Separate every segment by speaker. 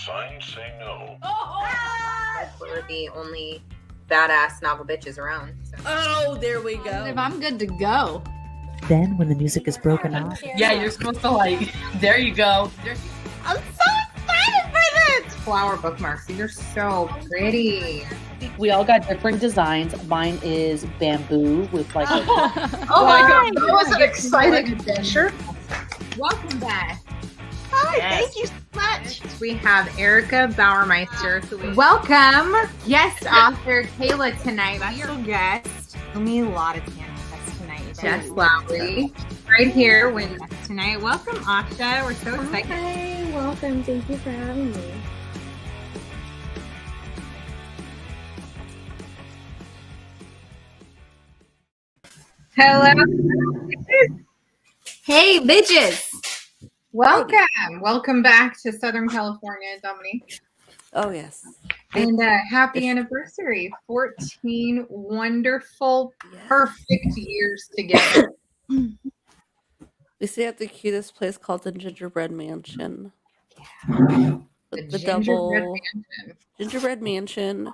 Speaker 1: signs say no.
Speaker 2: We're the only badass novel bitches around. So.
Speaker 3: Oh, there we go.
Speaker 4: I'm good to go.
Speaker 5: Then, when the music is broken off,
Speaker 3: Yeah, you're supposed to like. There you go.
Speaker 2: I'm so excited for this! Flower bookmarks. These are so pretty.
Speaker 5: we all got different designs. Mine is bamboo with like a
Speaker 2: Oh my god, that was an exciting
Speaker 6: adventure.
Speaker 2: Welcome back.
Speaker 6: Hi,
Speaker 3: Yes.
Speaker 6: thank you so much.
Speaker 2: We have Erica Bauermeister. Welcome, guest author Kayla tonight. Special guest. Only a lot of tandem tonight. Jess Lowry, right here with us tonight. Welcome, Asha. We're so excited.
Speaker 7: Hi, welcome. Thank you for having me.
Speaker 2: Hello.
Speaker 4: Hey, bitches.
Speaker 2: Welcome back to Southern California, Dominique.
Speaker 8: Oh, yes.
Speaker 2: And happy anniversary. 14 wonderful, perfect years together.
Speaker 8: We stay at the cutest place called the Gingerbread Mansion.
Speaker 2: The
Speaker 8: The
Speaker 2: gingerbread
Speaker 8: double
Speaker 2: mansion.
Speaker 8: Gingerbread Mansion,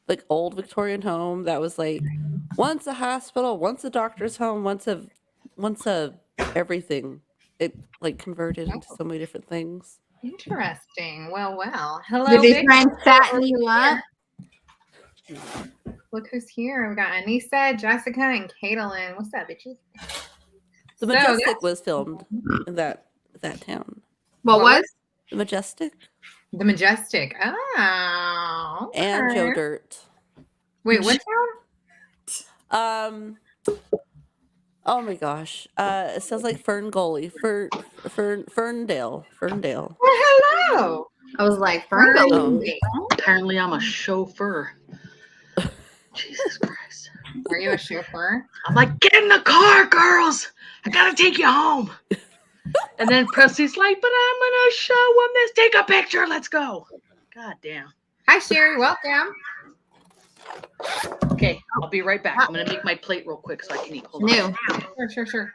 Speaker 8: like old Victorian home that was like once a hospital, once a doctor's home, once a everything. It like converted into so many different things.
Speaker 2: Interesting. Well. Hello.
Speaker 4: Did these
Speaker 2: Vic.
Speaker 4: friends satin you up?
Speaker 2: Look who's here. We got Anissa, Jessica, and Caitlin. What's up, bitches?
Speaker 8: The
Speaker 2: So
Speaker 8: Majestic was filmed in that town.
Speaker 4: What was?
Speaker 8: The Majestic
Speaker 2: The Majestic. Oh.
Speaker 8: and
Speaker 2: okay.
Speaker 8: Joe Dirt.
Speaker 2: Wait, what town?
Speaker 8: Oh my gosh. It sounds like Ferngully. Ferndale.
Speaker 2: Well, hello.
Speaker 4: I was like,
Speaker 8: Oh.
Speaker 6: Apparently, I'm a chauffeur. Jesus Christ.
Speaker 2: Are you a chauffeur?
Speaker 6: I'm like, get in the car, girls. I gotta take you home. And then Presley's like, but I'm gonna show them this. Take a picture. Let's go. God damn.
Speaker 2: Hi, Sherry. Welcome.
Speaker 6: Okay, I'll be right back. I'm gonna make my plate real quick so I can eat. Hold on.
Speaker 4: New.
Speaker 2: Sure.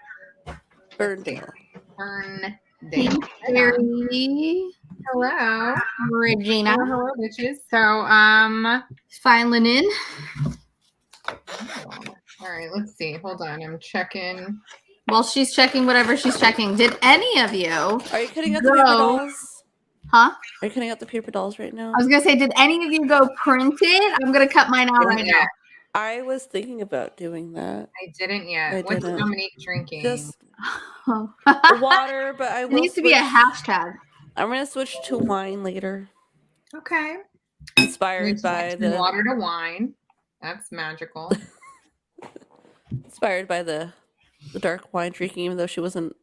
Speaker 8: Ferndale.
Speaker 2: Ferndale.
Speaker 4: Very
Speaker 2: Hello.
Speaker 4: Regina.
Speaker 2: Hello, bitches. So,
Speaker 4: Filing in.
Speaker 2: all right, let's see. Hold on. I'm checking.
Speaker 4: While she's checking whatever she's checking, did any of you,
Speaker 8: Are you cutting out the paper
Speaker 4: Go.
Speaker 8: dolls?
Speaker 4: huh?
Speaker 8: Are you cutting out the paper dolls right now?
Speaker 4: I was going to say, did any of you go printed? I'm going to cut mine out right now.
Speaker 8: I was thinking about doing that.
Speaker 2: I didn't yet.
Speaker 8: I
Speaker 2: What's
Speaker 8: didn't.
Speaker 2: Dominique drinking?
Speaker 8: Just
Speaker 4: it
Speaker 8: water, but I will
Speaker 4: needs to be a
Speaker 8: switch-
Speaker 4: hashtag.
Speaker 8: I'm gonna switch to wine later.
Speaker 2: Okay.
Speaker 8: Inspired by
Speaker 2: From
Speaker 8: the
Speaker 2: water to wine. That's magical.
Speaker 8: dark wine drinking, even though she wasn't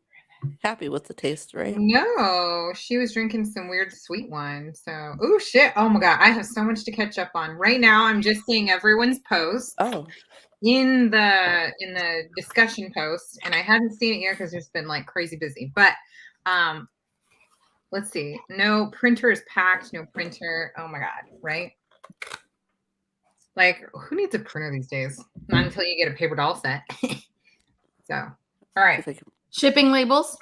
Speaker 8: happy with the taste, right?
Speaker 2: No, she was drinking some weird sweet wine. So, oh shit! Oh my god, I have so much to catch up on. Right now, I'm just seeing everyone's posts
Speaker 8: Oh,
Speaker 2: in the discussion post, and I hadn't seen it yet because it's been like crazy busy. But let's see. No printer is packed. No printer. Oh my god! Right? Like, who needs a printer these days? Not until you get a paper doll set. So, all right.
Speaker 8: if I can-
Speaker 4: Shipping labels.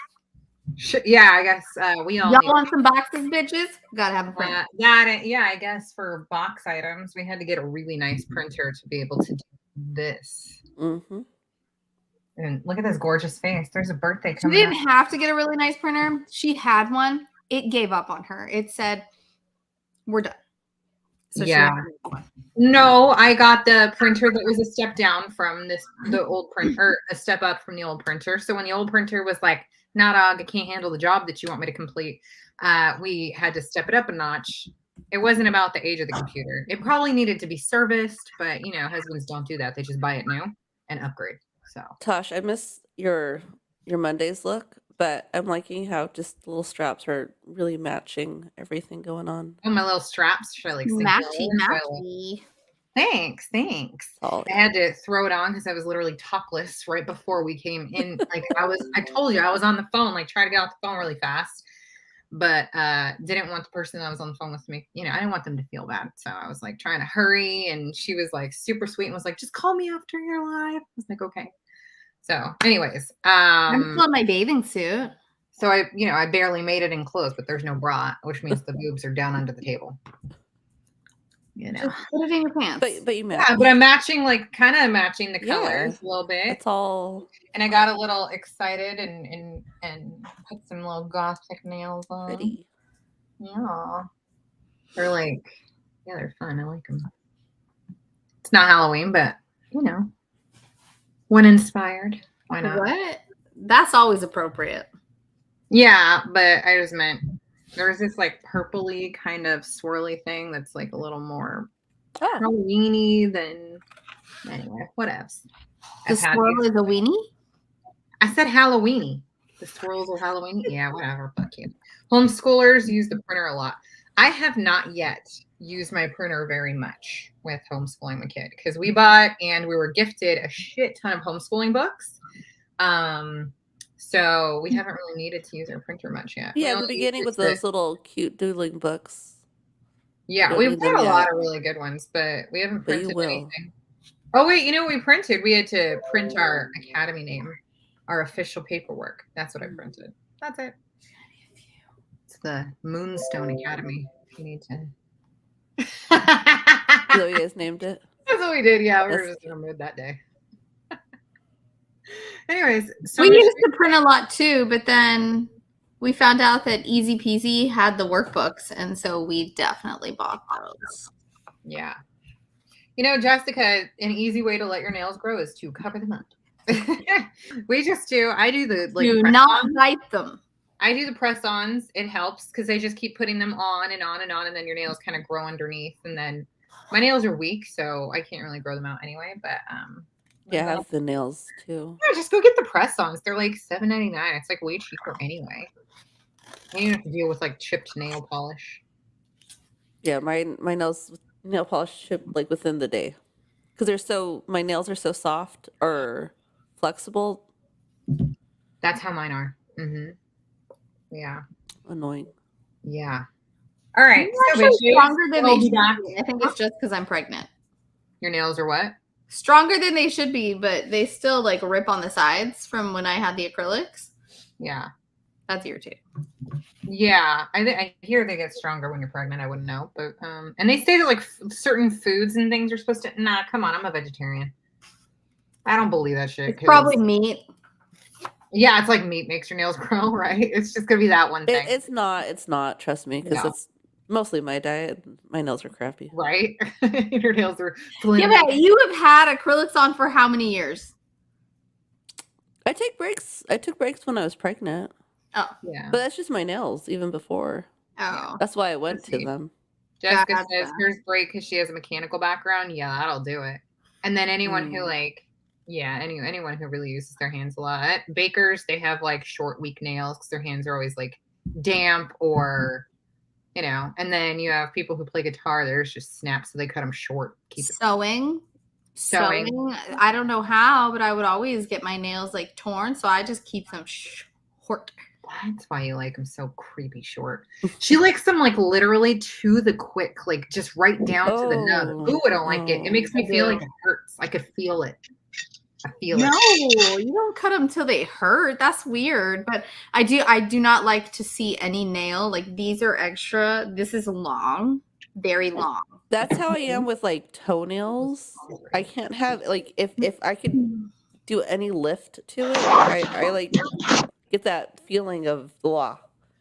Speaker 2: Yeah, I guess we all
Speaker 4: Y'all
Speaker 2: need
Speaker 4: want some boxes, bitches? Gotta have a print.
Speaker 2: yeah, I guess for box items, we had to get a really nice printer to be able to do this.
Speaker 8: Mhm.
Speaker 2: And look at this gorgeous face. There's a birthday
Speaker 4: She
Speaker 2: coming
Speaker 4: didn't
Speaker 2: up.
Speaker 4: have to get a really nice printer. She had one. It gave up on her. It said, "We're done." So
Speaker 2: Yeah.
Speaker 4: she had to get one.
Speaker 2: No, I got the printer that was a step down from the old printer, a step up from the old printer. So when the old printer was like, "Nah, dog, I can't handle the job that you want me to complete," we had to step it up a notch. It wasn't about the age of the computer. It probably needed to be serviced, but husbands don't do that. They just buy it new and upgrade. So
Speaker 8: Tosh, I miss your Mondays look, but I'm liking how just the little straps are really matching everything going on.
Speaker 2: oh, my little straps. Should I like sing
Speaker 4: Matchy,
Speaker 2: Should I, like-
Speaker 4: matchy.
Speaker 2: Thanks.
Speaker 8: Oh,
Speaker 2: I had to throw it on because I was literally topless right before we came in. Like I told you I was on the phone, like trying to get off the phone really fast, but didn't want the person that was on the phone with me. I didn't want them to feel bad, so I was like trying to hurry. And she was like super sweet and was like, "Just call me after you're live." I was like, "Okay." So, anyways,
Speaker 4: I'm still in my bathing suit.
Speaker 2: So I barely made it in clothes, but there's no bra, which means the boobs are down under the table.
Speaker 4: Just put it in your pants.
Speaker 8: But you match.
Speaker 2: Yeah, but I'm matching, kind of matching the
Speaker 8: Yeah.
Speaker 2: colors a little bit.
Speaker 8: It's all
Speaker 2: And I got a little excited and put some little Gothic nails on.
Speaker 8: pretty.
Speaker 2: Yeah. They're they're fun. I like them. It's not Halloween, but when inspired, why not?
Speaker 4: What? That's always appropriate.
Speaker 2: Yeah, but I just meant there was this purpley kind of swirly thing that's a little more Halloween-y than anyway, whatevs.
Speaker 4: The swirl is a weenie?
Speaker 2: I said Halloween-y. The swirls are Halloween. Yeah, whatever. Fuck you. Homeschoolers use the printer a lot. I have not yet used my printer very much with homeschooling the kid because we bought and we were gifted a shit ton of homeschooling books. So we haven't really needed to use our printer much yet.
Speaker 8: Yeah, in the beginning with those little cute doodling books.
Speaker 2: Yeah, we've got a lot of really good ones, but we haven't printed anything. Oh wait, what we printed? We had to print our academy name, our official paperwork. That's what I printed. That's it. It's the Moonstone Academy. If you need to.
Speaker 8: So you guys named it?
Speaker 2: That's what we did. Yeah, we were just in a mood that day. Anyways,
Speaker 4: we used to print a lot too, but then we found out that Easy Peasy had the workbooks, and so we definitely bought those.
Speaker 2: Yeah. Jessica, an easy way to let your nails grow is to cover them up. I do the
Speaker 4: do not bite them.
Speaker 2: I do the press-ons. It helps because they just keep putting them on and on and on, and then your nails kind of grow underneath. And then my nails are weak, so I can't really grow them out anyway. But
Speaker 8: yeah, I have the nails too.
Speaker 2: Yeah, just go get the press-ons. They're $7.99. It's way cheaper anyway. And you don't have to deal with chipped nail polish.
Speaker 8: Yeah, my nail polish chip within the day because my nails are so soft or flexible.
Speaker 2: That's how mine are. Mm-hmm. Yeah.
Speaker 8: Annoying.
Speaker 2: Yeah. All right.
Speaker 4: So stronger than they should be. I think it's just because I'm pregnant.
Speaker 2: Your nails are what?
Speaker 4: Stronger than they should be, but they still rip on the sides from when I had the acrylics.
Speaker 2: Yeah.
Speaker 4: That's irritating.
Speaker 2: Yeah. I hear they get stronger when you're pregnant. I wouldn't know. But and they say that certain foods and things are supposed to. Nah, come on. I'm a vegetarian. I don't believe that shit.
Speaker 4: It's probably meat.
Speaker 2: Yeah, it's meat makes your nails grow, right? It's just gonna be that one thing.
Speaker 8: It's not. Trust me, because it's mostly my diet. My nails are crappy.
Speaker 2: Right? Your nails are.
Speaker 4: Yeah, but you have had acrylics on for how many years?
Speaker 8: I take breaks. I took breaks when I was pregnant.
Speaker 4: Oh,
Speaker 2: yeah.
Speaker 8: But that's just my nails, even before.
Speaker 4: Oh,
Speaker 8: that's why I went to them.
Speaker 2: Jessica says hers break because she has a mechanical background. Yeah, that'll do it. And then anyone who anyone who really uses their hands a lot. Bakers, they have short, weak nails because their hands are always damp or, And then you have people who play guitar. Theirs just snap, so they cut them short. Keep it
Speaker 4: sewing. I don't know how, but I would always get my nails torn, so I just keep them short.
Speaker 2: That's why you like them so creepy short. She likes them literally to the quick, just right down to the nub. Ooh, I don't like it. It makes me feel like it hurts. I could feel it. I feel it.
Speaker 4: No, you don't cut them till they hurt. That's weird. But I do not like to see any nail. These are extra. This is long, very long.
Speaker 8: That's how I am with toenails. I can't have if I could do any lift to it, I get that feeling of blah.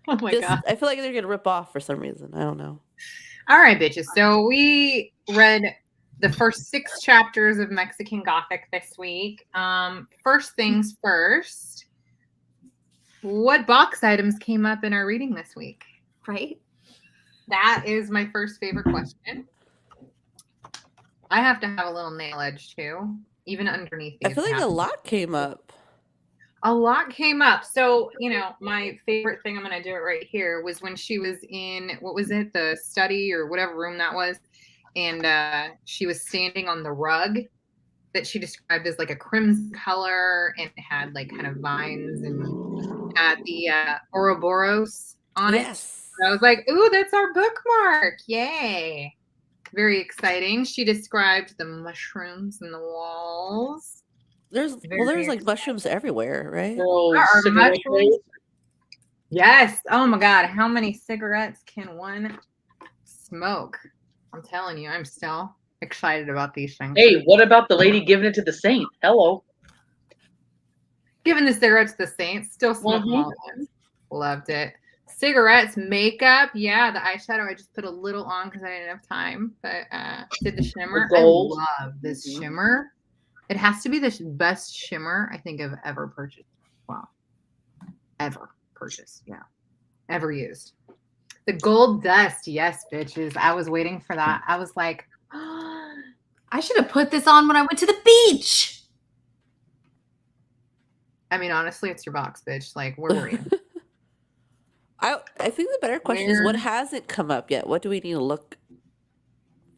Speaker 2: Oh my god!
Speaker 8: I feel like they're gonna rip off for some reason. I don't know.
Speaker 2: All right, bitches. So we read the first 6 chapters of Mexican Gothic this week. First things first. What box items came up in our reading this week?
Speaker 4: Right.
Speaker 2: That is my first favorite question. I have to have a little nail edge too, even underneath.
Speaker 8: I feel like a lot came up.
Speaker 2: A lot came up. So, my favorite thing, I'm going to do it right here, was when she was in, what was it? The study or whatever room that was. And she was standing on the rug that she described as a crimson color and it had kind of vines and had the Ouroboros on it. So I was like, ooh, that's our bookmark. Yay. Very exciting. She described the mushrooms in the walls.
Speaker 8: There's mushrooms everywhere, right?
Speaker 2: There are mushrooms. Yes. Oh my God. How many cigarettes can one smoke? I'm telling you, I'm still excited about these things.
Speaker 6: Hey, what about the lady giving it to the saint? Hello.
Speaker 2: Giving the cigarettes to the Saints, still smoke them all at once. Loved it. Cigarettes, makeup, yeah, the eyeshadow I just put a little on because I didn't have time, but did the shimmer.
Speaker 6: The gold.
Speaker 2: I love this shimmer. It has to be the best shimmer I think I've ever purchased. Wow. Ever purchased, yeah. Ever used. The gold dust, yes, bitches. I was waiting for that. I was like,
Speaker 4: I should have put this on when I went to the beach.
Speaker 2: I mean, honestly, it's your box, bitch. Like, where were you?
Speaker 8: I think the better question is what
Speaker 2: Where-
Speaker 8: hasn't come up yet? What do we need to look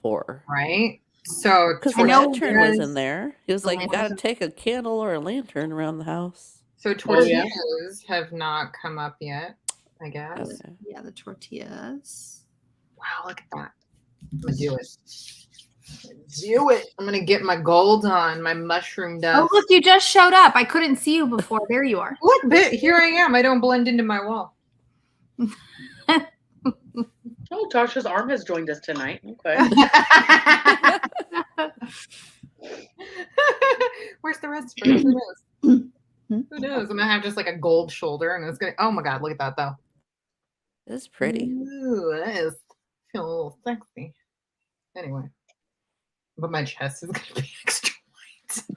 Speaker 8: for?
Speaker 2: Right? So,
Speaker 8: Because the
Speaker 4: I know
Speaker 8: lantern was
Speaker 2: tortillas-
Speaker 8: in there. He was
Speaker 4: The
Speaker 8: like, you got to
Speaker 4: lantern.
Speaker 8: take a candle or a lantern around the house.
Speaker 2: So
Speaker 6: yeah.
Speaker 2: tortillas have not come up yet, I guess.
Speaker 8: Okay.
Speaker 4: Yeah, the tortillas.
Speaker 2: Wow, look at that. I'm gonna do it. Do it. I'm gonna get my gold on, my mushroom
Speaker 4: Oh,
Speaker 2: dust.
Speaker 4: look, you just showed up. I couldn't see you before. There you are.
Speaker 2: Look, bit here I am. I don't blend into my wall.
Speaker 6: Oh, Tasha's arm has joined us tonight. Okay.
Speaker 2: Where's the rest of it? Who knows? Who knows? I'm gonna have just like a gold shoulder, and it's gonna. Oh my god, look at that though.
Speaker 8: It's pretty.
Speaker 2: Ooh, that is feel a little sexy. Anyway, but my chest is gonna be extra white.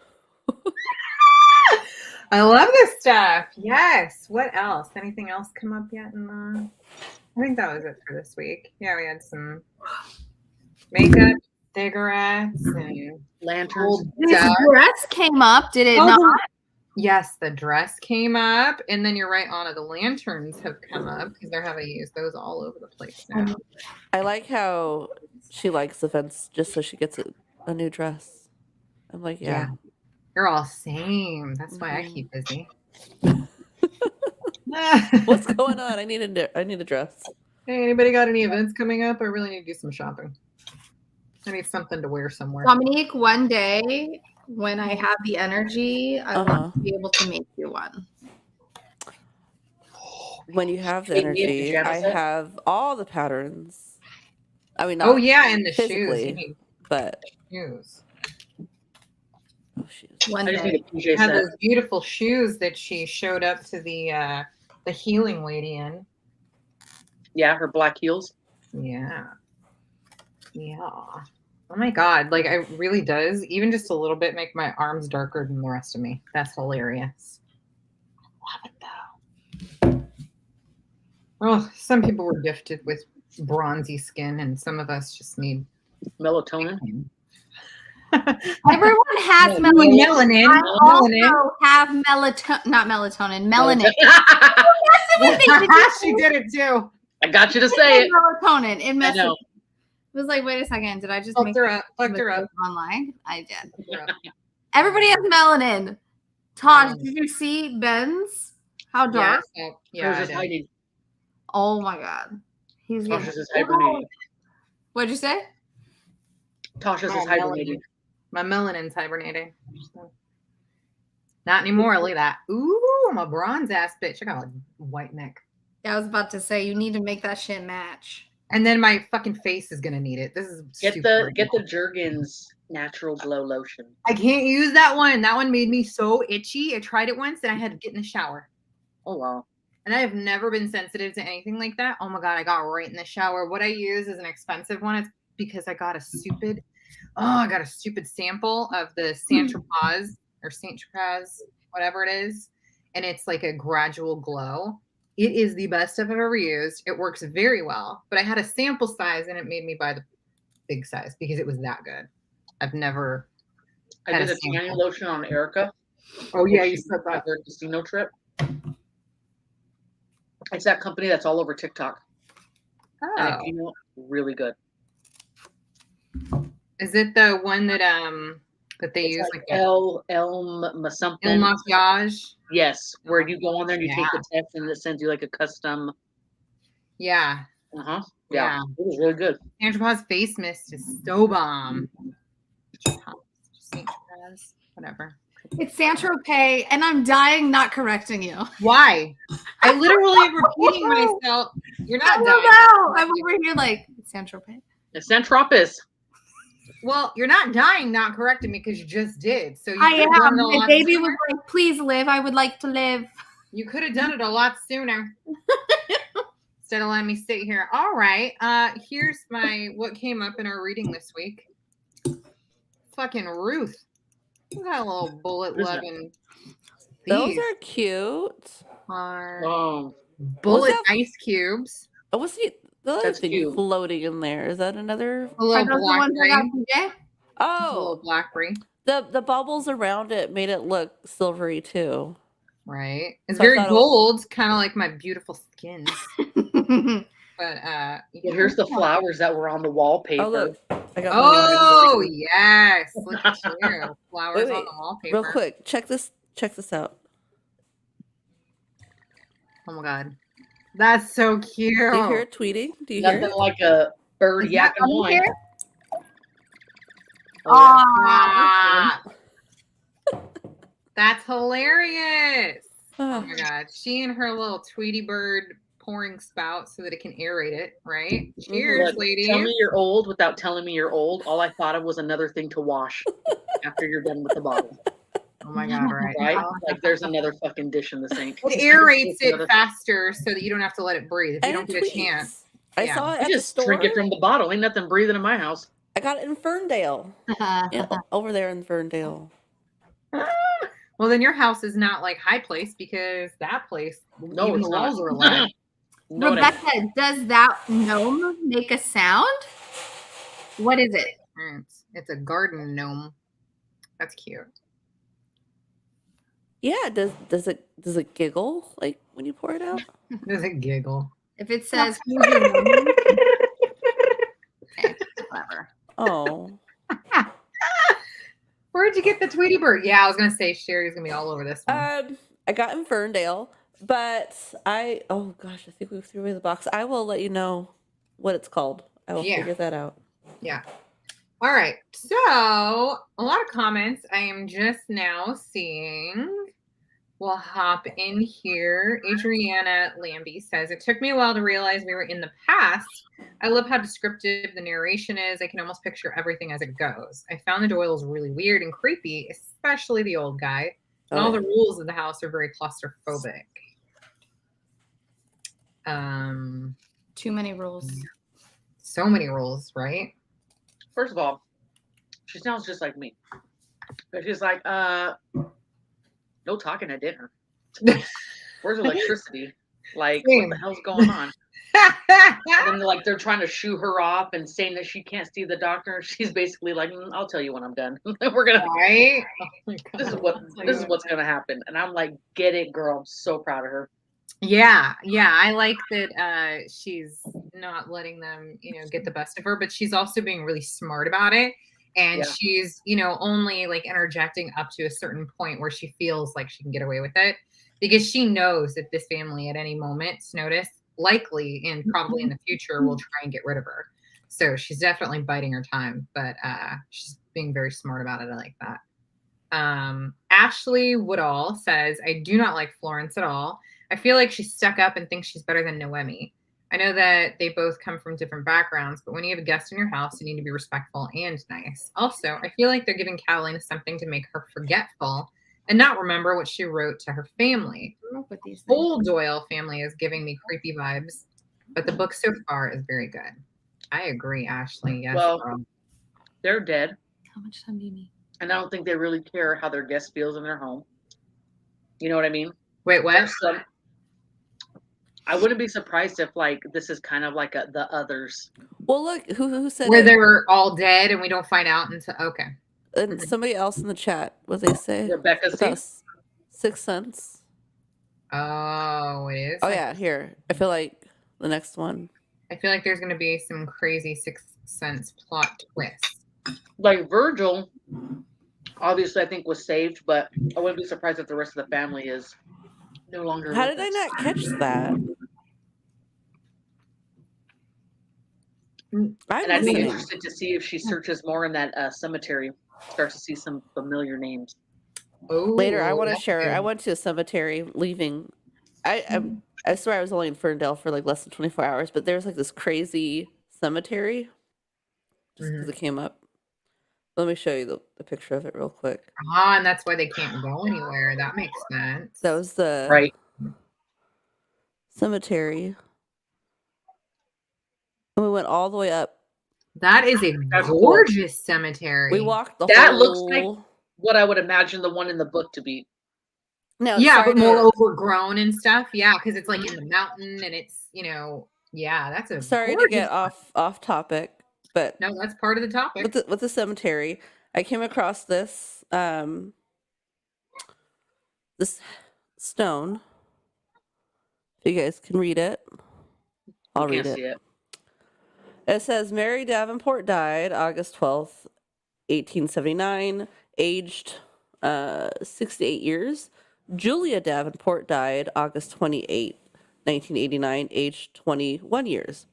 Speaker 2: I love this stuff. Yes. What else? Anything else come up yet? I think that was it for this week. Yeah, we had some makeup, cigarettes, and
Speaker 6: Lanterns.
Speaker 2: gold
Speaker 4: This
Speaker 2: dust.
Speaker 4: dress came up. Did it
Speaker 2: Oh,
Speaker 4: not?
Speaker 2: Yes, the dress came up, and then you're right, Anna. The lanterns have come up because they're having used those all over the place now.
Speaker 8: I like how she likes the fence just so she gets a new dress. I'm like, yeah.
Speaker 2: You're all same. That's why I
Speaker 8: Mhm.
Speaker 2: keep busy.
Speaker 8: What's going on? I need a dress.
Speaker 2: Hey, anybody got any events coming up? I really need to do some shopping. I need something to wear somewhere.
Speaker 4: Dominique, one day when I have the energy, I want to be able to make you one.
Speaker 8: When you have the
Speaker 6: Make me a
Speaker 8: energy,
Speaker 6: pajama
Speaker 8: I
Speaker 6: set?
Speaker 8: have all the patterns. I mean, not
Speaker 2: Oh yeah, and the shoes. You
Speaker 8: physically,
Speaker 2: need
Speaker 8: but
Speaker 2: shoes.
Speaker 8: oh, shoes.
Speaker 4: One
Speaker 6: I just
Speaker 4: day.
Speaker 6: need a PJ
Speaker 2: Had
Speaker 6: set.
Speaker 2: those beautiful shoes that she showed up to the healing lady in.
Speaker 6: Yeah, her black heels.
Speaker 2: Yeah. Yeah. Oh my god, like it really does, even just a little bit, make my arms darker than the rest of me. That's hilarious. I love it though. Oh, some people were gifted with bronzy skin, and some of us just need
Speaker 6: Melatonin.
Speaker 4: Everyone has
Speaker 6: No,
Speaker 4: melanin.
Speaker 2: melanin.
Speaker 4: I
Speaker 2: Melanin.
Speaker 4: also have not melatonin, melanin.
Speaker 2: She did it too.
Speaker 6: I got you to say it.
Speaker 4: Melatonin. It
Speaker 6: I
Speaker 4: messed
Speaker 6: know.
Speaker 4: with me. It was like, wait a second, did I just
Speaker 2: Fucked
Speaker 4: make
Speaker 2: her up. Fucked
Speaker 4: this
Speaker 2: her up.
Speaker 4: online? I did.
Speaker 2: Fucked her up.
Speaker 4: Everybody has melanin. Tosh,
Speaker 2: Melanin.
Speaker 4: did you see Ben's? How dark?
Speaker 2: Yeah, yeah,
Speaker 6: Hers
Speaker 2: I
Speaker 6: is
Speaker 2: did.
Speaker 6: hiding.
Speaker 4: Oh my god. He's getting.
Speaker 6: Tasha's is hibernating.
Speaker 4: What'd you say?
Speaker 6: Tasha's
Speaker 2: Oh,
Speaker 6: is hibernating.
Speaker 2: My melanin's hibernating. Not anymore. Look at that. Ooh, I'm a bronze ass bitch. I got a white neck.
Speaker 4: Yeah, I was about to say you need to make that shit match.
Speaker 2: And then my fucking face is gonna need it. This is
Speaker 6: Get
Speaker 2: stupid.
Speaker 6: the Jergens natural glow lotion.
Speaker 2: I can't use that one. That one made me so itchy. I tried it once and I had to get in the shower.
Speaker 6: Oh wow.
Speaker 2: And I have never been sensitive to anything like that. Oh my god, I got right in the shower. What I use is an expensive one. It's because I got a stupid sample of the Saint Tropez, whatever it is. And it's like a gradual glow. It is the best I've ever used. It works very well. But I had a sample size and it made me buy the big size because it was that good. I've never
Speaker 6: I
Speaker 2: had
Speaker 6: did
Speaker 2: a
Speaker 6: a tanning
Speaker 2: sample.
Speaker 6: lotion on Erica.
Speaker 2: Oh yeah, you said that.
Speaker 6: Her casino trip. It's that company that's all over TikTok. And
Speaker 2: Oh.
Speaker 6: you know, really good.
Speaker 2: Is it the one that they
Speaker 6: It's
Speaker 2: use
Speaker 6: like
Speaker 2: like
Speaker 6: Elm something.
Speaker 2: Il Maquillage?
Speaker 6: Yes, where you go on there and you take
Speaker 2: Yeah.
Speaker 6: the test and it sends you like a custom.
Speaker 2: Yeah.
Speaker 6: Yeah.
Speaker 2: Yeah.
Speaker 6: It was really good.
Speaker 2: Saint Tropez face mist is so bomb. Saint Tropez. Whatever.
Speaker 4: It's Saint-Tropez, and I'm dying not correcting you.
Speaker 2: Why? I literally am repeating myself. You're not
Speaker 4: I
Speaker 2: dying.
Speaker 4: don't know. I'm over here like, it's Saint-Tropez.
Speaker 6: It's Centropis.
Speaker 2: Well, you're not dying not correcting me because you just did. So you
Speaker 4: I
Speaker 2: could've done
Speaker 4: am.
Speaker 2: it a
Speaker 4: My
Speaker 2: lot
Speaker 4: baby
Speaker 2: sooner.
Speaker 4: was like, please live. I would like to live.
Speaker 2: You could have done it a lot sooner. Instead of letting me sit here. All right. Here's what came up in our reading this week. Fucking Ruth. Look at that little bullet
Speaker 6: What is that?
Speaker 2: loving.
Speaker 8: Those
Speaker 2: These
Speaker 8: are cute.
Speaker 2: are
Speaker 6: Oh,
Speaker 2: bullet
Speaker 8: that?
Speaker 2: ice cubes.
Speaker 8: Oh, what's the other
Speaker 6: That's
Speaker 8: thing
Speaker 6: cute.
Speaker 8: floating in there? Is that another?
Speaker 2: A
Speaker 4: Are
Speaker 2: little
Speaker 4: those the ones I got
Speaker 2: blackberry.
Speaker 4: from Jay?
Speaker 2: A little
Speaker 8: Oh,
Speaker 2: blackberry.
Speaker 8: the bubbles around it made it look silvery too.
Speaker 2: Right. It's
Speaker 8: So I
Speaker 2: very
Speaker 8: thought it-
Speaker 2: gold, kind of like my beautiful skin. But
Speaker 6: well, here's the flowers that were on the wallpaper.
Speaker 8: Oh look, I got.
Speaker 2: oh
Speaker 8: mine.
Speaker 2: yes. Look at you. Flowers
Speaker 8: Wait,
Speaker 2: on the wallpaper.
Speaker 8: real quick, check this out.
Speaker 2: Oh my god. That's so cute.
Speaker 8: Do you hear it tweeting? Do you hear
Speaker 6: Nothing
Speaker 8: it?
Speaker 6: like a bird
Speaker 4: Is that
Speaker 6: yakking
Speaker 4: on
Speaker 6: wine.
Speaker 4: here?
Speaker 6: Oh,
Speaker 2: Ah, that's hilarious. Oh my god. She and her little Tweety bird pouring spout so that it can aerate it, right? Cheers,
Speaker 6: Look,
Speaker 2: ladies.
Speaker 6: tell me you're old without telling me you're old. All I thought of was another thing to wash after you're done with the bottle.
Speaker 2: Oh my god, right.
Speaker 6: Right? Like there's another fucking dish in the sink.
Speaker 2: It aerates it
Speaker 6: Another-
Speaker 2: faster so that you don't have to let it breathe. If you
Speaker 8: And
Speaker 2: don't
Speaker 8: it
Speaker 2: get a
Speaker 8: tweets.
Speaker 2: chance.
Speaker 8: I
Speaker 2: Yeah.
Speaker 8: saw it
Speaker 6: I
Speaker 8: at the
Speaker 6: just
Speaker 8: store.
Speaker 6: drink it from the bottle. Ain't nothing breathing in my house.
Speaker 8: I got it in Ferndale. Over there in Ferndale.
Speaker 2: Well, then your house is not like High Place because that place,
Speaker 6: No,
Speaker 2: even
Speaker 6: it's
Speaker 2: the walls
Speaker 6: not.
Speaker 2: are alive.
Speaker 6: No, it ain't.
Speaker 4: Rebecca, does that gnome make a sound? What is it?
Speaker 2: It's a garden gnome. That's cute.
Speaker 8: Yeah, does it giggle like when you pour it out?
Speaker 2: Does it giggle?
Speaker 4: If it says who's your gnome? Okay, whatever.
Speaker 8: Oh.
Speaker 2: Where'd you get the Tweety bird? Yeah, I was gonna say Sherry's gonna be all over this one.
Speaker 8: I got in Ferndale, but oh gosh, I think we threw away the box. I will let you know what it's called. I will
Speaker 2: Yeah.
Speaker 8: figure that out.
Speaker 2: Yeah. All right. So a lot of comments I am just now seeing. We'll hop in here. Adriana Lambie says, it took me a while to realize we were in the past. I love how descriptive the narration is. I can almost picture everything as it goes. I found the Doyles really weird and creepy, especially the old guy. And all the rules of the house are very claustrophobic.
Speaker 4: Too many rules.
Speaker 2: So many rules, right?
Speaker 6: First of all, she sounds just like me. But she's like, no talking at dinner. Where's electricity? Like, what the hell's going on? And like they're trying to shoo her off and saying that she can't see the doctor. She's basically like, I'll tell you when I'm done. We're gonna
Speaker 2: Right? Oh
Speaker 6: this is what's gonna happen. And I'm like, get it, girl. I'm so proud of her.
Speaker 2: Yeah, I like that she's not letting them, get the best of her, but she's also being really smart about it. And she's, only like interjecting up to a certain point where she feels like she can get away with it because she knows that this family at any moment's notice, likely and probably in the future, will try and get rid of her. So she's definitely biding her time, but she's being very smart about it. I like that. Ashley Woodall says, I do not like Florence at all. I feel like she's stuck up and thinks she's better than Noemi. I know that they both come from different backgrounds, but when you have a guest in your house, you need to be respectful and nice. Also, I feel like they're giving Catalina something to make her forgetful and not remember what she wrote to her family.
Speaker 4: With these
Speaker 2: The whole Doyle family is giving me creepy vibes, but the book so far is very good. I agree, Ashley. Yes.
Speaker 6: Well, they're dead.
Speaker 4: How much time do you need?
Speaker 6: And I don't think they really care how their guest feels in their home. You know what I mean?
Speaker 2: Wait, what?
Speaker 6: I wouldn't be surprised if like this is kind of like the others.
Speaker 8: Well, look, who said
Speaker 2: Where
Speaker 8: it?
Speaker 2: they were all dead and we don't find out until okay.
Speaker 8: And somebody else in the chat, what they say?
Speaker 6: Rebecca
Speaker 8: About Sixth Sense.
Speaker 2: Oh, it is.
Speaker 8: Oh yeah, here. I feel like the next one.
Speaker 2: I feel like there's going to be some crazy Sixth Sense plot twist.
Speaker 6: Like Virgil, obviously I think was saved, but I wouldn't be surprised if the rest of the family is no longer.
Speaker 8: How
Speaker 6: with
Speaker 8: did I
Speaker 6: us.
Speaker 8: not catch that?
Speaker 6: And I'd be
Speaker 8: listening.
Speaker 6: interested to see if she searches more in that cemetery, starts to see some familiar names.
Speaker 8: Later, I
Speaker 2: Oh,
Speaker 8: want to
Speaker 2: that's
Speaker 8: share. I
Speaker 2: good.
Speaker 8: went to a cemetery leaving. I swear I was only in Ferndale for like less than 24 hours, but there's like this crazy cemetery just because
Speaker 2: Mhm.
Speaker 8: it came up. Let me show you the picture of it real quick.
Speaker 2: Ah, and that's why they can't go anywhere. That makes sense.
Speaker 8: That was the
Speaker 6: Right.
Speaker 8: cemetery. And we went all the way up.
Speaker 2: That is a
Speaker 6: That's cool.
Speaker 2: gorgeous cemetery.
Speaker 8: We walked the
Speaker 6: That
Speaker 8: whole.
Speaker 6: looks like what I would imagine the one in the book to be.
Speaker 8: No,
Speaker 2: Yeah,
Speaker 8: sorry
Speaker 2: but more
Speaker 8: to,
Speaker 2: overgrown and stuff. Yeah, because it's like in the mountain and it's, yeah, that's a
Speaker 8: sorry to
Speaker 2: gorgeous
Speaker 8: get
Speaker 2: one.
Speaker 8: off topic, but
Speaker 2: No, that's part of the topic.
Speaker 8: with the cemetery, I came across this this stone. If you guys can read it, I'll
Speaker 6: I can't
Speaker 8: read
Speaker 6: see
Speaker 8: it.
Speaker 6: it.
Speaker 8: It says Mary Davenport died August 12th, 1879, aged 68 years. Julia Davenport died August 28th, 1989, aged 21 years.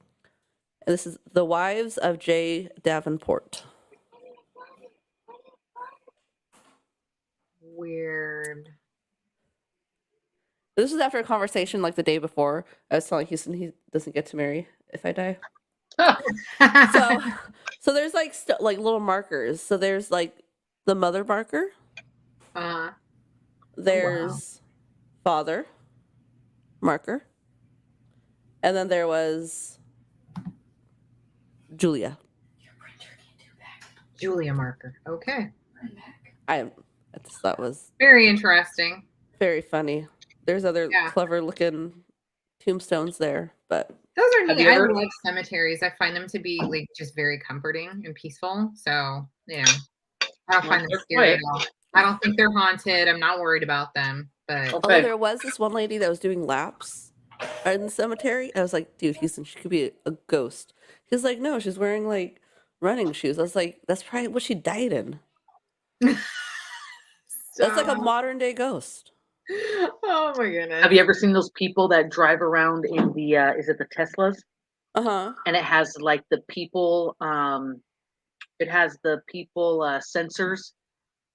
Speaker 8: And this is the wives of J. Davenport.
Speaker 2: Weird.
Speaker 8: This was after a conversation like the day before. I was telling Houston he doesn't get to marry if I die. So there's like like little markers. So there's like the mother marker. There's father marker. And then there was Julia.
Speaker 2: Julia marker. Okay.
Speaker 8: I just thought was
Speaker 2: Very interesting.
Speaker 8: very funny. There's other
Speaker 2: Yeah.
Speaker 8: clever looking tombstones there, but
Speaker 2: Those are
Speaker 6: Have
Speaker 2: neat.
Speaker 6: you
Speaker 2: I
Speaker 6: ever-
Speaker 2: love cemeteries. I find them to be like just very comforting and peaceful. So, I don't find them
Speaker 6: they're
Speaker 2: scary
Speaker 6: quiet.
Speaker 2: at all. I don't think they're haunted. I'm not worried about them. But
Speaker 8: although
Speaker 6: Okay.
Speaker 8: there was this one lady that was doing laps in the cemetery. I was like, dude, Houston, she could be a ghost. He's like, no, she's wearing like running shoes. I was like, that's probably what she died in. That's like a modern day ghost.
Speaker 2: Oh my goodness.
Speaker 6: Have you ever seen those people that drive around in the is it the Teslas?
Speaker 8: Uh-huh.
Speaker 6: And it has like the people sensors.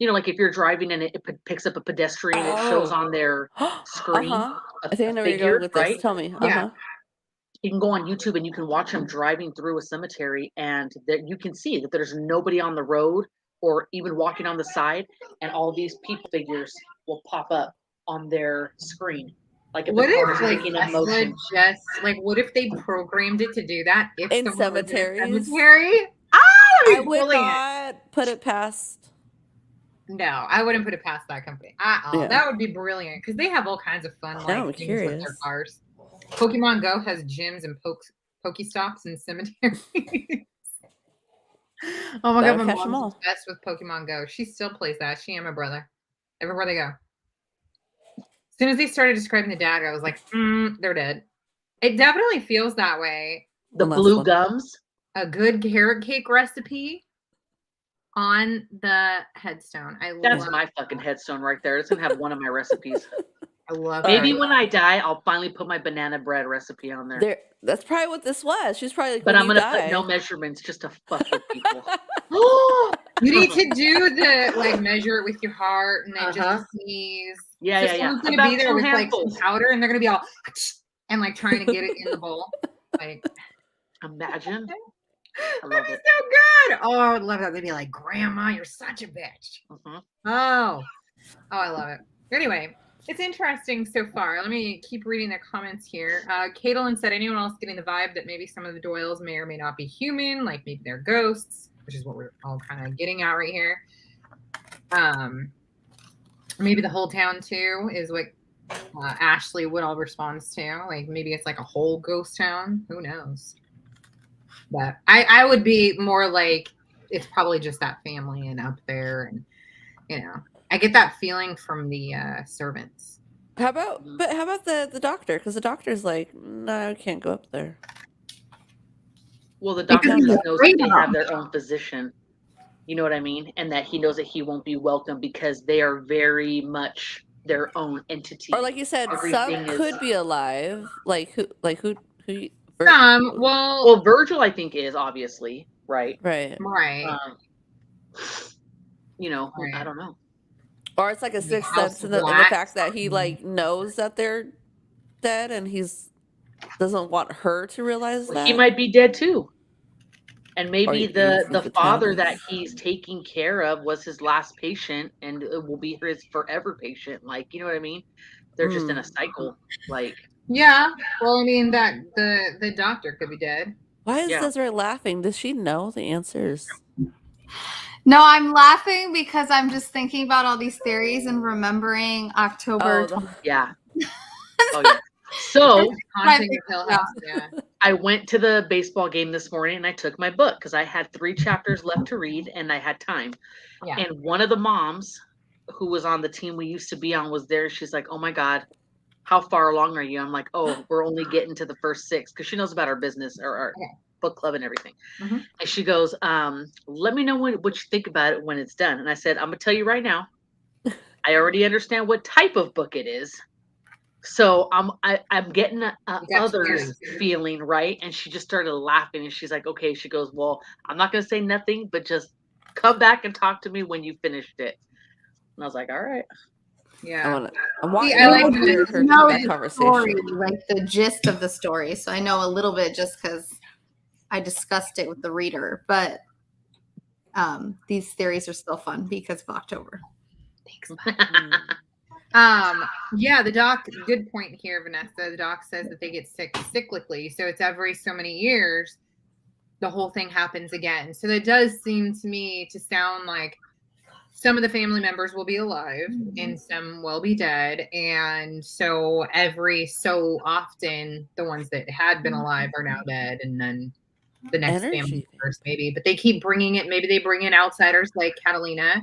Speaker 6: Like if you're driving and it picks up a pedestrian, it shows on their screen
Speaker 8: Uh-huh.
Speaker 6: a
Speaker 8: I think I know where you're
Speaker 6: figure,
Speaker 8: going with this.
Speaker 6: right?
Speaker 8: Tell me.
Speaker 2: Yeah.
Speaker 8: Uh-huh.
Speaker 6: You can go on YouTube and you can watch them driving through a cemetery, and that you can see that there's nobody on the road or even walking on the side, and all these people figures will pop up on their screen. Like if
Speaker 2: What
Speaker 6: the car
Speaker 2: if
Speaker 6: is
Speaker 2: like
Speaker 6: making a
Speaker 2: Tesla
Speaker 6: motion.
Speaker 2: just like what if they programmed it to do that if
Speaker 8: In
Speaker 2: someone was in a
Speaker 8: cemeteries?
Speaker 2: cemetery?
Speaker 8: I
Speaker 2: That'd be
Speaker 8: would
Speaker 2: brilliant.
Speaker 8: not put it past.
Speaker 2: No, I wouldn't put it past that company.
Speaker 8: Yeah.
Speaker 2: That would be brilliant because they have all kinds of fun
Speaker 8: Now I'm
Speaker 2: like things with their
Speaker 8: curious.
Speaker 2: cars. Pokemon Go has gyms and Pokestops and cemeteries. Oh my
Speaker 8: Gotta
Speaker 2: god, my
Speaker 8: catch 'em all.
Speaker 2: mom's obsessed with Pokemon Go. She still plays that. She and my brother. Everywhere they go. As soon as they started describing the dad, I was like, they're dead. It definitely feels that way.
Speaker 6: The
Speaker 8: One last
Speaker 6: blue
Speaker 8: one.
Speaker 6: gums.
Speaker 2: A good carrot cake recipe on the headstone.
Speaker 6: That's my fucking headstone right there. It's gonna have one of my recipes.
Speaker 2: I love
Speaker 6: Maybe
Speaker 2: it.
Speaker 6: when I die, I'll finally put my banana bread recipe on there.
Speaker 8: That's probably what this was. She's probably like,
Speaker 6: But
Speaker 8: when
Speaker 6: I'm
Speaker 8: you
Speaker 6: gonna
Speaker 8: die.
Speaker 6: put no measurements just to fuck with people.
Speaker 2: You need to do the like measure it with your heart and then just sneeze.
Speaker 6: Yeah,
Speaker 2: So
Speaker 6: yeah, yeah.
Speaker 2: someone's gonna
Speaker 6: About
Speaker 2: be there
Speaker 6: 2
Speaker 2: with like
Speaker 6: handfuls.
Speaker 2: some powder and they're gonna be all and like trying to get it in the bowl. Like
Speaker 6: Imagine. I
Speaker 2: that'd
Speaker 6: love
Speaker 2: be
Speaker 6: it.
Speaker 2: so good. Oh, I would love that. They'd be like, Grandma, you're such a bitch.
Speaker 6: Mhm.
Speaker 2: Oh, I love it. Anyway, it's interesting so far. Let me keep reading the comments here. Caitlin said, anyone else getting the vibe that maybe some of the Doyles may or may not be human, like maybe they're ghosts, which is what we're all kind of getting at right here. Maybe the whole town too is what Ashley Woodall responds to. Like maybe it's like a whole ghost town. Who knows? But I would be more like it's probably just that family and up there, and I get that feeling from the servants.
Speaker 8: How about the doctor? Because the doctor's like, no, I can't go up there.
Speaker 6: Well, the doctor
Speaker 2: Because
Speaker 6: just knows
Speaker 2: he's
Speaker 6: that they
Speaker 2: afraid
Speaker 6: have their own physician. You know what I mean? And that he knows that he won't be welcome because they are very much their own entity.
Speaker 8: Or like you said,
Speaker 6: Everything
Speaker 8: some
Speaker 6: is-
Speaker 8: could be alive. Like who?
Speaker 6: Well, Virgil, I think, is obviously right.
Speaker 8: Right.
Speaker 2: Right.
Speaker 6: I don't know.
Speaker 8: Or it's like a sixth
Speaker 2: house
Speaker 8: sense in the
Speaker 2: wax.
Speaker 8: fact that he like knows that they're dead and he's doesn't want her to realize that.
Speaker 6: He might be dead too. And maybe
Speaker 8: you
Speaker 6: the
Speaker 8: think the
Speaker 6: father
Speaker 8: time
Speaker 6: that
Speaker 8: is-
Speaker 6: he's taking care of was his last patient and it will be his forever patient. Like, you know what I mean? They're just in a cycle. Like,
Speaker 2: Yeah. Well, I mean that the doctor could be dead.
Speaker 8: Why is
Speaker 6: Yeah.
Speaker 8: Desiree laughing? Does she know the answers?
Speaker 4: No, I'm laughing because I'm just thinking about all these theories and remembering October.
Speaker 6: yeah. Oh yeah. So
Speaker 2: Haunting of Hill House. Yeah.
Speaker 6: I went to the baseball game this morning and I took my book because I had 3 chapters left to read and I had time.
Speaker 2: Yeah.
Speaker 6: And one of the moms who was on the team we used to be on was there. She's like, "Oh my God, how far along are you?" I'm like, "Oh, we're only getting to the first 6," because she knows about our business or our book club and everything.
Speaker 2: Mhm.
Speaker 6: And she goes, "Let me know what you think about it when it's done." And I said, "I'm gonna tell you right now. I already understand what type of book it is. So I'm getting a others feeling, right?" And she just started laughing and she's like, "Okay." She goes, "Well, I'm not gonna say nothing, but just come back and talk to me when you finished it." And I was like, "All right."
Speaker 2: Yeah.
Speaker 8: I want
Speaker 2: I like
Speaker 8: to
Speaker 2: to
Speaker 8: hear her
Speaker 4: know
Speaker 8: that
Speaker 4: the
Speaker 8: conversation.
Speaker 4: story, like the gist of the story. So I know a little bit just because I discussed it with the reader. But these theories are still fun because of October.
Speaker 2: Thanks. Yeah, the doc, good point here, Vanessa. The doc says that they get sick cyclically. So it's every so many years, the whole thing happens again. So it does seem to me to sound like some of the family members will be alive and some will be dead. And so every so often, the ones that had been alive are now dead. And then the next family members maybe. But they keep bringing it. Maybe they bring in outsiders like Catalina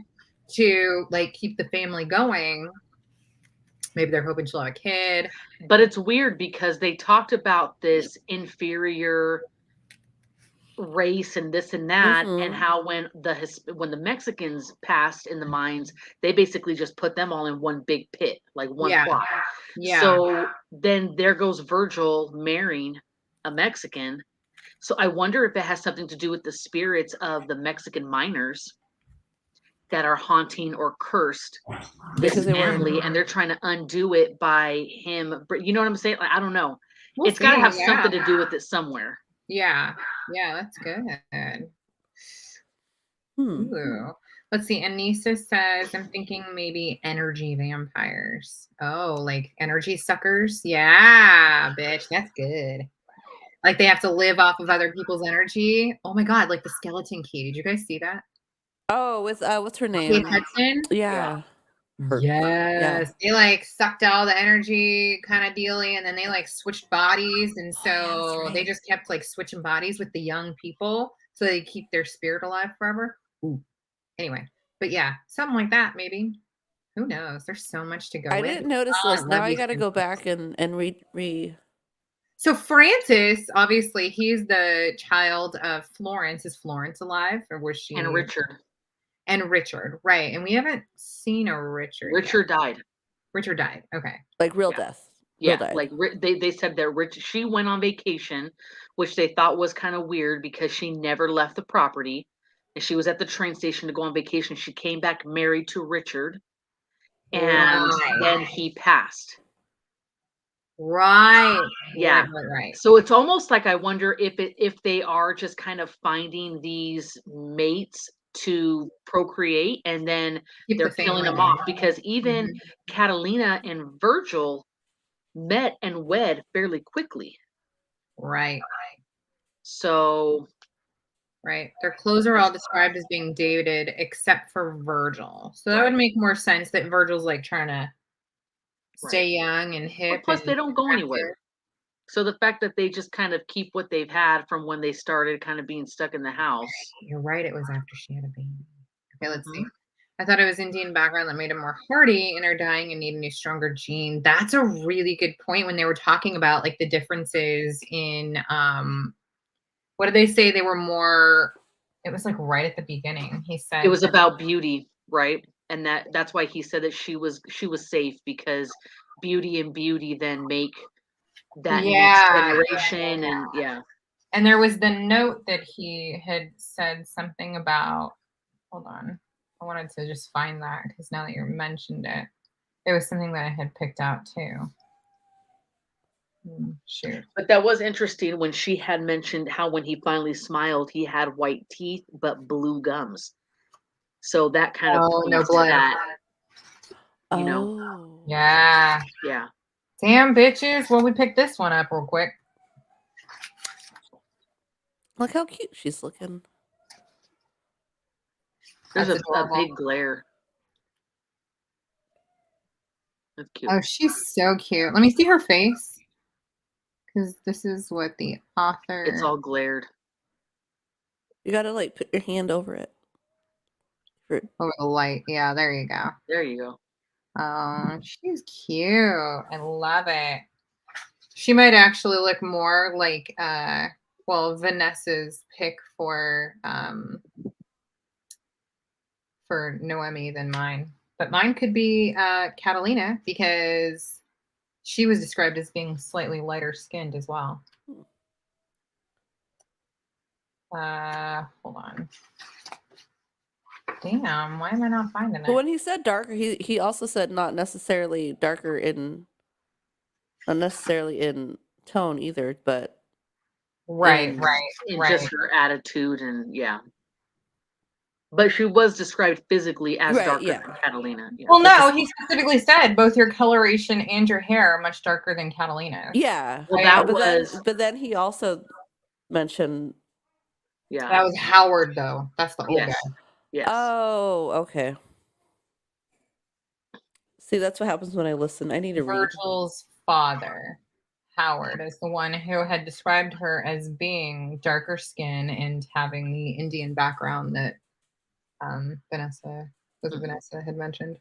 Speaker 2: to like keep the family going. Maybe they're hoping she'll have a kid.
Speaker 6: But it's weird because they talked about this inferior race and this and that, and how when the Mexicans passed in the mines, they basically just put them all in one big pit, like one plot.
Speaker 2: Yeah.
Speaker 6: So then there goes Virgil marrying a Mexican. So I wonder if it has something to do with the spirits of the Mexican miners that are haunting or cursed this family, and they're trying to undo it by him. You know what I'm saying? Like, I don't know. It's got to have something to do with it somewhere.
Speaker 2: Yeah. Yeah, that's good. Ooh. Let's see. Anissa says, I'm thinking maybe energy vampires. Oh, like energy suckers? Yeah, bitch. That's good. Like they have to live off of other people's energy. Oh my God, like the Skeleton Key. Did you guys see that?
Speaker 8: Oh, with what's her name?
Speaker 2: Kate Hudson?
Speaker 8: Yeah.
Speaker 2: Yes. They like sucked all the energy kind of dealy and then they like switched bodies. And so they just kept like switching bodies with the young people so they keep their spirit alive forever. Ooh. Anyway, but yeah, something like that maybe. Who knows? There's so much to go with.
Speaker 8: I didn't notice this. Now I got to go back and read.
Speaker 2: So Francis, obviously, he's the child of Florence. Is Florence alive, or was she?
Speaker 6: And Richard.
Speaker 2: And Richard, right? And we haven't seen a Richard.
Speaker 6: Richard died.
Speaker 2: Richard died. Okay.
Speaker 8: Like real death.
Speaker 6: Yeah, like they said that she went on vacation, which they thought was kind of weird because she never left the property, and she was at the train station to go on vacation. She came back married to Richard, and then he passed.
Speaker 2: Right.
Speaker 6: Yeah.
Speaker 2: Right.
Speaker 6: So it's almost like I wonder if they are just kind of finding these mates to procreate and then they're killing them off, because even Catalina and Virgil met and wed fairly quickly.
Speaker 2: Right.
Speaker 6: So
Speaker 2: right. Their clothes are all described as being dated except for Virgil. So that would make more sense that Virgil's like trying to stay young and hip.
Speaker 6: Plus, they don't go anywhere. So the fact that they just kind of keep what they've had from when they started kind of being stuck in the house.
Speaker 2: You're right. It was after she had a baby. Okay, let's see. I thought it was Indian background that made him more hardy and are dying and need a new, stronger gene. That's a really good point when they were talking about like the differences in what did they say? They were more, it was like right at the beginning. He said
Speaker 6: it was about beauty, right? And that's why he said that she was safe, because beauty and beauty then make that next generation. And
Speaker 2: and there was the note that he had said something about, hold on, I wanted to just find that because now that you mentioned it, it was something that I had picked out too. Shoot.
Speaker 6: But that was interesting when she had mentioned how when he finally smiled, he had white teeth but blue gums. So that kind of
Speaker 2: Oh, no
Speaker 6: points to
Speaker 2: blood.
Speaker 6: that. You know,
Speaker 8: Oh.
Speaker 2: Yeah.
Speaker 6: yeah.
Speaker 2: Damn, bitches. Well, we picked this one up real quick.
Speaker 8: Look how cute she's looking.
Speaker 6: There's
Speaker 2: That's
Speaker 6: a
Speaker 2: adorable.
Speaker 6: big glare. That's cute.
Speaker 2: Oh, she's so cute. Let me see her face. Because this is what the author.
Speaker 6: It's all glared.
Speaker 8: You gotta like put your hand over it.
Speaker 2: Over the light. Yeah, there you go.
Speaker 6: There you go.
Speaker 2: Oh, she's cute. I love it. She might actually look more like Vanessa's pick for Noemi than mine. But mine could be Catalina because she was described as being slightly lighter skinned as well. Hold on. Damn, why am I not finding
Speaker 8: But
Speaker 2: it?
Speaker 8: when he said darker, he also said not necessarily darker not necessarily in tone either, but
Speaker 2: Right,
Speaker 8: in-
Speaker 2: right,
Speaker 6: In
Speaker 2: right.
Speaker 6: just her attitude and yeah. But she was described physically as
Speaker 8: Right,
Speaker 6: darker
Speaker 8: yeah.
Speaker 6: than Catalina. Yeah.
Speaker 2: Well, no, he specifically said both your coloration and your hair are much darker than Catalina's.
Speaker 8: Yeah.
Speaker 6: Well, that
Speaker 8: but
Speaker 6: was
Speaker 8: but then he also mentioned
Speaker 6: yeah.
Speaker 2: That was Howard, though. That's the old
Speaker 6: Yes.
Speaker 2: guy.
Speaker 6: Yes.
Speaker 8: Oh, okay. See, that's what happens when I listen. I need to read.
Speaker 2: Virgil's father, Howard, is the one who had described her as being darker skin and having the Indian background that Vanessa had mentioned.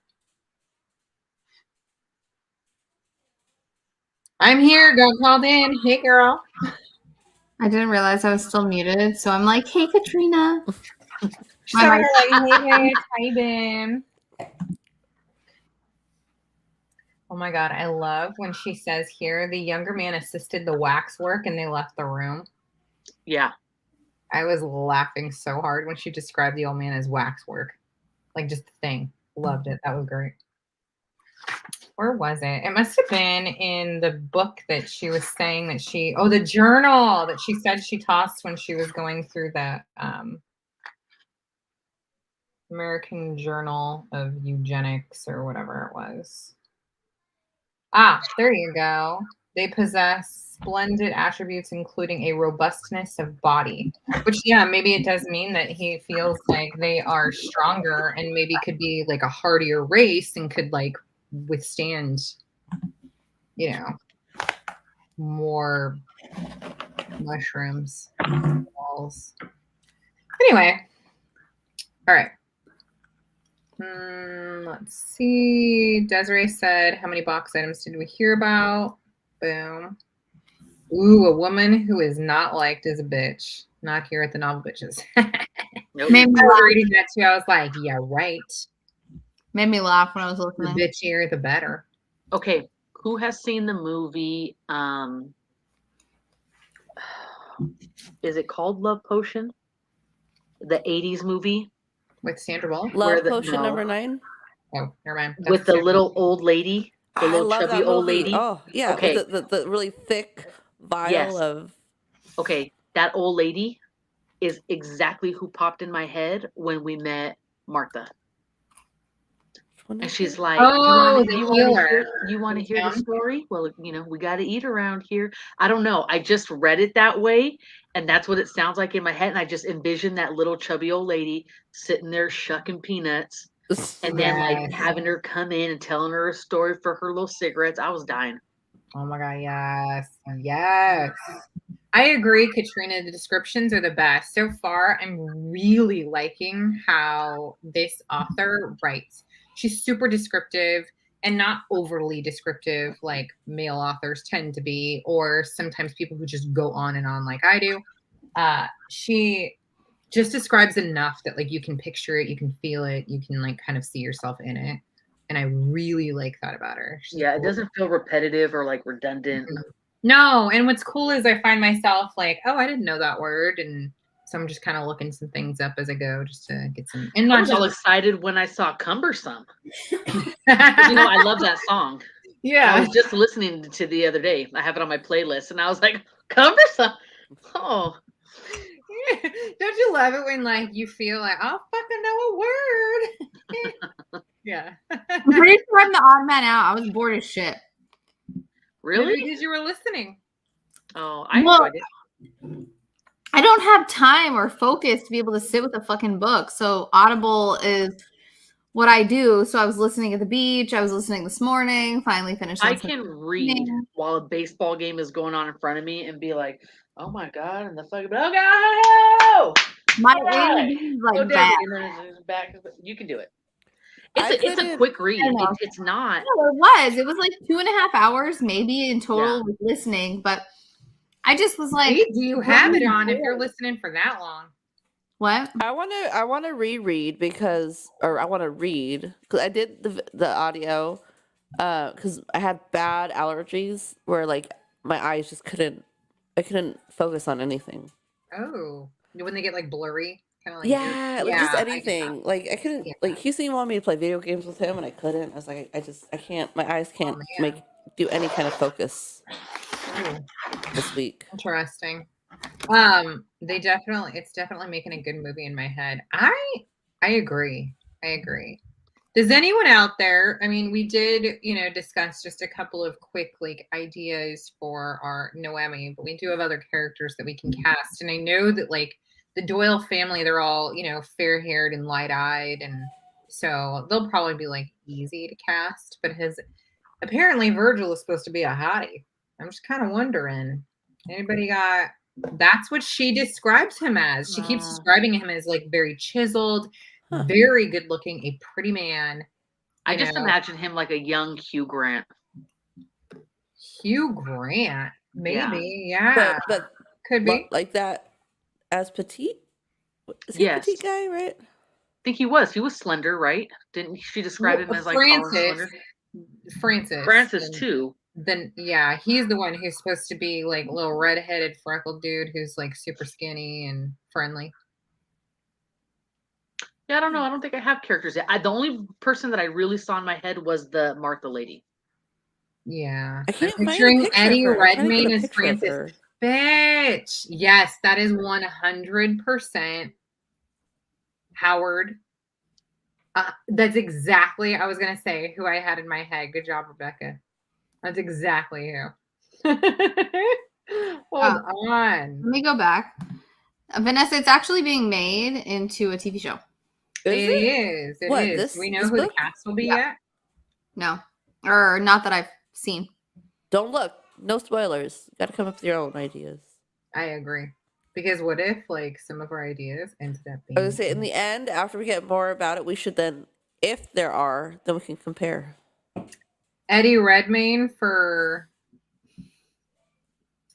Speaker 2: I'm here. Got called in. Hey, girl.
Speaker 4: I didn't realize I was still muted, so I'm like, "Hey, Katrina."
Speaker 2: She's like, hey, how you been? Oh my God, I love when she says here, the younger man assisted the wax work and they left the room.
Speaker 6: Yeah.
Speaker 2: I was laughing so hard when she described the old man as wax work. Like just the thing. Loved it. That was great. Where was it? It must have been in the book that she was saying that the journal that she said she tossed when she was going through the American Journal of Eugenics or whatever it was. Ah, there you go. They possess splendid attributes, including a robustness of body, which, yeah, maybe it does mean that he feels like they are stronger and maybe could be like a hardier race and could like withstand, more mushrooms. Walls. Anyway, all right. Let's see. Desiree said, how many box items did we hear about? Boom. Ooh, a woman who is not liked is a bitch. Not here at the Novel Bitches.
Speaker 6: Nope.
Speaker 4: Made me
Speaker 2: I was
Speaker 4: laugh.
Speaker 2: reading that too. I was like, yeah, right.
Speaker 4: Made me laugh when I was
Speaker 2: The
Speaker 4: listening.
Speaker 2: bitchier, the better.
Speaker 6: Okay. Who has seen the movie? Is it called Love Potion? The 80s movie?
Speaker 2: With Sandra Bullock?
Speaker 8: Love
Speaker 6: the-
Speaker 8: Potion
Speaker 6: no.
Speaker 8: number 9.
Speaker 2: Oh, never mind. That's
Speaker 6: With the
Speaker 2: Sandra
Speaker 6: little old lady? The
Speaker 8: I
Speaker 6: little
Speaker 8: love
Speaker 6: chubby
Speaker 8: that
Speaker 6: old
Speaker 8: movie.
Speaker 6: lady?
Speaker 8: Oh, yeah.
Speaker 6: Okay.
Speaker 8: With the really thick vial
Speaker 6: Yes.
Speaker 8: of.
Speaker 6: Okay. That old lady is exactly who popped in my head when we met Martha. And she's like,
Speaker 2: Oh, the
Speaker 6: you
Speaker 2: healer.
Speaker 6: want to
Speaker 2: In
Speaker 6: hear the
Speaker 2: town?
Speaker 6: story? Well, we got to eat around here. I don't know. I just read it that way. And that's what it sounds like in my head. And I just envisioned that little chubby old lady sitting there shucking peanuts. And then like having her come in and telling her a story for her little cigarettes. I was dying.
Speaker 2: Oh my God, yes. Yes. I agree, Katrina. The descriptions are the best. So far, I'm really liking how this author writes. She's super descriptive and not overly descriptive like male authors tend to be, or sometimes people who just go on and on like I do. She just describes enough that like you can picture it, you can feel it, you can like kind of see yourself in it. And I really like that about her. She's
Speaker 6: Yeah, it
Speaker 2: cool.
Speaker 6: doesn't feel repetitive or like redundant.
Speaker 2: No, and what's cool is I find myself like, oh, I didn't know that word, and So I'm just kind of looking some things up as I go, just to get some. And
Speaker 6: I
Speaker 2: not
Speaker 6: was all
Speaker 2: just
Speaker 6: excited when I saw Cumbersome. I love that song. I
Speaker 2: yeah.
Speaker 6: was just listening to the other day. I have it on my playlist, and I was like, Cumbersome. Oh,
Speaker 2: Don't you love it when like you feel like I'll fucking know a word? Yeah.
Speaker 4: I'm pretty sure I'm the odd man out. I was bored as shit.
Speaker 6: really?
Speaker 2: Maybe because you were listening.
Speaker 6: Oh, I
Speaker 4: Well,
Speaker 6: enjoyed it.
Speaker 4: I don't have time or focus to be able to sit with a fucking book. So Audible is what I do. So I was listening at the beach. I was listening this morning. Finally finished.
Speaker 6: I
Speaker 4: listening
Speaker 6: can read while a baseball game is going on in front of me and be like, oh my God, and the fucking, oh,
Speaker 4: My
Speaker 6: God.
Speaker 4: ADD is like
Speaker 6: Oh,
Speaker 4: bad.
Speaker 6: and then it's back. You can do it.
Speaker 8: I
Speaker 6: It's a
Speaker 8: couldn't-
Speaker 6: quick read.
Speaker 4: I know.
Speaker 6: It's not.
Speaker 4: No, it was. It was like 2.5 hours maybe in total
Speaker 6: Yeah.
Speaker 4: with listening. But I just was like,
Speaker 2: See, do you have it
Speaker 4: really
Speaker 2: on if
Speaker 4: bored.
Speaker 2: you're listening for that long?
Speaker 4: What?
Speaker 8: I want to reread or I want to read because I did the audio because I had bad allergies where like my eyes just I couldn't focus on anything.
Speaker 2: Oh, when they get like blurry, kind of like
Speaker 8: Yeah, like just
Speaker 2: I get that.
Speaker 8: anything. Like I couldn't.
Speaker 2: Yeah.
Speaker 8: Like Houston wanted me to play video games with him, and I couldn't. I was like, I can't. My eyes can't
Speaker 2: man.
Speaker 8: do any kind of focus
Speaker 2: Ooh,
Speaker 8: this week.
Speaker 2: interesting. It's definitely making a good movie in my head. I agree. Does anyone out there, I mean, we did, discuss just a couple of quick like ideas for our Noemi, but we do have other characters that we can cast. And I know that like the Doyle family, they're all, fair-haired and light-eyed, and so they'll probably be like easy to cast, but apparently Virgil is supposed to be a hottie. I'm just kind of wondering, anybody got, that's what she describes him as. She keeps describing him as like very chiseled, very good looking, a pretty man.
Speaker 6: I just imagine him like a young Hugh Grant.
Speaker 2: Hugh Grant, maybe, yeah.
Speaker 8: But
Speaker 2: Could be.
Speaker 8: like that as petite. Is he
Speaker 6: Yes.
Speaker 8: a petite guy, right?
Speaker 6: I think he was. He was slender, right? Didn't she describe him as like tall and slender? Francis too.
Speaker 2: Then yeah, he's the one who's supposed to be like a little redheaded freckled dude who's like super skinny and friendly.
Speaker 6: Yeah, I don't know. I don't think I have characters yet. The only person that I really saw in my head was the Martha lady.
Speaker 2: Yeah.
Speaker 8: I can't
Speaker 2: I'm
Speaker 8: find a
Speaker 2: picturing
Speaker 8: picture of
Speaker 2: Eddie
Speaker 8: her. I'm trying to get
Speaker 2: Redmayne
Speaker 8: a
Speaker 2: as
Speaker 8: picture of
Speaker 2: Francis.
Speaker 8: her.
Speaker 2: Bitch. Yes, that is 100% Howard. That's exactly, I was going to say, who I had in my head. Good job, Rebecca. That's exactly who. Hold on.
Speaker 4: Let me go back. Vanessa, it's actually being made into a TV show.
Speaker 2: It is. It
Speaker 8: What,
Speaker 2: is. Do we know
Speaker 8: this
Speaker 2: who
Speaker 8: book?
Speaker 2: the cast will be
Speaker 4: Yeah.
Speaker 2: yet?
Speaker 4: No, or not that I've seen.
Speaker 8: Don't look. No spoilers. Got to come up with your own ideas.
Speaker 2: I agree. Because what if like some of our ideas ended up being
Speaker 8: I was gonna say in the end, after we get more about it, we should then, if there are, then we can compare.
Speaker 2: Eddie Redmayne for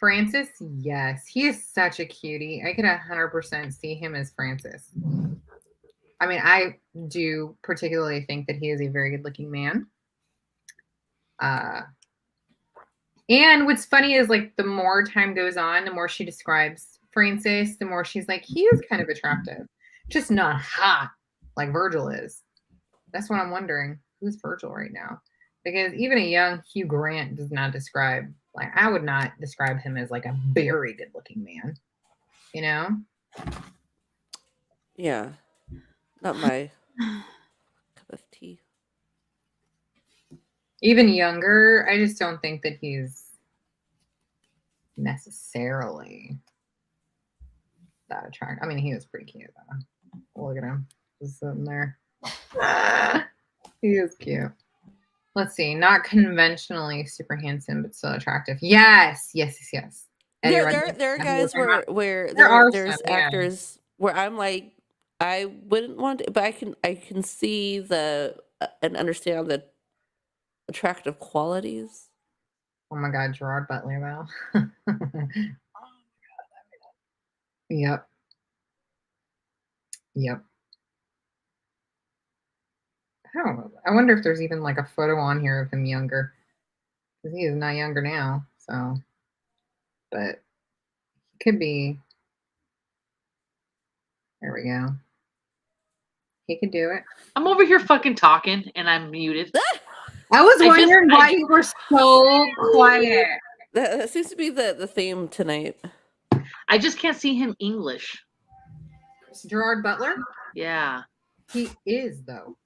Speaker 2: Francis? Yes. He is such a cutie. I could 100% see him as Francis. I mean, I do particularly think that he is a very good looking man. And what's funny is like the more time goes on, the more she describes Francis, the more she's like, he is kind of attractive, just not hot like Virgil is. That's what I'm wondering. Who's Virgil right now? Because even a young Hugh Grant does not describe, like, I would not describe him as like a very good looking man, you know?
Speaker 8: Yeah. Not my cup of tea.
Speaker 2: Even younger, I just don't think that he's necessarily that attractive. I mean, he was pretty cute though. Look at him, just sitting there. He is cute. Let's see. Not conventionally super handsome, but still attractive. Yes. Eddie Redmayne.
Speaker 8: There are guys where there's
Speaker 2: some, yeah.
Speaker 8: actors where I'm like, I wouldn't want to, but I can see and understand the attractive qualities.
Speaker 2: Oh my God, Gerard Butler, though. Yep. I wonder if there's even like a photo on here of him younger, because he is not younger now. So, but he could be. There we go. He could do it.
Speaker 6: I'm over here fucking talking and I'm muted.
Speaker 2: I was
Speaker 6: I just-
Speaker 2: wondering why you were so quiet.
Speaker 8: That seems to be the theme tonight.
Speaker 6: I just can't see him English.
Speaker 2: Gerard Butler?
Speaker 6: Yeah.
Speaker 2: He is, though.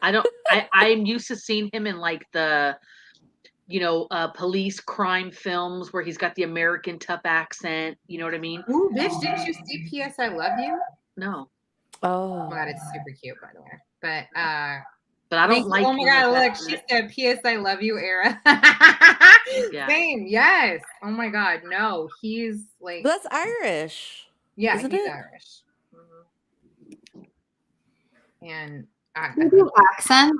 Speaker 6: I'm used to seeing him in like the, police crime films where he's got the American tough accent. You know what I mean?
Speaker 2: Ooh, bitch, didn't you see P.S. I Love You?
Speaker 6: No.
Speaker 2: Oh
Speaker 8: Oh.
Speaker 2: my god, it's super cute, by the way. But
Speaker 6: I don't like.
Speaker 2: Oh my
Speaker 6: him
Speaker 2: god,
Speaker 6: like
Speaker 2: look,
Speaker 6: that.
Speaker 2: she said P.S. I Love You era.
Speaker 6: Yeah.
Speaker 2: Same, yes. Oh my god, no, he's like,
Speaker 8: But that's Irish.
Speaker 2: yeah,
Speaker 8: isn't
Speaker 2: he's
Speaker 8: it?
Speaker 2: Irish. And
Speaker 4: You do accents?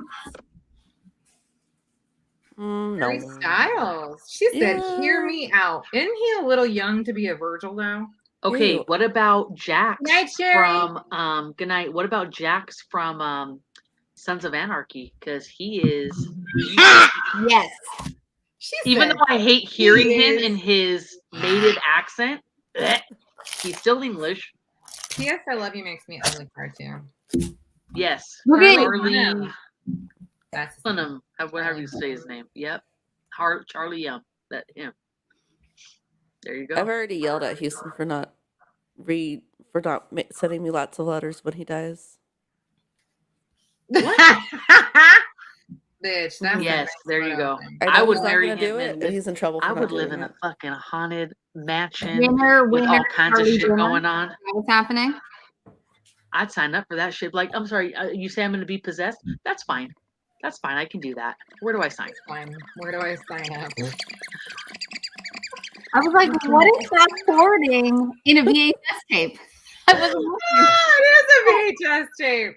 Speaker 2: Harry
Speaker 8: No.
Speaker 2: Styles. She said, "Hear
Speaker 8: Yeah.
Speaker 2: me out." Isn't he a little young to be a Virgil though?
Speaker 6: Okay,
Speaker 8: Ew.
Speaker 6: what about Jax
Speaker 2: Good night, Sherry.
Speaker 6: from good night. What about Jax from Sons of Anarchy? Because he is
Speaker 4: Yes.
Speaker 2: She
Speaker 6: even
Speaker 2: said,
Speaker 6: though I hate hearing
Speaker 2: he
Speaker 6: him
Speaker 2: is-
Speaker 6: in his native accent, he's still English.
Speaker 2: "P.S. I Love You" makes me ugly cry too.
Speaker 6: Yes.
Speaker 4: Look at
Speaker 6: Charlie
Speaker 2: That's his name.
Speaker 6: Hunnam, however you say his name. Yep. Charlie Yum. That him. There you go.
Speaker 8: I've already yelled at Houston for not sending me lots of letters when he dies.
Speaker 2: Bitch, that's
Speaker 6: Yes, there you go.
Speaker 8: I
Speaker 6: I
Speaker 8: know
Speaker 6: would
Speaker 8: he's not
Speaker 6: marry
Speaker 8: gonna do
Speaker 6: him
Speaker 8: it,
Speaker 6: and
Speaker 8: and he's in trouble for
Speaker 6: I
Speaker 8: not
Speaker 6: would live
Speaker 8: doing
Speaker 6: in a
Speaker 8: it.
Speaker 6: fucking haunted mansion
Speaker 4: Winner,
Speaker 6: with all kinds of
Speaker 4: Charlie
Speaker 6: shit
Speaker 4: Winner.
Speaker 6: going on.
Speaker 4: What's happening?
Speaker 6: I'd sign up for that shit. Like, I'm sorry, you say I'm going to be possessed? That's fine. That's fine. I can do that. Where do I sign?
Speaker 2: Fine. Where do I sign up?
Speaker 4: I was like, what is fast forwarding in a VHS tape? I wasn't looking.
Speaker 2: Oh, it is a VHS tape.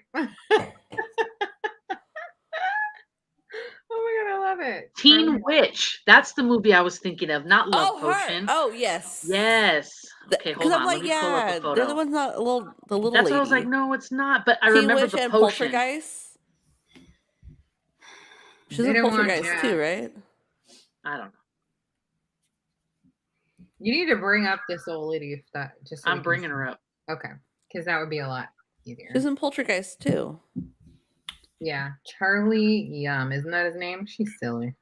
Speaker 2: Oh my god, I love it.
Speaker 6: Teen Witch. That's the movie I was thinking of, not Love
Speaker 8: Oh, her.
Speaker 6: Potion.
Speaker 8: Oh, yes.
Speaker 6: Yes. Okay, hold
Speaker 8: Because
Speaker 6: on.
Speaker 8: I'm
Speaker 6: Let
Speaker 8: like,
Speaker 6: me pull up
Speaker 8: yeah,
Speaker 6: a photo.
Speaker 8: they're the ones not the little
Speaker 6: That's
Speaker 8: lady.
Speaker 6: what I was like, no, it's not. But I
Speaker 8: Teen
Speaker 6: remember
Speaker 8: Witch
Speaker 6: the
Speaker 8: and
Speaker 6: potion.
Speaker 8: Poltergeist. She's
Speaker 2: They
Speaker 8: a
Speaker 2: don't want
Speaker 8: Poltergeist
Speaker 2: Jack.
Speaker 8: too, right?
Speaker 6: I don't know.
Speaker 2: You need to bring up this old lady if that just.
Speaker 6: I'm bringing her up.
Speaker 2: Okay, because that would be a lot easier.
Speaker 8: She's in Poltergeist too.
Speaker 2: Yeah, Charlie Yum, isn't that his name? She's silly.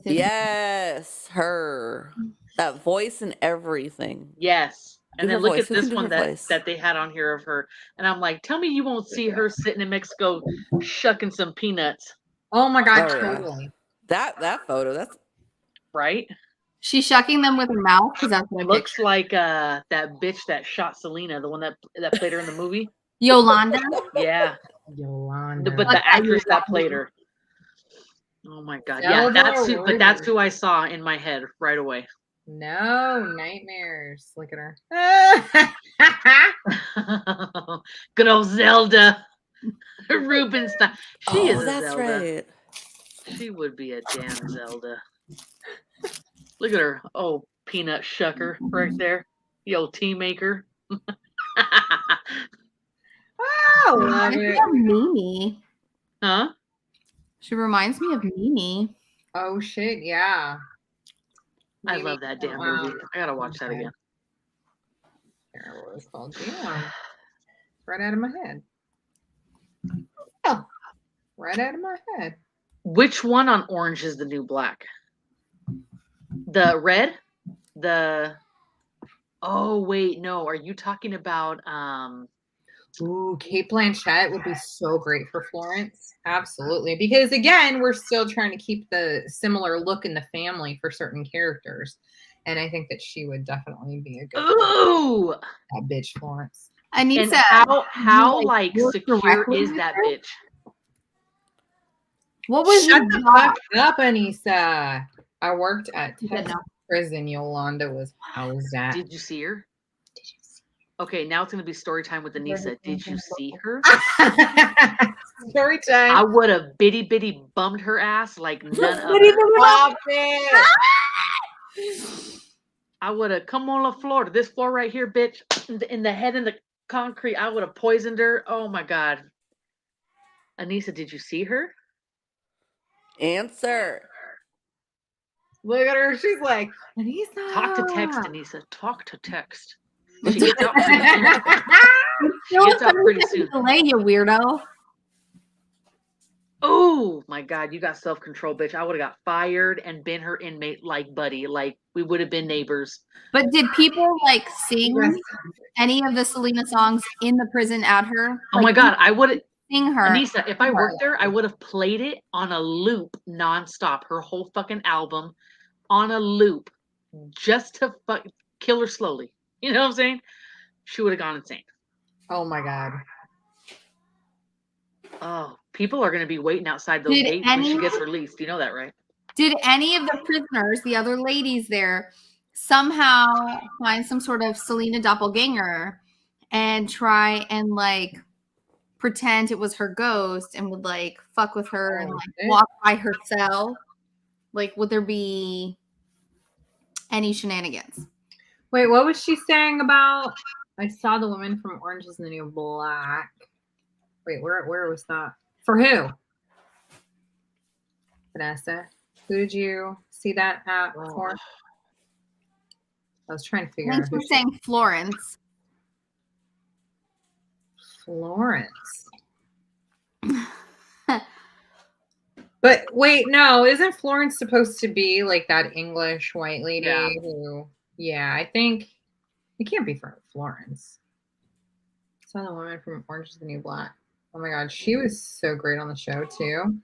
Speaker 8: Yes, her. That voice and everything.
Speaker 6: Yes. And
Speaker 8: Do
Speaker 6: then
Speaker 8: her
Speaker 6: look
Speaker 8: voice.
Speaker 6: at
Speaker 8: Who
Speaker 6: this
Speaker 8: can do
Speaker 6: one
Speaker 8: her voice?
Speaker 6: that they had on here of her. And I'm like, tell me you won't see her sitting in Mexico shucking some peanuts.
Speaker 2: Oh my god,
Speaker 8: Oh, yeah.
Speaker 2: totally.
Speaker 8: That photo. That's
Speaker 6: Right?
Speaker 4: She's shucking them with her mouth because that's what I
Speaker 6: Looks
Speaker 4: picture.
Speaker 6: like that bitch that shot Selena, the one that played her in the movie.
Speaker 4: Yolanda.
Speaker 6: Yeah.
Speaker 2: Yolanda.
Speaker 6: But the actress that played her. Oh my god. Yeah,
Speaker 2: Zelda
Speaker 6: that's who I saw in my head right away.
Speaker 2: No nightmares. Look at her.
Speaker 6: Good old Zelda. Rubenstein. She is a
Speaker 8: that's
Speaker 6: Zelda.
Speaker 8: right.
Speaker 6: She would be a damn Zelda. Look at her. Oh, peanut shucker right there. The old tea maker.
Speaker 2: Oh, love
Speaker 4: Reminds me
Speaker 2: it.
Speaker 4: of Mimi.
Speaker 6: Huh?
Speaker 4: She reminds me of Mimi.
Speaker 2: Oh shit, yeah.
Speaker 6: I
Speaker 2: Maybe
Speaker 6: love that damn
Speaker 2: some,
Speaker 6: movie. I gotta watch that
Speaker 2: okay.
Speaker 6: again.
Speaker 2: I can't remember what it's called. Damn. Right out of my head. Oh, right out of my head.
Speaker 6: Which one on Orange is the New Black? The red? Oh wait, no. Are you talking about
Speaker 2: Ooh, Kate Blanchett would be so great for Florence. Absolutely. Because again, we're still trying to keep the similar look in the family for certain characters. And I think that she would definitely be a good
Speaker 6: ooh?
Speaker 2: that bitch Florence.
Speaker 4: I need
Speaker 6: And
Speaker 4: to.
Speaker 6: how like
Speaker 4: work
Speaker 6: secure
Speaker 4: directly
Speaker 6: is
Speaker 4: with
Speaker 6: that
Speaker 4: her?
Speaker 6: bitch?
Speaker 4: What was
Speaker 2: Shut
Speaker 4: the
Speaker 2: the
Speaker 4: job?
Speaker 2: fuck up, Anissa. I worked at
Speaker 4: You said
Speaker 2: Texas
Speaker 4: no.
Speaker 2: prison. Yolanda was housed at.
Speaker 6: Did you see her? Okay, now it's gonna be story time with Anissa. Did you see her?
Speaker 2: Story time.
Speaker 6: I would have bitty bitty bummed her ass like none other.
Speaker 2: Stop it.
Speaker 6: I would have come on the floor, this floor right here, bitch, in the head in the concrete. I would have poisoned her. Oh my god. Anissa, did you see her?
Speaker 8: Answer.
Speaker 2: Look at her. She's like, Anissa.
Speaker 6: Talk to text, Anissa. Talk to text. She gets out pretty soon.
Speaker 4: Still
Speaker 6: Gets out pretty soon.
Speaker 4: delay, you weirdo.
Speaker 6: Oh my God, you got self-control, bitch. I would have got fired and been her inmate like Buddy. Like we would have been neighbors.
Speaker 4: But did people like sing any of the Selena songs in the prison at her?
Speaker 6: Oh my God, I would have.
Speaker 4: Sing her.
Speaker 6: Anissa, if I worked there, I would have played it on a loop nonstop. Her whole fucking album on a loop just to kill her slowly. You know what I'm saying? She would have gone insane.
Speaker 2: Oh my God.
Speaker 6: Oh, people are going to be waiting outside those gates when she gets released. You know that, right?
Speaker 4: Did any of the prisoners, the other ladies there, somehow find some sort of Selena doppelganger and try and like pretend it was her ghost and would like fuck with her and like walk by her cell? Like, would there be any shenanigans?
Speaker 2: Wait, what was she saying about? I saw the woman from Orange is the New Black. Wait, where was that? For who? Vanessa. Who did you see that at for? I was trying to figure out.
Speaker 4: She was saying Florence.
Speaker 2: Florence. But wait, no, isn't Florence supposed to be like that English white lady who? Yeah, I think it can't be for Florence. I saw the woman from Orange is the New Black. Oh my God, she was so great on the show too.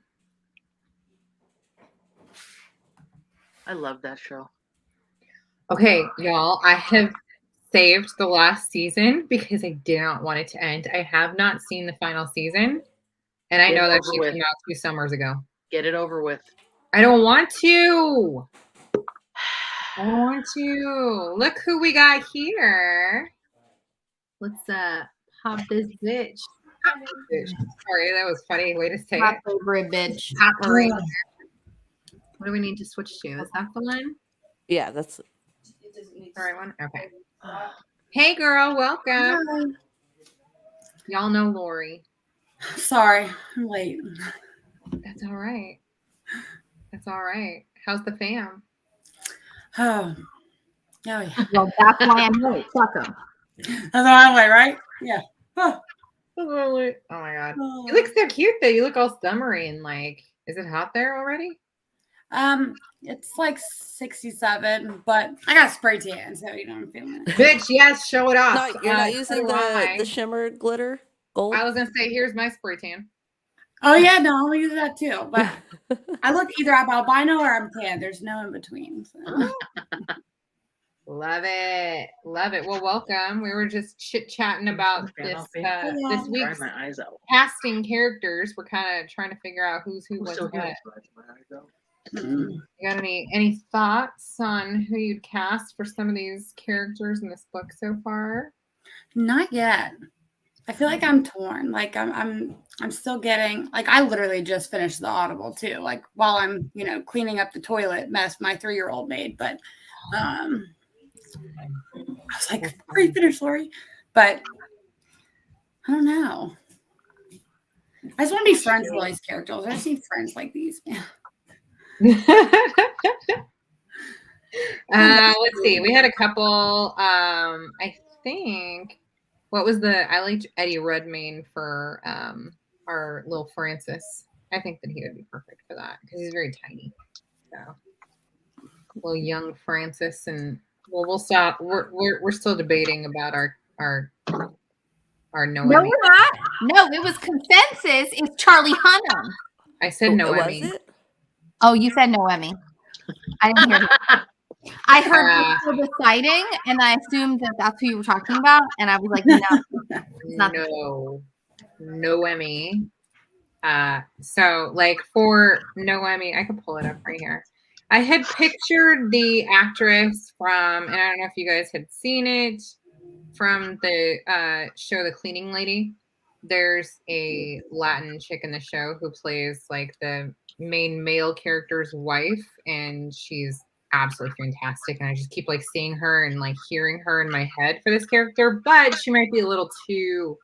Speaker 6: I love that show.
Speaker 2: Okay, y'all, I have saved the last season because I did not want it to end. I have not seen the final season, and I know that she came out 2 summers ago.
Speaker 6: Get it over with.
Speaker 2: I don't want to. I don't want to. Look who we got here. Let's pop this bitch. Pop this bitch. Sorry, that was funny way to say
Speaker 4: My
Speaker 2: it.
Speaker 4: favorite bitch.
Speaker 2: Pop right there. What do we need to switch to? Is that the one?
Speaker 8: Yeah, that's
Speaker 2: The right one? Okay. Hey, girl. Welcome.
Speaker 1: Hi.
Speaker 2: Y'all know Lori.
Speaker 1: Sorry, I'm late.
Speaker 2: That's all right. That's all right. How's the fam?
Speaker 1: Oh, yeah.
Speaker 4: Well, that's why I'm late. Fuck them.
Speaker 1: That's the wrong way, right? Yeah. Oh.
Speaker 2: Oh my God. You look so cute though. You look all summery and like, is it hot there already?
Speaker 1: It's like 67, but I got spray tan, so you know I'm feeling it.
Speaker 2: Bitch, yes, show it off.
Speaker 8: no, you're not using the shimmer glitter gold.
Speaker 2: I was gonna say, here's my spray tan.
Speaker 1: Oh yeah, no, I'll use that too. But I look either I'm albino or I'm tan. There's no in between. So.
Speaker 2: Love it. Love it. Well, welcome. We were just chit-chatting about this week's
Speaker 6: my eyes out.
Speaker 2: casting characters. We're kind of trying to figure out who's who, what's what. You got any thoughts on who you'd cast for some of these characters in this book so far?
Speaker 1: Not yet. I feel like I'm torn. Like I'm still getting like I literally just finished the Audible too. Like while I'm cleaning up the toilet mess my 3-year-old made, but I was like, "Are you finished, Lori?" But I don't know. I just want to be friends with all these characters. I just need friends like these.
Speaker 2: Let's see. We had a couple. I think. What was I liked Eddie Redmayne for our little Francis. I think that he would be perfect for that because he's very tiny. So little young Francis, and we'll stop. We're still debating about our Noemi.
Speaker 4: No, we're not. No, it was consensus. It's Charlie Hunnam.
Speaker 2: I said Noemi.
Speaker 8: Was it?
Speaker 4: Oh, you said Noemi. I didn't hear that. I heard the sighting, and I assumed that that's who you were talking about, and I was like, no, it's not.
Speaker 2: No, Noemi. So like for Noemi, I could pull it up right here. I had pictured the actress from, and I don't know if you guys had seen it, from the show The Cleaning Lady. There's a Latin chick in the show who plays like the main male character's wife, and she's absolutely fantastic. And I just keep like seeing her and like hearing her in my head for this character, but she might be a little too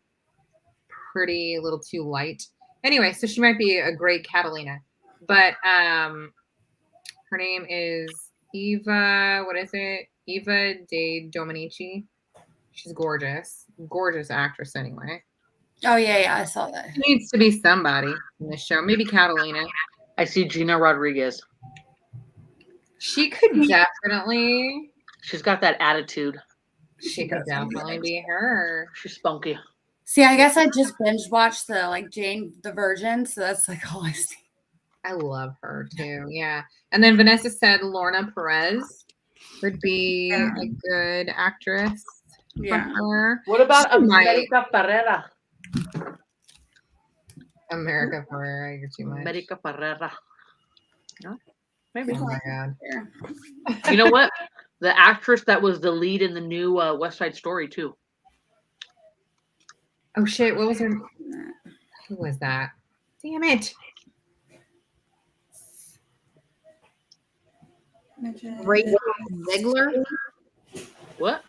Speaker 2: pretty, a little too light. Anyway, so she might be a great Catalina, but her name is Eva. What is it? Eva de Dominici. She's gorgeous. Gorgeous actress anyway.
Speaker 1: Oh yeah, I saw that.
Speaker 2: She needs to be somebody in this show. Maybe Catalina.
Speaker 6: I see Gina Rodriguez.
Speaker 2: She could definitely.
Speaker 6: She's got that attitude.
Speaker 2: She could definitely be her.
Speaker 6: She's spunky.
Speaker 1: See, I guess I just binge watched the like Jane the Virgin, so that's like all I see.
Speaker 2: I love her too. Yeah. And then Vanessa said Lorna Perez would be a good actress
Speaker 1: Yeah.
Speaker 2: for her.
Speaker 6: What about
Speaker 2: She might-
Speaker 6: America Ferrera?
Speaker 2: America Ferrera, you're too much.
Speaker 6: America Ferrera. No? Maybe.
Speaker 2: Oh my god.
Speaker 6: You know what? The actress that was the lead in the new West Side Story too.
Speaker 2: Oh shit, what was her? Who was that? Damn it.
Speaker 4: Rachel Zegler.
Speaker 6: What?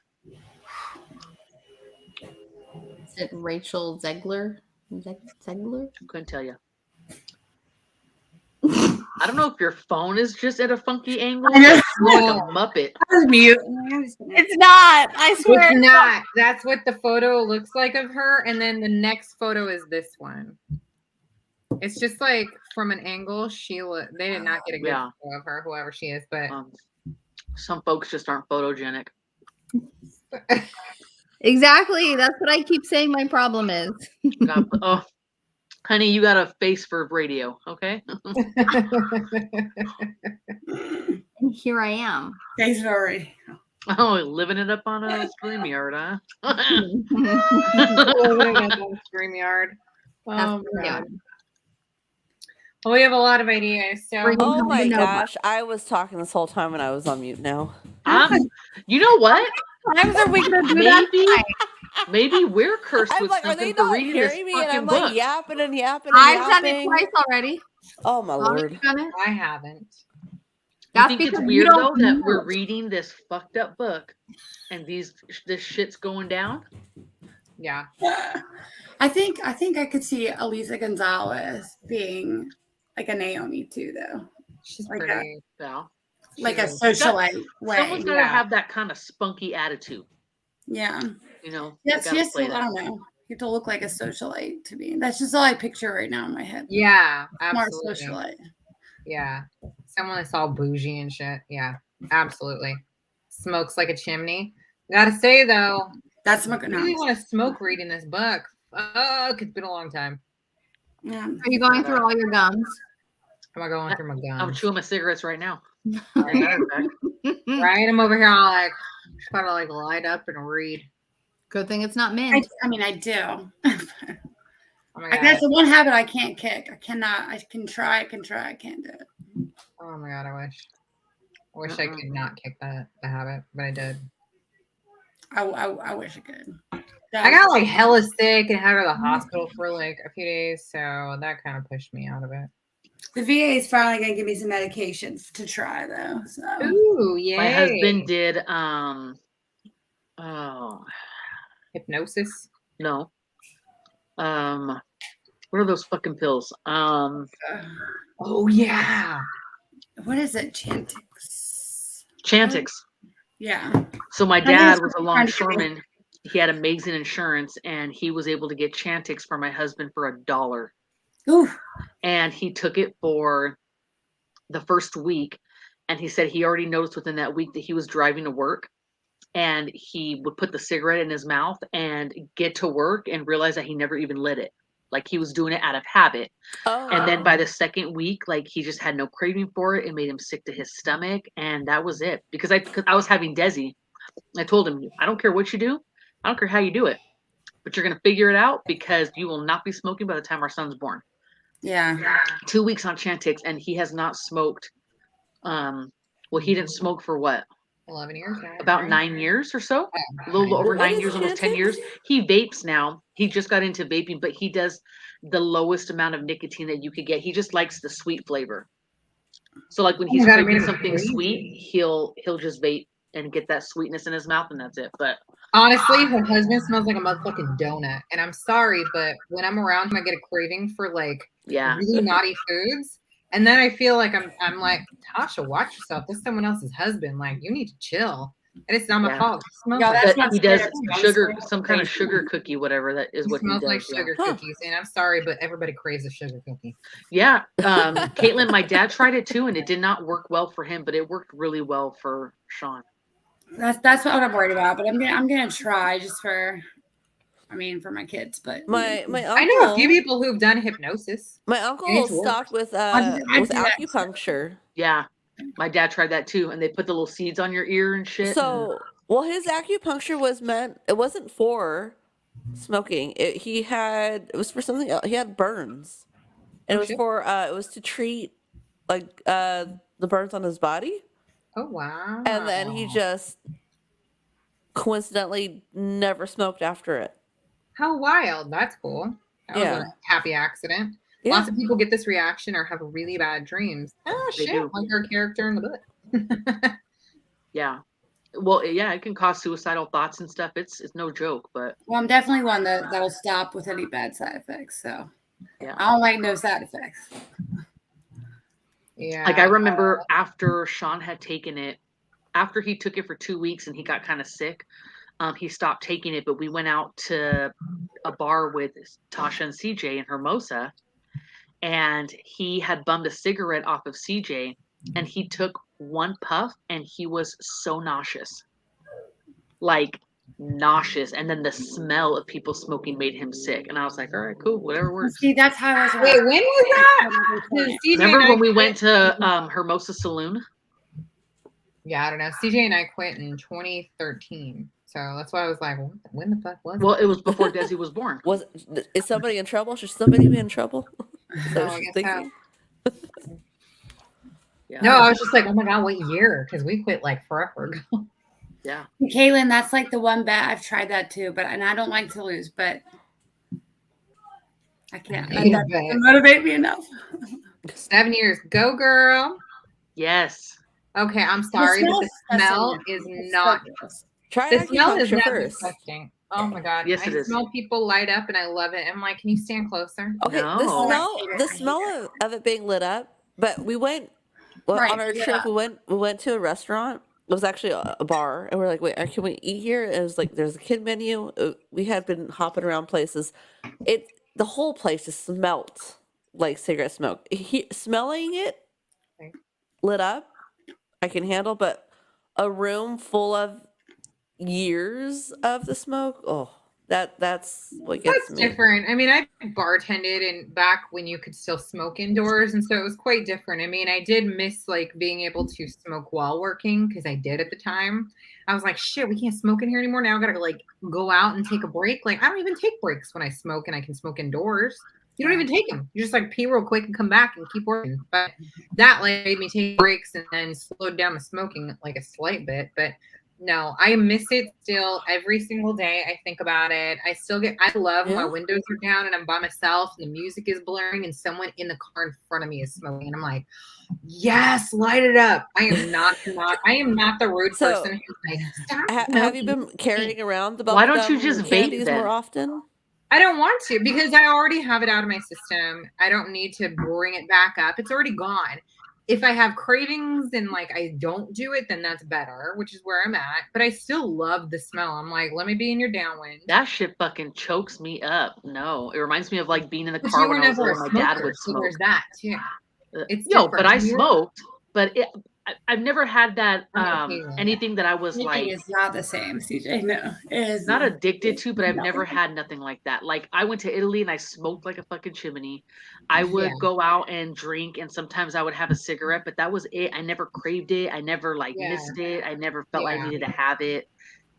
Speaker 4: Is it Rachel Zegler? Zegler?
Speaker 6: Couldn't tell you. I don't know if your phone is just at a funky angle.
Speaker 1: I know.
Speaker 6: Like a Muppet.
Speaker 1: I was mute.
Speaker 4: It's not. I swear.
Speaker 2: It's not. That's what the photo looks like of her, and then the next photo is this one. It's just like from an angle. They did not get a good photo of her, whoever she is, but
Speaker 6: Some folks just aren't photogenic.
Speaker 4: Exactly. That's what I keep saying my problem is.
Speaker 6: God, oh, honey, you got a face for radio, okay?
Speaker 4: And here I am.
Speaker 1: Thanks, Rory.
Speaker 6: Oh, living it up on a StreamYard, huh?
Speaker 2: StreamYard.
Speaker 4: That's
Speaker 2: Oh,
Speaker 4: what we're
Speaker 2: God.
Speaker 4: doing.
Speaker 2: Well, we have a lot of ideas. So
Speaker 4: Bring
Speaker 8: Oh
Speaker 4: home
Speaker 8: my
Speaker 4: the notebook.
Speaker 8: gosh, I was talking this whole time and I was on mute now.
Speaker 6: You know what?
Speaker 4: Times are we gonna do that?
Speaker 6: Maybe we're cursed
Speaker 8: I'm
Speaker 6: with
Speaker 8: like, are they
Speaker 6: something for
Speaker 8: not
Speaker 6: reading this
Speaker 8: hearing me? And
Speaker 6: fucking
Speaker 8: I'm
Speaker 6: book.
Speaker 8: like yapping and yapping and
Speaker 4: I've done it
Speaker 8: yapping.
Speaker 4: twice already.
Speaker 8: Oh my
Speaker 4: Mommy,
Speaker 8: lord.
Speaker 4: you done it?
Speaker 2: I haven't.
Speaker 6: You
Speaker 4: That's
Speaker 6: think it's
Speaker 4: because
Speaker 6: weird
Speaker 4: you
Speaker 6: though
Speaker 4: don't
Speaker 6: that
Speaker 4: know.
Speaker 6: we're reading this fucked up book and this shit's going down?
Speaker 2: Yeah.
Speaker 1: I think I could see Elisa Gonzalez being like a Naomi too, though.
Speaker 2: She's
Speaker 1: Like
Speaker 2: pretty.
Speaker 6: Yeah.
Speaker 1: Like a
Speaker 2: is.
Speaker 1: socialite way.
Speaker 6: Someone's gotta
Speaker 2: Yeah.
Speaker 6: have that kind of spunky attitude.
Speaker 1: Yeah.
Speaker 6: You know?
Speaker 1: Yes,
Speaker 6: they gotta
Speaker 1: yes.
Speaker 6: play
Speaker 1: I
Speaker 6: that.
Speaker 1: don't know. You have to look like a socialite to me. That's just all I picture right now in my head.
Speaker 2: Yeah,
Speaker 1: Smart
Speaker 2: absolutely.
Speaker 1: socialite.
Speaker 2: Yeah. Someone that's all bougie and shit. Yeah, absolutely. Smokes like a chimney. Gotta say though,
Speaker 1: That's
Speaker 2: I really want to smoke reading this book. Fuck, it's been a long time.
Speaker 1: Yeah.
Speaker 4: Are you going through all your gums?
Speaker 2: Am I going through my
Speaker 6: I'm
Speaker 2: gums?
Speaker 6: chewing my cigarettes right now.
Speaker 2: Right? Right? I'm over here all like, just gotta like light up and read.
Speaker 4: Good thing it's not mint.
Speaker 1: I mean, I do.
Speaker 2: Oh my
Speaker 1: I
Speaker 2: god.
Speaker 1: guess the one habit I can't kick. I cannot. I can try. I can't do it.
Speaker 2: Oh my god, I wish I could not kick the habit, but I did.
Speaker 1: I wish I could.
Speaker 2: I got like hella sick and had to go to the hospital for like a few days, so that kind of pushed me out of it.
Speaker 1: The VA is finally gonna give me some medications to try though. So
Speaker 2: Ooh, yeah.
Speaker 6: My husband did
Speaker 2: hypnosis.
Speaker 6: No. What are those fucking pills?
Speaker 2: Oh yeah.
Speaker 1: What is it? Chantix.
Speaker 6: Chantix.
Speaker 1: Yeah.
Speaker 6: So my
Speaker 1: I think
Speaker 6: dad
Speaker 1: it's
Speaker 6: was a
Speaker 1: trying to get
Speaker 6: longshoreman. He had amazing insurance and he was able to get Chantix for my husband for $1.
Speaker 1: Ooh.
Speaker 6: And he took it for the first week. And he said he already noticed within that week that he was driving to work and he would put the cigarette in his mouth and get to work and realize that he never even lit it. Like he was doing it out of habit.
Speaker 8: Oh.
Speaker 6: And then by the second week, like he just had no craving for it. It made him sick to his stomach. And that was it. Because I was having Desi. I told him, I don't care what you do. I don't care how you do it. But you're going to figure it out because you will not be smoking by the time our son's born.
Speaker 1: Yeah.
Speaker 6: 2 weeks on Chantix and he has not smoked. Well, he didn't smoke for what?
Speaker 2: 11 years now.
Speaker 6: About
Speaker 2: right?
Speaker 6: 9 years or so. A little over
Speaker 8: What
Speaker 6: 9
Speaker 8: is
Speaker 6: years, almost 10
Speaker 8: Chantix?
Speaker 6: years. He vapes now. He just got into vaping, but he does the lowest amount of nicotine that you could get. He just likes the sweet flavor. So like when
Speaker 2: Oh
Speaker 6: he's
Speaker 2: my God, it
Speaker 6: craving
Speaker 2: made him
Speaker 6: something
Speaker 2: crazy.
Speaker 6: sweet, he'll just vape and get that sweetness in his mouth and that's it. But
Speaker 2: Honestly, her husband smells like a motherfucking donut. And I'm sorry, but when I'm around him, I get a craving for like
Speaker 6: yeah.
Speaker 2: really naughty foods. And then I feel like I'm like, Tasha, watch yourself. This is someone else's husband. Like, you need to chill. And it's not my
Speaker 6: Yeah.
Speaker 2: fault. It smells
Speaker 1: Yeah,
Speaker 2: like
Speaker 1: that's
Speaker 6: But
Speaker 1: not
Speaker 6: he does
Speaker 1: fair.
Speaker 6: sugar, some kind of sugar cookie, whatever that is
Speaker 2: it
Speaker 6: what he
Speaker 2: smells
Speaker 6: does.
Speaker 2: like
Speaker 6: yeah.
Speaker 2: sugar cookies. And I'm sorry, but everybody craves a sugar cookie.
Speaker 6: Yeah. Caitlin, my dad tried it too, and it did not work well for him, but it worked really well for Sean.
Speaker 1: That's what I'm worried about. But I'm gonna try just for my kids. But
Speaker 8: My
Speaker 2: I know a
Speaker 8: uncle
Speaker 2: few people who've done hypnosis.
Speaker 8: my
Speaker 2: And
Speaker 8: uncle
Speaker 2: it's worked.
Speaker 8: stopped with
Speaker 1: I do that.
Speaker 8: acupuncture.
Speaker 6: Yeah. My dad tried that too, and they put the little seeds on your ear and shit.
Speaker 8: So, well, his acupuncture was meant. It wasn't for smoking. It was for something else. He had burns, and
Speaker 2: Oh,
Speaker 8: it was
Speaker 2: shit.
Speaker 8: for it was to treat like the burns on his body,
Speaker 2: Oh wow.
Speaker 8: and then he just coincidentally never smoked after it.
Speaker 2: How wild. That's cool. That was
Speaker 8: Yeah.
Speaker 2: a happy accident.
Speaker 8: Yeah.
Speaker 2: Lots of people get this reaction or have really bad dreams. Oh
Speaker 6: They
Speaker 2: shit,
Speaker 6: do.
Speaker 2: like our character in the book.
Speaker 6: Yeah. Well, yeah, it can cause suicidal thoughts and stuff. It's no joke, but
Speaker 1: I'm definitely one that'll stop with any bad side effects. So
Speaker 6: yeah.
Speaker 1: I don't like no side effects.
Speaker 2: Yeah.
Speaker 6: Like I remember after Sean had taken it, after he took it for 2 weeks and he got kind of sick, he stopped taking it. But we went out to a bar with Tasha and CJ in Hermosa, and he had bummed a cigarette off of CJ, and he took one puff and he was so nauseous, like nauseous. And then the smell of people smoking made him sick. And I was like, all right, cool, whatever works.
Speaker 1: See, that's how I was.
Speaker 2: Wait, when was that? 'Cause CJ
Speaker 6: Remember
Speaker 2: and I
Speaker 6: when we
Speaker 2: quit-
Speaker 6: went to Hermosa Saloon?
Speaker 2: Yeah, I don't know. CJ and I quit in 2013. So that's why I was like, when the fuck was
Speaker 6: Well,
Speaker 2: it?
Speaker 6: it was before Desi was born.
Speaker 8: Is somebody in trouble? Should somebody be in trouble? Is that
Speaker 2: Oh,
Speaker 8: what
Speaker 2: I
Speaker 8: she's
Speaker 2: guess so.
Speaker 8: thinking?
Speaker 6: Yeah.
Speaker 2: No, I was just like, oh my God, what year? Because we quit like forever ago.
Speaker 6: Yeah.
Speaker 1: Kaylin, that's like the one bet. I've tried that too, and I don't like to lose, but I can't.
Speaker 2: hate
Speaker 1: That
Speaker 2: a bet.
Speaker 1: doesn't motivate me enough.
Speaker 2: 7 years. Go, girl.
Speaker 6: Yes.
Speaker 2: Okay, I'm sorry, but the smell is not.
Speaker 8: Try
Speaker 2: The smell is
Speaker 8: acupuncture
Speaker 2: not
Speaker 8: first.
Speaker 2: disgusting. Oh my God.
Speaker 6: Yes,
Speaker 2: I
Speaker 6: it is.
Speaker 2: smell people light up and I love it. I'm like, can you stand closer?
Speaker 8: Okay,
Speaker 6: No.
Speaker 8: the smell of it being lit up. But we went
Speaker 1: Right,
Speaker 8: on our
Speaker 1: yeah.
Speaker 8: trip. We went to a restaurant. It was actually a bar, and we're like, "Wait, can we eat here?" And it was like, "There's a kid menu." We had been hopping around places. The whole place just smelt like cigarette smoke. Smelling it
Speaker 2: Okay.
Speaker 8: lit up, I can handle, but a room full of years of the smoke. Oh, that's what gets
Speaker 2: That's
Speaker 8: me.
Speaker 2: different. I mean, I bartended and back when you could still smoke indoors, and so it was quite different. I mean, I did miss like being able to smoke while working because I did at the time. I was like, shit, we can't smoke in here anymore. Now I gotta like go out and take a break. Like I don't even take breaks when I smoke, and I can smoke indoors. You don't even take them. You just like pee real quick and come back and keep working. But that like made me take breaks and then slowed down the smoking like a slight bit. But no, I miss it still every single day. I think about it. I love when my windows are down and I'm by myself and the music is blaring and someone in the car in front of me is smoking. And I'm like, yes, light it up. I am not the rude
Speaker 8: So,
Speaker 2: person who's like, stop
Speaker 8: have you
Speaker 2: smoking.
Speaker 8: been carrying around the
Speaker 6: Why don't you
Speaker 8: bubblegum
Speaker 6: just vape
Speaker 8: candies
Speaker 6: then?
Speaker 8: more often?
Speaker 2: I don't want to because I already have it out of my system. I don't need to bring it back up. It's already gone. If I have cravings and like I don't do it, then that's better, which is where I'm at. But I still love the smell. I'm like, let me be in your downwind.
Speaker 6: That shit fucking chokes me up. No, it reminds me of like being in the
Speaker 2: But
Speaker 6: car
Speaker 2: you were
Speaker 6: when I was
Speaker 2: never
Speaker 6: little.
Speaker 2: a
Speaker 6: My dad
Speaker 2: smoker,
Speaker 6: would
Speaker 2: so
Speaker 6: smoke.
Speaker 2: there's that too. It's
Speaker 6: Yo,
Speaker 2: different.
Speaker 6: but I
Speaker 2: You were-
Speaker 6: smoked. But I've never had that
Speaker 2: I'm okay with
Speaker 6: anything that I was like
Speaker 1: It's not the same, CJ. No, it is
Speaker 6: not addicted to, but I've never had nothing like that. Like I went to Italy and I smoked like a fucking chimney. I would
Speaker 2: Yeah.
Speaker 6: go out and drink, and sometimes I would have a cigarette, but that was it. I never craved it. I never like
Speaker 2: Yeah.
Speaker 6: missed it. I never felt like I
Speaker 2: Yeah.
Speaker 6: needed to have it.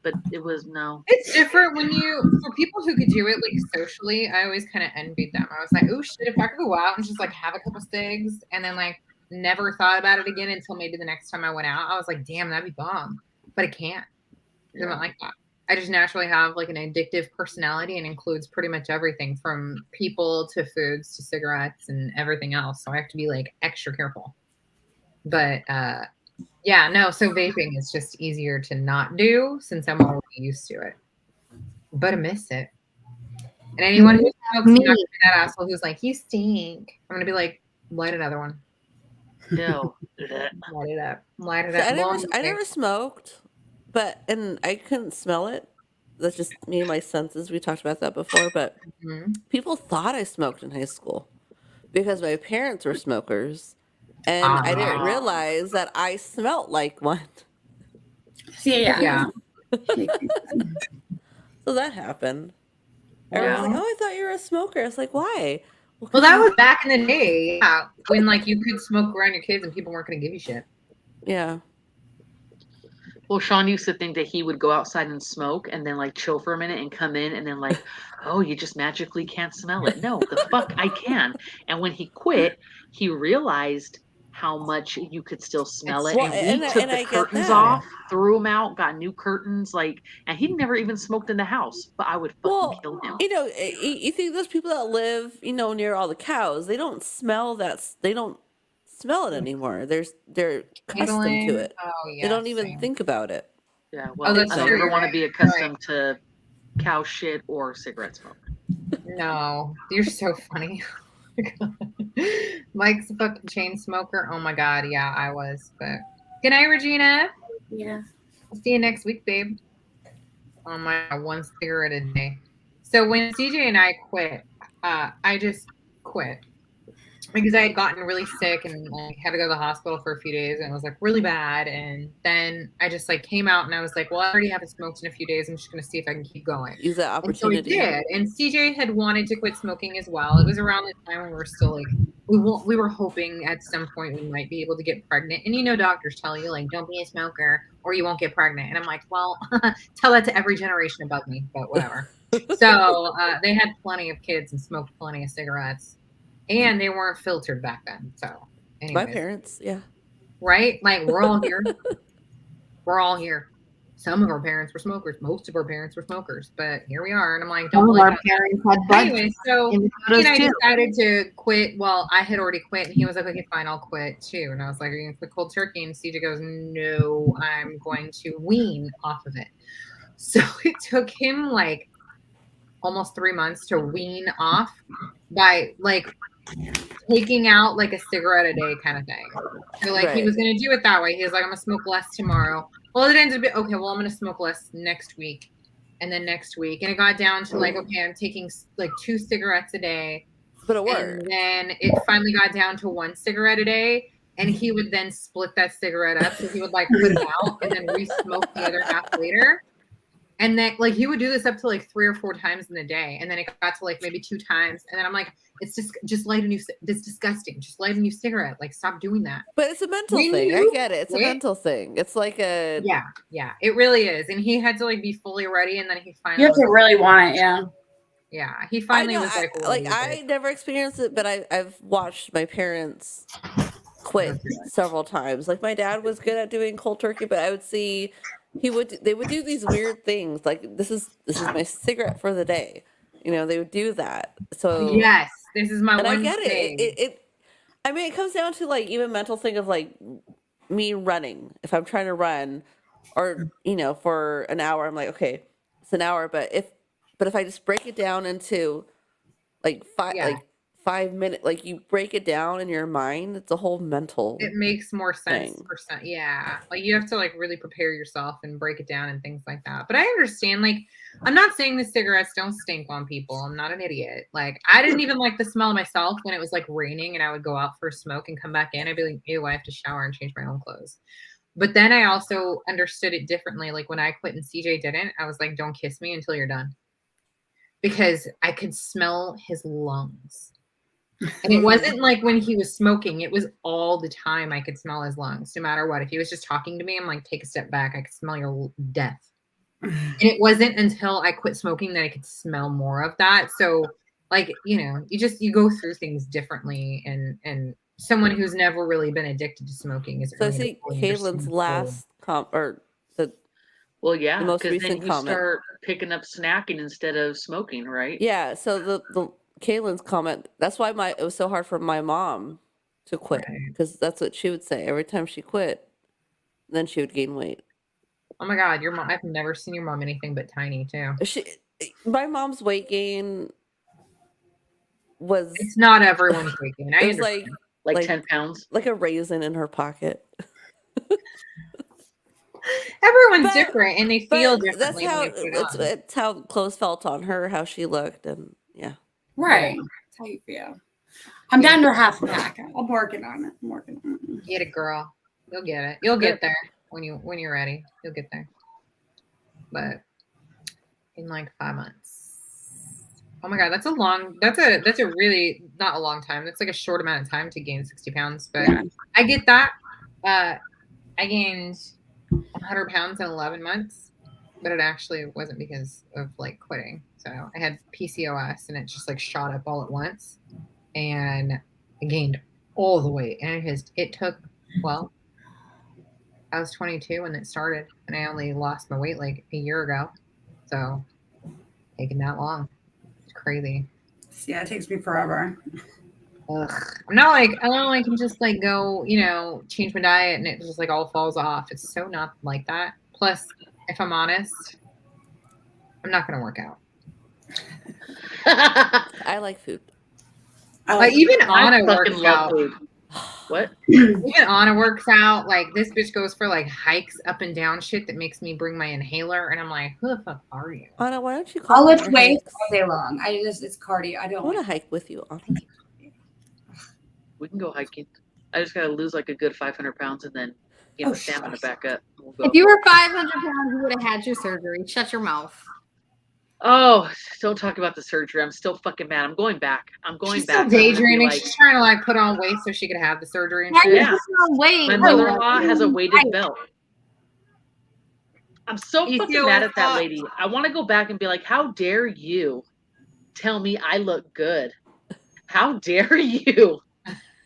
Speaker 6: But it was no.
Speaker 2: It's different when for people who could do it like socially, I always kind of envied them. I was like, oh shit, if I could go out and just like have a couple cigs and then like never thought about it again until maybe the next time I went out, I was like, damn, that'd be bomb. But I can't. I'm not like that. I just naturally have like an addictive personality and includes pretty much everything from people to foods to cigarettes and everything else. So I have to be like extra careful. But yeah, no, so vaping is just easier to not do since I'm already used to it. But I miss it. And anyone who smokes, you're not gonna be that asshole who's like, you stink. I'm gonna be like, light another one.
Speaker 6: No.
Speaker 2: Light it up. Light it
Speaker 8: See,
Speaker 2: up.
Speaker 8: I never smoked, and I couldn't smell it. That's just me and my senses. We talked about that before, but people thought I smoked in high school because my parents were smokers, and I didn't realize that I smelt like one.
Speaker 1: Yeah.
Speaker 8: So that happened. Everyone's like, "Oh, I thought you were a smoker." I was like, "Why?"
Speaker 2: Well, that was back in the day, yeah, when like you could smoke around your kids and people weren't going to give you shit.
Speaker 8: Yeah.
Speaker 6: Well, Sean used to think that he would go outside and smoke and then like chill for a minute and come in and then like, oh, you just magically can't smell it. No, the fuck I can. And when he quit, he realized how much you could still smell it.
Speaker 8: Well,
Speaker 6: And we took the curtains off, threw them out, got new curtains, like, and he never even smoked in the house, but I would fucking kill him.
Speaker 8: You know, you think those people that live, you know, near all the cows, they don't smell that. They don't smell it anymore. They're accustomed to it.
Speaker 2: Oh, yeah,
Speaker 8: they don't even think about it.
Speaker 6: Yeah, well, I never want to be accustomed to cow shit or cigarette smoke.
Speaker 2: No, you're so funny. Mike's a fucking chain smoker. Oh my god, yeah, I was. But good night, Regina.
Speaker 1: Yeah.
Speaker 2: See you next week, babe. Oh my god, 1 cigarette a day. So when CJ and I quit, I just quit because I had gotten really sick and I had to go to the hospital for a few days and it was like really bad. And then I just like came out and I was like, well, I already haven't smoked in a few days. I'm just going to see if I can keep going.
Speaker 8: Use that opportunity.
Speaker 2: And so I did. And CJ had wanted to quit smoking as well. It was around the time when we were still like, we were hoping at some point we might be able to get pregnant. And you know, doctors tell you like, don't be a smoker or you won't get pregnant. And I'm like, well, tell that to every generation above me, but whatever. So they had plenty of kids and smoked plenty of cigarettes. And they weren't filtered back then. So, anyways.
Speaker 8: My parents, yeah.
Speaker 2: Right? Like, we're all here. We're all here. Some of our parents were smokers. Most of our parents were smokers. But here we are. And I'm like, don't believe our parents had buds. Anyway, so he and I decided to quit. Well, I had already quit. And he was like, okay, fine, I'll quit too. And I was like, are you going to quit cold turkey? And CJ goes, no, I'm going to wean off of it. So it took him like almost 3 months to wean off by like taking out like a cigarette a day kind of thing. So like he was going to do it that way. He was like, I'm going to smoke less tomorrow. Well, it ended up okay, well, I'm going to smoke less next week and then next week. And it got down to like, okay, I'm taking like 2 cigarettes a day.
Speaker 8: But it worked.
Speaker 2: And then it finally got down to 1 cigarette a day. And he would then split that cigarette up. So he would like put it out and then re-smoke the other half later. And then like he would do this up to like 3 or 4 times in the day. And then it got to like maybe 2 times. And then I'm like, it's just light a new, it's disgusting. Just light a new cigarette. Like stop doing that.
Speaker 8: But it's a mental thing. I get it. It's a mental thing. It's like a.
Speaker 2: Yeah, it really is. And he had to like be fully ready. And then he finally.
Speaker 1: You have to really want it. Yeah.
Speaker 2: Yeah. He finally was like,
Speaker 8: I never experienced it, but I've watched my parents quit several times. Like my dad was good at doing cold turkey, but I would see they would do these weird things like this is my cigarette for the day. You know, they would do that. So
Speaker 2: yes, this is my one
Speaker 8: I get
Speaker 2: thing.
Speaker 8: it. I mean, it comes down to like even mental thing of like me running. If I'm trying to run, or you know, for an hour, I'm like, okay, it's an hour. But if I just break it down into like 5 minutes, like you break it down in your mind, it's a whole mental.
Speaker 2: It makes more sense.
Speaker 8: thing.
Speaker 2: Yeah, like you have to like really prepare yourself and break it down and things like that. But I understand. Like, I'm not saying the cigarettes don't stink on people. I'm not an idiot. Like, I didn't even like the smell myself when it was like raining and I would go out for a smoke and come back in. I'd be like, ew, I have to shower and change my own clothes. But then I also understood it differently. Like when I quit and CJ didn't, I was like, don't kiss me until you're done. Because I could smell his lungs. And it wasn't like when he was smoking, it was all the time I could smell his lungs, no matter what. If he was just talking to me, I'm like, take a step back. I could smell your death. And it wasn't until I quit smoking that I could smell more of that. So like, you know, you go through things differently and someone who's never really been addicted to smoking is.
Speaker 8: So I see Caitlin's last
Speaker 6: Well, yeah,
Speaker 8: the most
Speaker 6: because then
Speaker 8: recent
Speaker 6: you
Speaker 8: comment.
Speaker 6: start picking up snacking instead of smoking, right?
Speaker 8: Yeah, so the Caitlin's comment, that's why it was so hard for my mom to quit, because that's what she would say every time she quit, then she would gain weight.
Speaker 2: Oh my God, your mom! I've never seen your mom anything but tiny too.
Speaker 8: My mom's weight gain was.
Speaker 2: It's not everyone's weight gain.
Speaker 8: It was like
Speaker 6: 10 pounds,
Speaker 8: like a raisin in her pocket.
Speaker 2: Everyone's
Speaker 8: But-
Speaker 2: different and they feel
Speaker 8: But that's
Speaker 2: differently
Speaker 8: how
Speaker 2: when they put it on.
Speaker 8: it's how clothes felt on her, how she looked, and yeah.
Speaker 1: Right. That's how you feel. I'm down to a half a pack. I'm working on it. I'm working on it.
Speaker 2: Get it, girl. You'll get it. You'll get there when you're ready. You'll get there. But in like 5 months. Oh my god, that's a really not a long time. That's like a short amount of time to gain 60 pounds. But
Speaker 1: Yeah.
Speaker 2: I get that. I gained 100 pounds in 11 months, but it actually wasn't because of like quitting. So I had PCOS and it just like shot up all at once, and I gained all the weight. And it took, well, I was 22 when it started, and I only lost my weight like a year ago. So taking that long, it's crazy.
Speaker 1: Yeah, it takes me forever.
Speaker 2: Ugh. I'm not like, I don't like can just like go, change my diet and it just like all falls off. It's so not like that. Plus, if I'm honest, I'm not going to work out.
Speaker 8: I like food.
Speaker 2: Like even
Speaker 6: I
Speaker 2: Anna
Speaker 6: fucking
Speaker 2: works
Speaker 6: love
Speaker 2: out.
Speaker 6: food. What?
Speaker 2: Even Anna works out. Like this bitch goes for like hikes up and down shit that makes me bring my inhaler, and I'm like, who the fuck are you?
Speaker 8: Anna, why don't you call
Speaker 1: I'll
Speaker 8: me
Speaker 1: lift
Speaker 8: your
Speaker 1: weights
Speaker 8: hikes?
Speaker 1: all day long. It's cardio. I
Speaker 8: I
Speaker 1: don't
Speaker 8: want to
Speaker 1: like
Speaker 8: hike with you, Anna.
Speaker 6: We can go hiking. I just gotta lose like a good 500 pounds and then get
Speaker 1: Oh,
Speaker 6: the stamina
Speaker 1: shucks.
Speaker 6: back up. We'll go.
Speaker 4: If you were 500 pounds, you would have had your surgery. Shut your mouth.
Speaker 6: Oh, don't talk about the surgery. I'm still fucking mad. I'm going back. I'm going
Speaker 2: She's
Speaker 6: back.
Speaker 2: still
Speaker 6: I'm gonna be
Speaker 2: daydreaming.
Speaker 6: like,
Speaker 2: She's trying to like put on weight so she could have the surgery and
Speaker 4: Why
Speaker 2: shit.
Speaker 4: you
Speaker 6: Yeah.
Speaker 4: put on weight?
Speaker 6: my mother-in-law has a weighted belt. I'm so fucking mad at that lady. I want to go back and be like, how dare you tell me I look good? How dare you?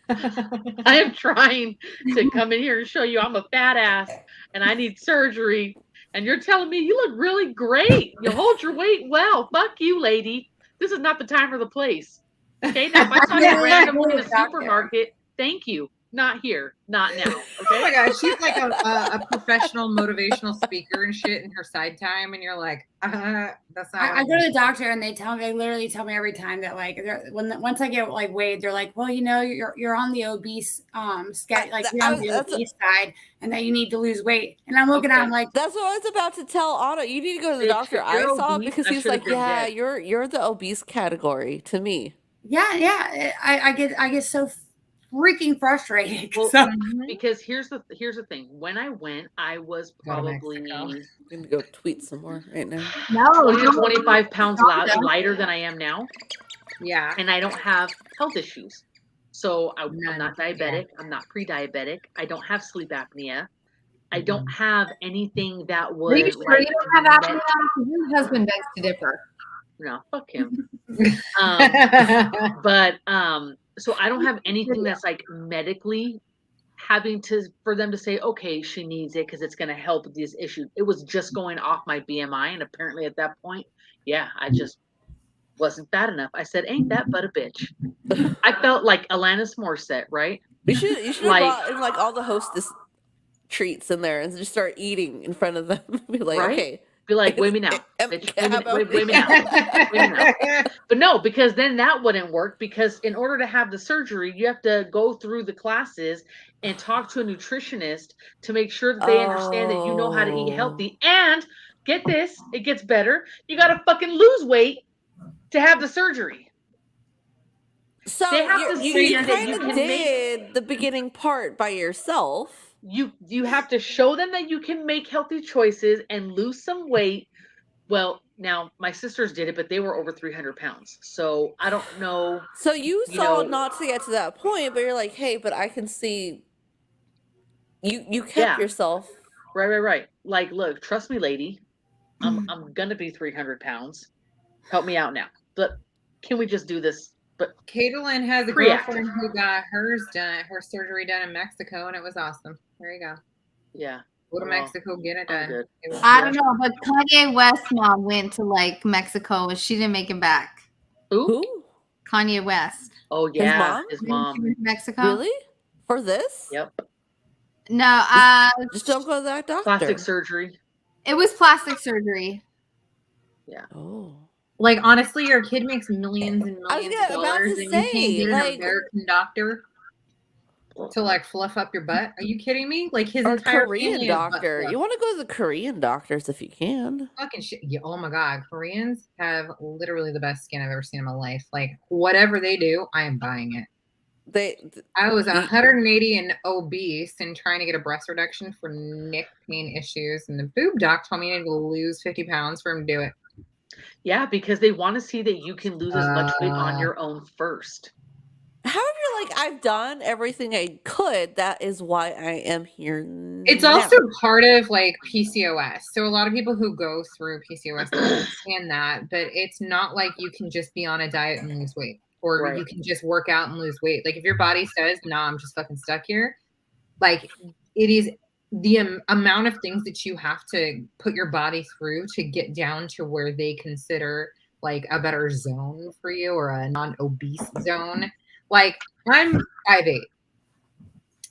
Speaker 6: I am trying to come in here and show you I'm a fat ass and I need surgery. And you're telling me you look really great. You hold your weight well. Fuck you, lady. This is not the time or the place. Okay, now if I saw you randomly in a supermarket, thank you. Not here. Not now. Okay.
Speaker 2: Oh my god, she's like a professional motivational speaker and shit in her side time, and you're like, that's not.
Speaker 1: I go to the doctor and they literally tell me every time that like once I get like weighed, they're like, well, you're on the obese schedule, like you're on the obese side, and that you need to lose weight. And I'm looking at them like,
Speaker 8: that's what I was about to tell Anna. You need to go to the doctor I saw because he's like, yeah, you're the obese category to me.
Speaker 1: Yeah. I get so freaking frustrated.
Speaker 6: Well,
Speaker 1: So,
Speaker 6: because here's the thing. When I went, I was probably
Speaker 8: I'm gonna go tweet some more right now.
Speaker 4: No,
Speaker 6: 20 to 25 pounds lighter than I am now.
Speaker 2: Yeah.
Speaker 6: And I don't have health issues. So I'm not diabetic. I'm not pre-diabetic. I don't have sleep apnea. I don't have anything that would.
Speaker 4: Are you sure you don't have apnea? Your husband begs to differ.
Speaker 6: No, fuck him. So I don't have anything that's like medically having for them to say, okay, she needs it because it's going to help with these issues. It was just going off my BMI. And apparently at that point, yeah, I just wasn't fat enough. I said, ain't that but a bitch. I felt like Alanis Morissette, right?
Speaker 8: You should have brought in like all the hostess treats in there and just start eating in front of them. Be like,
Speaker 6: Right?
Speaker 8: okay.
Speaker 6: Be like, wait me now. Bitch. Wait me now. But no, because then that wouldn't work, because in order to have the surgery, you have to go through the classes and talk to a nutritionist to make sure that they understand that you know how to eat healthy. And get this, it gets better. You got to fucking lose weight to have the surgery.
Speaker 8: So
Speaker 6: they have to see
Speaker 8: you
Speaker 6: that
Speaker 8: kind
Speaker 6: you
Speaker 8: of
Speaker 6: can
Speaker 8: did the beginning part by yourself.
Speaker 6: You have to show them that you can make healthy choices and lose some weight. Well, now my sisters did it, but they were over 300 pounds. So I don't know.
Speaker 8: So you saw not to get to that point, but you're like, hey, but I can see you kept yourself.
Speaker 6: Right. Like, look, trust me, lady. I'm gonna be 300 pounds. Help me out now. But can we just do this? But
Speaker 2: Caitlin has a girlfriend who got her surgery done in Mexico, and it was awesome. There you go.
Speaker 6: Yeah.
Speaker 2: Go to Mexico, get it done.
Speaker 4: I don't know, but Kanye West's mom went to like Mexico and she didn't make it back.
Speaker 8: Who?
Speaker 4: Kanye West.
Speaker 6: Oh yeah,
Speaker 8: his
Speaker 6: mom.
Speaker 4: She went to Mexico.
Speaker 8: Really? For this?
Speaker 6: Yep.
Speaker 4: No,
Speaker 8: just don't go to that doctor.
Speaker 6: Plastic surgery.
Speaker 4: It was plastic surgery.
Speaker 6: Yeah.
Speaker 8: Oh.
Speaker 2: Like, honestly, your kid makes millions and millions of dollars, and
Speaker 8: say,
Speaker 2: you can't get an American doctor. to like fluff up your butt. Are you kidding me? Like his
Speaker 8: Or
Speaker 2: entire
Speaker 8: Korean
Speaker 2: family is butt
Speaker 8: doctor.
Speaker 2: fluff.
Speaker 8: You want to go to the Korean doctors if you can.
Speaker 2: Fucking shit. Yeah, oh my god, Koreans have literally the best skin I've ever seen in my life. Like whatever they do, I am buying it. I was 180 and obese and trying to get a breast reduction for neck pain issues, and the boob doc told me I need to lose 50 pounds for him to do it.
Speaker 6: Yeah, because they want to see that you can lose as much weight on your own first.
Speaker 8: However, like I've done everything I could. That is why I am here.
Speaker 2: It's
Speaker 8: now.
Speaker 2: also part of like PCOS. So a lot of people who go through PCOS don't understand that, but it's not like you can just be on a diet and lose weight, or you can just work out and lose weight. Like if your body says, "Nah, I'm just fucking stuck here," like it is the amount of things that you have to put your body through to get down to where they consider like a better zone for you or a non-obese zone. Like I'm 5'8",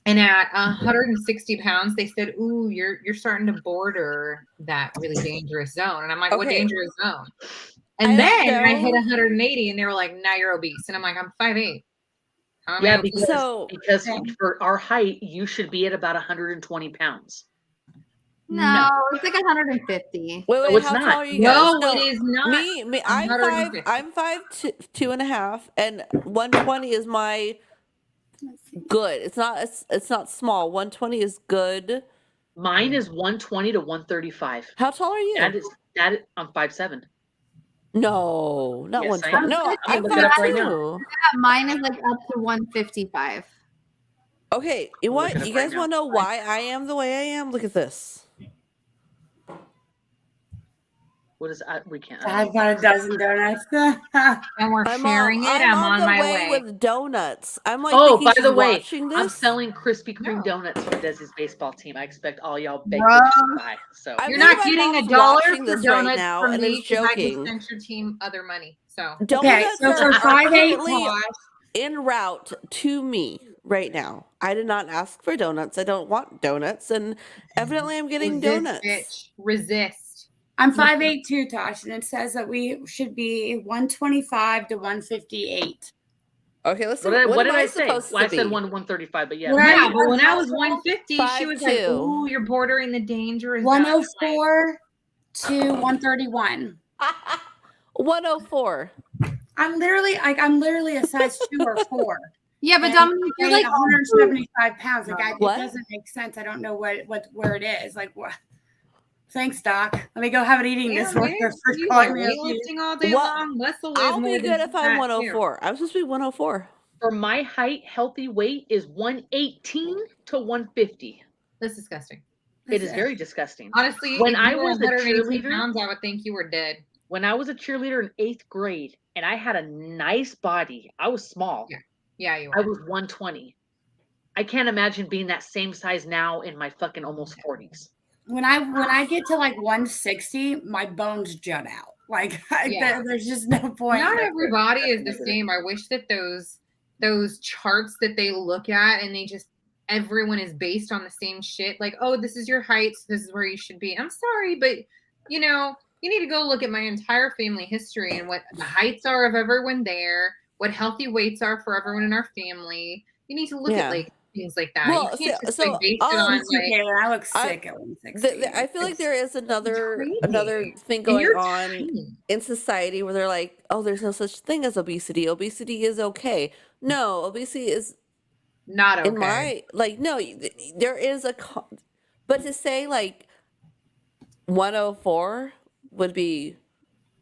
Speaker 2: and at 160 pounds, they said, "Ooh, you're starting to border that really dangerous zone." And I'm like, "What dangerous zone?" And then I hit 180, and they were like, "Now you're obese." And I'm like, "I'm 5'8".
Speaker 6: Yeah, because for our height, you should be at about 120 pounds.
Speaker 4: No, it's like 150.
Speaker 8: Wait,
Speaker 6: No, it's
Speaker 8: how
Speaker 6: not.
Speaker 8: tall are you guys?
Speaker 2: No, it is not.
Speaker 8: Me, I'm 5'2.5", and 120 is my good. It's not small. 120 is good.
Speaker 6: Mine is 120 to 135.
Speaker 8: How tall are you?
Speaker 6: I'm 5'7".
Speaker 8: No, not
Speaker 6: Yes,
Speaker 8: 120. No, I'm 5'2".
Speaker 4: Mine is like up to 155.
Speaker 8: Okay, you guys want to know why I am the way I am? Look at this.
Speaker 6: What is we can't.
Speaker 1: I've got a dozen donuts.
Speaker 2: And we're sharing it. I'm on my way
Speaker 8: with donuts. I'm like,
Speaker 6: oh, by the way,
Speaker 8: I'm
Speaker 6: selling Krispy Kreme donuts for Desi's baseball team. I expect all y'all baked to buy. So
Speaker 2: you're not getting $1 for
Speaker 8: this
Speaker 2: donuts
Speaker 8: right now,
Speaker 2: from
Speaker 8: and
Speaker 2: me
Speaker 8: is joking.
Speaker 2: I just sent your team other money. So
Speaker 8: donuts
Speaker 1: so for 5'8"
Speaker 8: en route to me right now. I did not ask for donuts. I don't want donuts, and evidently I'm getting donuts.
Speaker 2: Bitch. Resist.
Speaker 1: I'm 5'8" too, Tosh, and it says that we should be 125 to 158.
Speaker 8: Okay, let's see.
Speaker 6: What did I say?
Speaker 8: Well,
Speaker 6: I said 135, but yeah.
Speaker 2: Yeah, but when I was 150, she was like, "Ooh, you're bordering the dangerous."
Speaker 1: 104 to 131.
Speaker 8: 104.
Speaker 1: I'm literally a size 2 or 4.
Speaker 4: Yeah, but Dominique, you're like
Speaker 1: 175 pounds. Like it
Speaker 8: What?
Speaker 1: doesn't make sense. I don't know where it is. Like what? Thanks, Doc. Let me go have an eating disorder for calling me
Speaker 2: weightlifting all day long.
Speaker 8: I'll be good if I'm 104. I'm supposed to be 104.
Speaker 6: For my height, healthy weight is 118 to 150.
Speaker 2: That's disgusting.
Speaker 6: It is very disgusting.
Speaker 2: Honestly,
Speaker 6: when
Speaker 2: if
Speaker 6: I
Speaker 2: you were
Speaker 6: was a
Speaker 2: 118
Speaker 6: cheerleader,
Speaker 2: pounds, I would think you were dead.
Speaker 6: When I was a cheerleader in 8th grade and I had a nice body, I was small.
Speaker 2: Yeah, you were.
Speaker 6: I was 120. I can't imagine being that same size now in my fucking almost 40s.
Speaker 1: When I get to like 160, my bones jut out. Like there's just no point.
Speaker 2: Not everybody is the same. I wish that those charts that they look at and everyone is based on the same shit. Like, oh, this is your height, so this is where you should be. I'm sorry, but you need to go look at my entire family history and what the heights are of everyone there, what healthy weights are for everyone in our family. You need to look at like things like that.
Speaker 8: Well,
Speaker 2: you can't just base it on
Speaker 1: I look sick at 160.
Speaker 8: I feel like there is another thing going on in society where they're like, oh, there's no such thing as obesity. Obesity is okay. No, obesity is
Speaker 2: not okay.
Speaker 8: In my no, there is but to say like 104 would be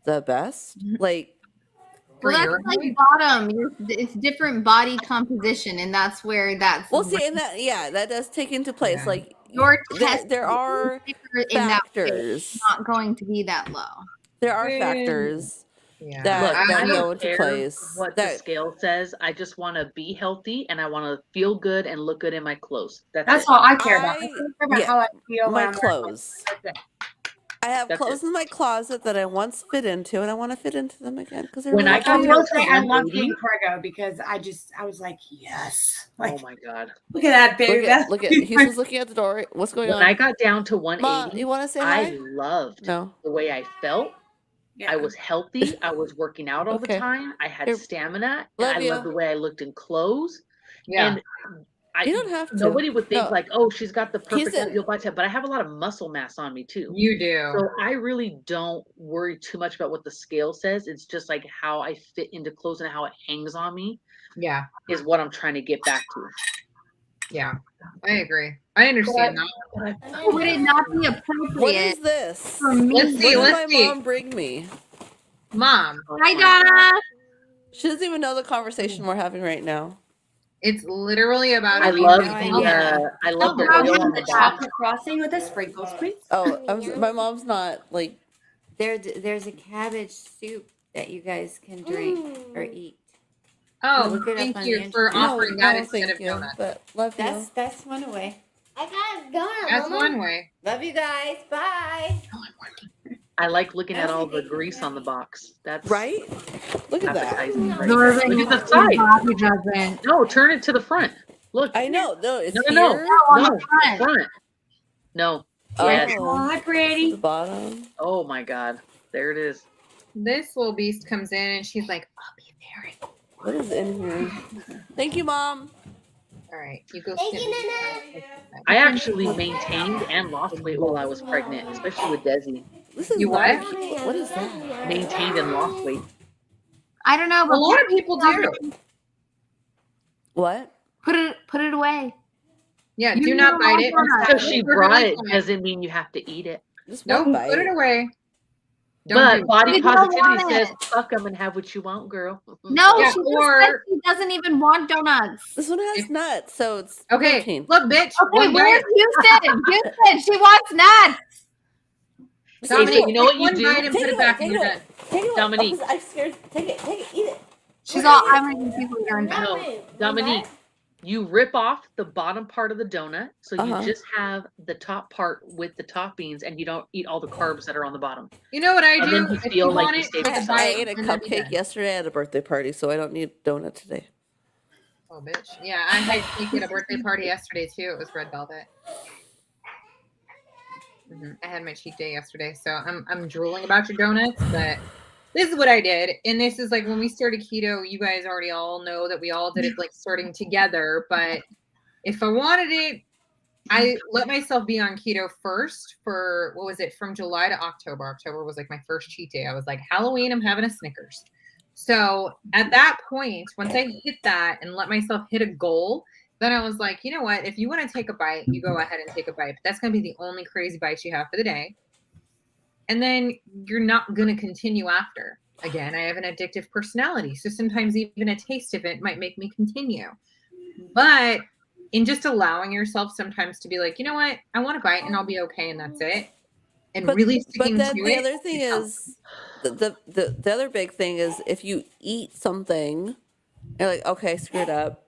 Speaker 8: the best. Like,
Speaker 4: well, that's like bottom. It's different body composition, and that's where that's.
Speaker 8: Well, see, and that does take into place. Yeah. Like
Speaker 4: your test,
Speaker 8: there are factors.
Speaker 4: Not going to be that low.
Speaker 8: There are factors that go into place.
Speaker 6: What the scale says, I just want to be healthy and I want to feel good and look good in my clothes. That's
Speaker 1: all I care about. I care about how I feel.
Speaker 8: My clothes. I have clothes in my closet that I once fit into, and I want to fit into them again because
Speaker 1: when I love being preggo because I was like, yes. Like,
Speaker 6: oh my god!
Speaker 1: Look at that, baby.
Speaker 8: Look at he's just looking at the door. What's going on?
Speaker 6: When I got down to 180,
Speaker 8: Mom, you want to say hi?
Speaker 6: I loved the way I felt. Yeah. I was healthy. I was working out all the time. I had stamina. I loved the way I looked in clothes. Yeah. And I
Speaker 8: You don't have to.
Speaker 6: nobody would think
Speaker 8: No.
Speaker 6: like, oh, she's got the perfect
Speaker 8: in-
Speaker 6: ideal body type, but I have a lot of muscle mass on me too.
Speaker 2: You do.
Speaker 6: So I really don't worry too much about what the scale says. It's just like how I fit into clothes and how it hangs on me
Speaker 2: Yeah.
Speaker 6: is what I'm trying to get back to.
Speaker 2: Yeah. I agree. I understand that.
Speaker 4: Would it not be
Speaker 8: What
Speaker 4: appropriate
Speaker 8: is this?
Speaker 4: for me?
Speaker 2: Let's see.
Speaker 8: What did
Speaker 2: Let's
Speaker 8: my
Speaker 2: see.
Speaker 8: mom bring me?
Speaker 2: Mom,
Speaker 6: Oh
Speaker 4: Hi,
Speaker 6: my God.
Speaker 4: Donna.
Speaker 8: She doesn't even know the conversation we're having right now.
Speaker 2: it's literally about
Speaker 6: I
Speaker 2: a
Speaker 6: love
Speaker 2: female.
Speaker 6: the I love the
Speaker 1: How
Speaker 6: oil
Speaker 1: about
Speaker 6: on
Speaker 1: the
Speaker 6: the box.
Speaker 1: chocolate frosting with the sprinkles, please?
Speaker 8: Oh, my mom's not like.
Speaker 9: There's a cabbage soup that you guys can drink or eat.
Speaker 2: Oh,
Speaker 9: Look it up
Speaker 2: thank
Speaker 9: on
Speaker 2: you
Speaker 9: the
Speaker 2: for
Speaker 9: internet.
Speaker 2: offering that
Speaker 8: no,
Speaker 2: instead
Speaker 8: thank
Speaker 2: of
Speaker 8: you,
Speaker 2: donuts.
Speaker 8: but love you.
Speaker 9: That's one way.
Speaker 7: I got a donut,
Speaker 2: That's
Speaker 7: Mama.
Speaker 2: one way.
Speaker 9: Love you guys. Bye.
Speaker 6: I like looking
Speaker 9: I
Speaker 6: at
Speaker 9: don't
Speaker 6: all
Speaker 9: think
Speaker 6: the
Speaker 9: they can
Speaker 6: grease
Speaker 9: hear
Speaker 6: on the
Speaker 9: me.
Speaker 6: box. That's
Speaker 8: Right? Look at that.
Speaker 6: appetizing. Right there.
Speaker 4: Absorbing
Speaker 6: Look at the
Speaker 4: it,
Speaker 6: side.
Speaker 4: Bobby doesn't.
Speaker 6: No, turn it to the front. Look.
Speaker 8: I know. No, it's
Speaker 6: No.
Speaker 8: here.
Speaker 4: on
Speaker 6: No,
Speaker 4: the front.
Speaker 6: front. No.
Speaker 8: Oh,
Speaker 6: Yes.
Speaker 1: Hi,
Speaker 8: the
Speaker 1: pretty.
Speaker 8: bottom.
Speaker 6: Oh my God. There it is.
Speaker 2: This little beast comes in and she's like, I'll be very.
Speaker 8: What is in here? Thank you, Mom.
Speaker 2: All right, you go.
Speaker 7: Thank
Speaker 2: sit.
Speaker 7: you, Nana.
Speaker 6: I actually maintained and lost weight while I was pregnant, especially with Desi.
Speaker 8: This is
Speaker 2: You
Speaker 8: not
Speaker 2: what?
Speaker 8: cute. What is that?
Speaker 6: Maintained and lost weight.
Speaker 4: I don't know,
Speaker 2: A
Speaker 4: but
Speaker 2: lot of people do.
Speaker 8: What?
Speaker 4: put it away.
Speaker 2: Yeah,
Speaker 4: You
Speaker 2: do not
Speaker 4: know
Speaker 2: bite
Speaker 4: all
Speaker 2: it.
Speaker 4: about
Speaker 6: Because
Speaker 2: It's
Speaker 6: she
Speaker 2: perfectly
Speaker 6: brought it
Speaker 2: fine.
Speaker 6: doesn't mean you have to eat it.
Speaker 8: Just
Speaker 2: Nope,
Speaker 8: one bite.
Speaker 2: put it away. Don't
Speaker 6: But
Speaker 2: do it.
Speaker 6: body
Speaker 4: You don't
Speaker 6: positivity
Speaker 4: want
Speaker 6: says,
Speaker 4: it.
Speaker 6: fuck them and have what you want, girl.
Speaker 4: No,
Speaker 2: Yeah,
Speaker 4: she just
Speaker 2: or-
Speaker 4: said she doesn't even want donuts.
Speaker 8: This one has nuts, so it's
Speaker 2: Okay,
Speaker 8: protein.
Speaker 2: look, bitch.
Speaker 4: Okay,
Speaker 2: one
Speaker 4: where's
Speaker 2: bite.
Speaker 4: Houston? Houston, she wants nuts.
Speaker 2: Dominique,
Speaker 6: you know what
Speaker 2: take
Speaker 6: you
Speaker 2: one
Speaker 6: do?
Speaker 2: bite and
Speaker 8: Take
Speaker 2: put
Speaker 8: it
Speaker 2: it back
Speaker 8: away,
Speaker 2: and
Speaker 8: take
Speaker 2: you're
Speaker 8: it
Speaker 2: done.
Speaker 8: Take it away.
Speaker 6: Dominique.
Speaker 8: I'm scared. Take it, eat it.
Speaker 4: She's all, I'm gonna give people eater and done.
Speaker 6: No, Dominique, you rip off the bottom part of the donut, so you
Speaker 8: Uh-huh.
Speaker 6: just have the top part with the toppings, and you don't eat all the carbs that are on the bottom.
Speaker 2: You know what I
Speaker 6: And
Speaker 2: do?
Speaker 6: then you
Speaker 2: If
Speaker 6: feel
Speaker 2: you
Speaker 6: like
Speaker 2: want
Speaker 6: you
Speaker 2: it,
Speaker 6: stayed
Speaker 2: take a
Speaker 6: yourself.
Speaker 8: I
Speaker 2: bite
Speaker 8: ate a
Speaker 2: and then be
Speaker 8: cupcake
Speaker 2: done.
Speaker 8: yesterday at a birthday party, so I don't need donut today.
Speaker 2: Oh, bitch. Yeah, I had cake at a birthday party yesterday too. It was red velvet. I had my cheat day yesterday, so I'm drooling about your donuts, but this is what I did. And this is like when we started keto, you guys already all know that we all did it like starting together. But if I wanted it, I let myself be on keto first for what was it, from July to October. October was like my first cheat day. I was like, Halloween, I'm having a Snickers. So at that point, once I hit that and let myself hit a goal, then I was like, you know what? If you want to take a bite, you go ahead and take a bite. But that's going to be the only crazy bites you have for the day. And then you're not going to continue after. Again, I have an addictive personality. So sometimes even a taste of it might make me continue. But in just allowing yourself sometimes to be like, you know what? I want a bite and I'll be okay. And that's it. And really sticking
Speaker 8: But then
Speaker 2: to
Speaker 8: the
Speaker 2: it.
Speaker 8: other thing is, the other big thing is if you eat something, you're like, okay, I screwed up.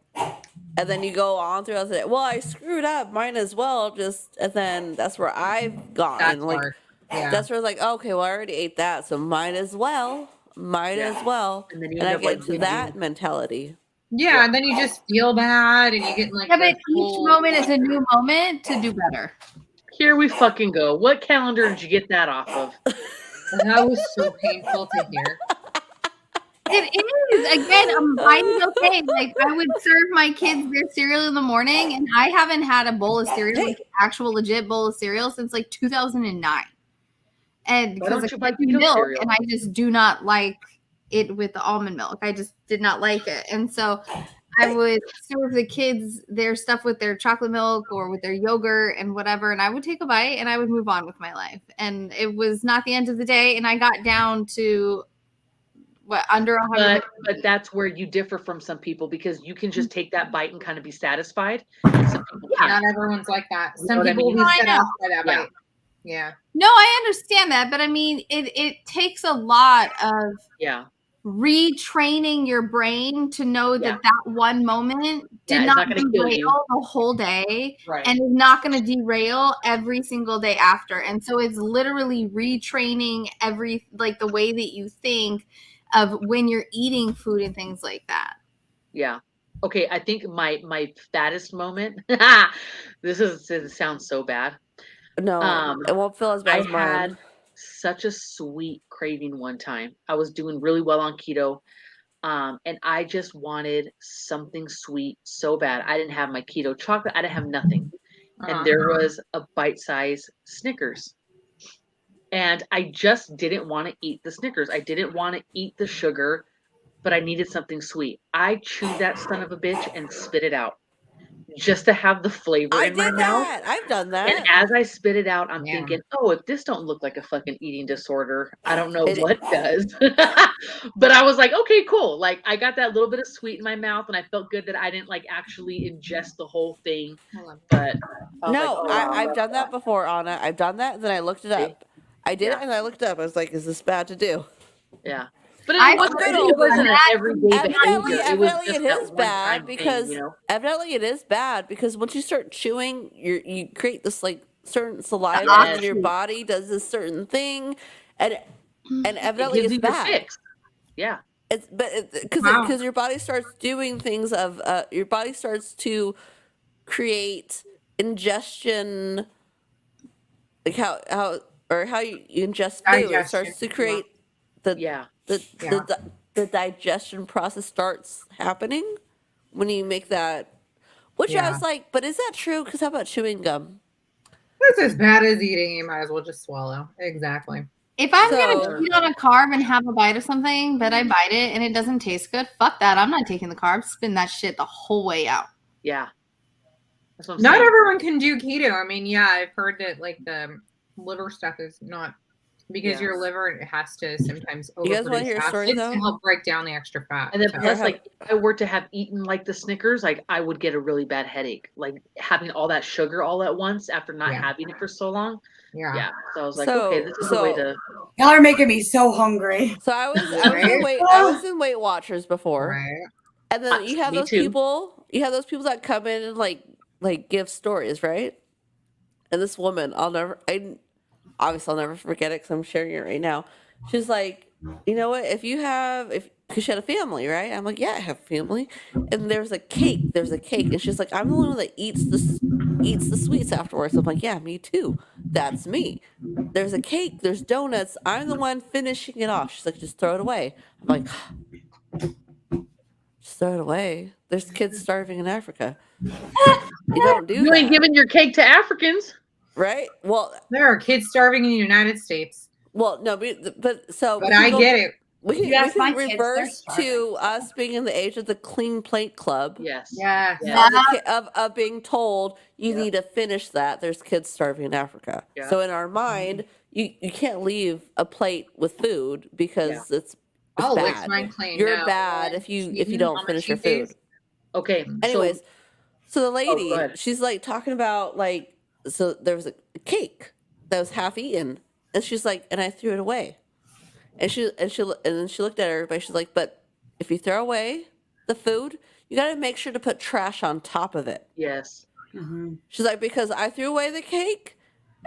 Speaker 8: And then you go on throughout the day. Well, I screwed up. Might as well just. And then that's where I've gotten.
Speaker 2: That's
Speaker 8: like,
Speaker 2: hard. Yeah.
Speaker 8: that's where it's like, okay, well, I already ate that, so might as well. As well.
Speaker 6: And then you
Speaker 8: And
Speaker 6: end
Speaker 8: I
Speaker 6: up,
Speaker 8: get
Speaker 6: like,
Speaker 8: to
Speaker 6: binging.
Speaker 8: that mentality.
Speaker 2: Yeah, and then you just feel bad and you get like
Speaker 4: Yeah, but
Speaker 2: this
Speaker 4: each
Speaker 2: whole-
Speaker 4: moment is a new moment to do better.
Speaker 6: Here we fucking go. What calendar did you get that off of?
Speaker 2: That was so painful to hear.
Speaker 4: It is. Again, mine's okay. Like I would serve my kids their cereal in the morning, and I haven't had a bowl of cereal, like an actual legit bowl of cereal, since like 2009. And
Speaker 6: Why don't
Speaker 4: because
Speaker 6: you
Speaker 4: I
Speaker 6: buy
Speaker 4: like
Speaker 6: keto
Speaker 4: milk,
Speaker 6: cereal?
Speaker 4: and I just do not like it with the almond milk. I just did not like it, and so I would serve the kids their stuff with their chocolate milk or with their yogurt and whatever, and I would take a bite and I would move on with my life. And it was not the end of the day, and I got down to what, under 100.
Speaker 6: But that's where you differ from some people, because you can just take that bite and kind of be satisfied. And some people can't.
Speaker 2: Not everyone's like that.
Speaker 6: You know
Speaker 2: Some
Speaker 6: what I
Speaker 2: people will
Speaker 6: mean?
Speaker 2: be
Speaker 4: I
Speaker 2: set
Speaker 4: know.
Speaker 2: off by that
Speaker 6: Yeah.
Speaker 2: bite. Yeah.
Speaker 4: No, I understand that, but I mean, it takes a lot of
Speaker 6: Yeah.
Speaker 4: retraining your brain to know that
Speaker 6: Yeah.
Speaker 4: that one moment did
Speaker 6: Yeah, it's
Speaker 4: not
Speaker 6: not gonna kill you.
Speaker 4: derail the whole day
Speaker 6: Right.
Speaker 4: and is not going to derail every single day after. And so it's literally retraining every, like the way that you think of when you're eating food and things like that.
Speaker 6: Yeah. Okay, I think my fattest moment. This sounds so bad.
Speaker 8: No, it won't feel as bad
Speaker 6: I
Speaker 8: as mine.
Speaker 6: had such a sweet craving one time. I was doing really well on keto. And I just wanted something sweet so bad. I didn't have my keto chocolate. I didn't have nothing. And there was a bite-sized Snickers. And I just didn't want to eat the Snickers. I didn't want to eat the sugar, but I needed something sweet. I chewed that son of a bitch and spit it out just to have the flavor
Speaker 8: I
Speaker 6: in my
Speaker 8: did
Speaker 6: mouth.
Speaker 8: that. I've done
Speaker 6: And
Speaker 8: that.
Speaker 6: as I spit it out, I'm
Speaker 2: Yeah.
Speaker 6: thinking, oh, if this don't look like a fucking eating disorder, I don't know
Speaker 8: It-
Speaker 6: what does. But I was like, okay, cool. Like I got that little bit of sweet in my mouth and I felt good that I didn't like actually ingest the whole thing. But I was
Speaker 8: No,
Speaker 6: like, oh, wow.
Speaker 8: I've done that before, Anna. I've done that, and then I looked it
Speaker 6: See?
Speaker 8: up. I did
Speaker 6: Yeah.
Speaker 8: it, and I looked it up. I was like, "Is this bad to do?"
Speaker 6: Yeah. But
Speaker 4: I
Speaker 6: it wasn't,
Speaker 8: good
Speaker 6: it
Speaker 8: old
Speaker 6: wasn't an
Speaker 4: that.
Speaker 6: everyday
Speaker 8: Evidently,
Speaker 6: behavior. It was
Speaker 8: evidently,
Speaker 6: just
Speaker 8: it
Speaker 6: that
Speaker 8: is
Speaker 6: one
Speaker 8: bad
Speaker 6: time
Speaker 8: because
Speaker 6: thing, you know?
Speaker 8: evidently it is bad because once you start chewing, you create this like certain saliva,
Speaker 6: Yes.
Speaker 8: and your body does this certain thing, and
Speaker 6: It
Speaker 8: evidently
Speaker 6: gives
Speaker 8: it's
Speaker 6: you your
Speaker 8: bad.
Speaker 6: fix. Yeah.
Speaker 8: It's but because
Speaker 2: Wow.
Speaker 8: your body starts doing things of your body starts to create ingestion, like how you ingest food. It starts to
Speaker 2: Digestion,
Speaker 8: create the
Speaker 6: Yeah.
Speaker 8: the digestion process starts happening when you make that. Which I
Speaker 2: Yeah.
Speaker 8: was like, but is that true? Because how about chewing gum?
Speaker 2: That's as bad as eating. You might as well just swallow. Exactly.
Speaker 4: If I'm
Speaker 8: So-
Speaker 4: gonna cheat on a carb and have a bite of something, but I bite it and it doesn't taste good, fuck that. I'm not taking the carbs. Spin that shit the whole way out.
Speaker 6: Yeah. That's what I'm
Speaker 2: Not
Speaker 6: saying.
Speaker 2: everyone can do keto. I mean, yeah, I've heard that like the liver stuff is not because
Speaker 6: Yeah.
Speaker 2: your liver it has to sometimes
Speaker 8: You guys wanna
Speaker 2: overproduce
Speaker 8: hear a story,
Speaker 2: acids
Speaker 8: though?
Speaker 2: to help break down the extra fat.
Speaker 6: And then
Speaker 2: So-
Speaker 6: plus, like, if I were to have eaten like the Snickers, like I would get a really bad headache. Like having all that sugar all at once after not
Speaker 2: Yeah.
Speaker 6: having it for so long.
Speaker 2: yeah.
Speaker 6: Yeah. So I was like,
Speaker 8: So-
Speaker 6: okay, this is the way
Speaker 8: so-
Speaker 6: to.
Speaker 1: Y'all are making me so hungry.
Speaker 8: So I was
Speaker 2: Right?
Speaker 8: I was in Weight Watchers before,
Speaker 2: Right.
Speaker 8: and then you have
Speaker 6: Me
Speaker 8: those
Speaker 6: too.
Speaker 8: people. You have those people that come in and like give stories, right? And this woman, I'll never forget it because I'm sharing it right now. She's like, you know what? Because she had a family, right? I'm like, yeah, I have a family. And there's a cake, and she's like, I'm the only one that eats the sweets afterwards. I'm like, yeah, me too. That's me. There's a cake, there's donuts. I'm the one finishing it off. She's like, just throw it away. I'm like, just throw it away. There's kids starving in Africa. You don't do
Speaker 6: You
Speaker 8: that,
Speaker 6: ain't giving your cake to Africans.
Speaker 8: right? Well,
Speaker 2: There are kids starving in the United States,
Speaker 8: no, but so.
Speaker 2: but I get it.
Speaker 8: We can,
Speaker 1: You ask my
Speaker 8: we can
Speaker 1: kids, they're
Speaker 8: reverse to us being in the age of the clean plate club.
Speaker 6: Yes.
Speaker 2: Yes.
Speaker 6: Yeah.
Speaker 8: Of being told you
Speaker 6: Yeah.
Speaker 8: need to finish that. There's kids starving in Africa.
Speaker 6: Yeah.
Speaker 8: So in our mind, you can't leave a plate with food because it's
Speaker 2: I'll lick
Speaker 8: bad.
Speaker 2: mine clean.
Speaker 8: You're
Speaker 2: No.
Speaker 8: bad if you
Speaker 2: Cheating
Speaker 8: don't
Speaker 2: on my
Speaker 8: finish your
Speaker 2: cheat days.
Speaker 8: food.
Speaker 6: Okay.
Speaker 8: Anyways, so the
Speaker 6: go
Speaker 8: lady,
Speaker 6: ahead.
Speaker 8: she's like talking about like, so there was a cake that was half eaten, and she's like, and I threw it away, and then she looked at everybody. She's like, but if you throw away the food, you got to make sure to put trash on top of it.
Speaker 6: Yes.
Speaker 8: She's like, because I threw away the cake,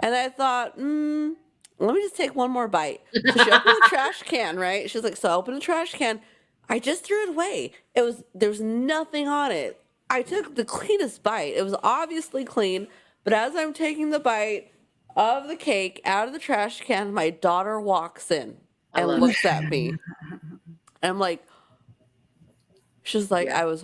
Speaker 8: and I thought, let me just take one more bite. So she opened the trash can, right? She's like, so I opened the trash can. I just threw it away. There was nothing on it. I took the cleanest bite. It was obviously clean, but as I'm taking the bite of the cake out of the trash can, my daughter walks in
Speaker 6: I
Speaker 8: and
Speaker 6: love
Speaker 8: looks at me. And I'm like, she's like,
Speaker 6: Yeah.
Speaker 8: I was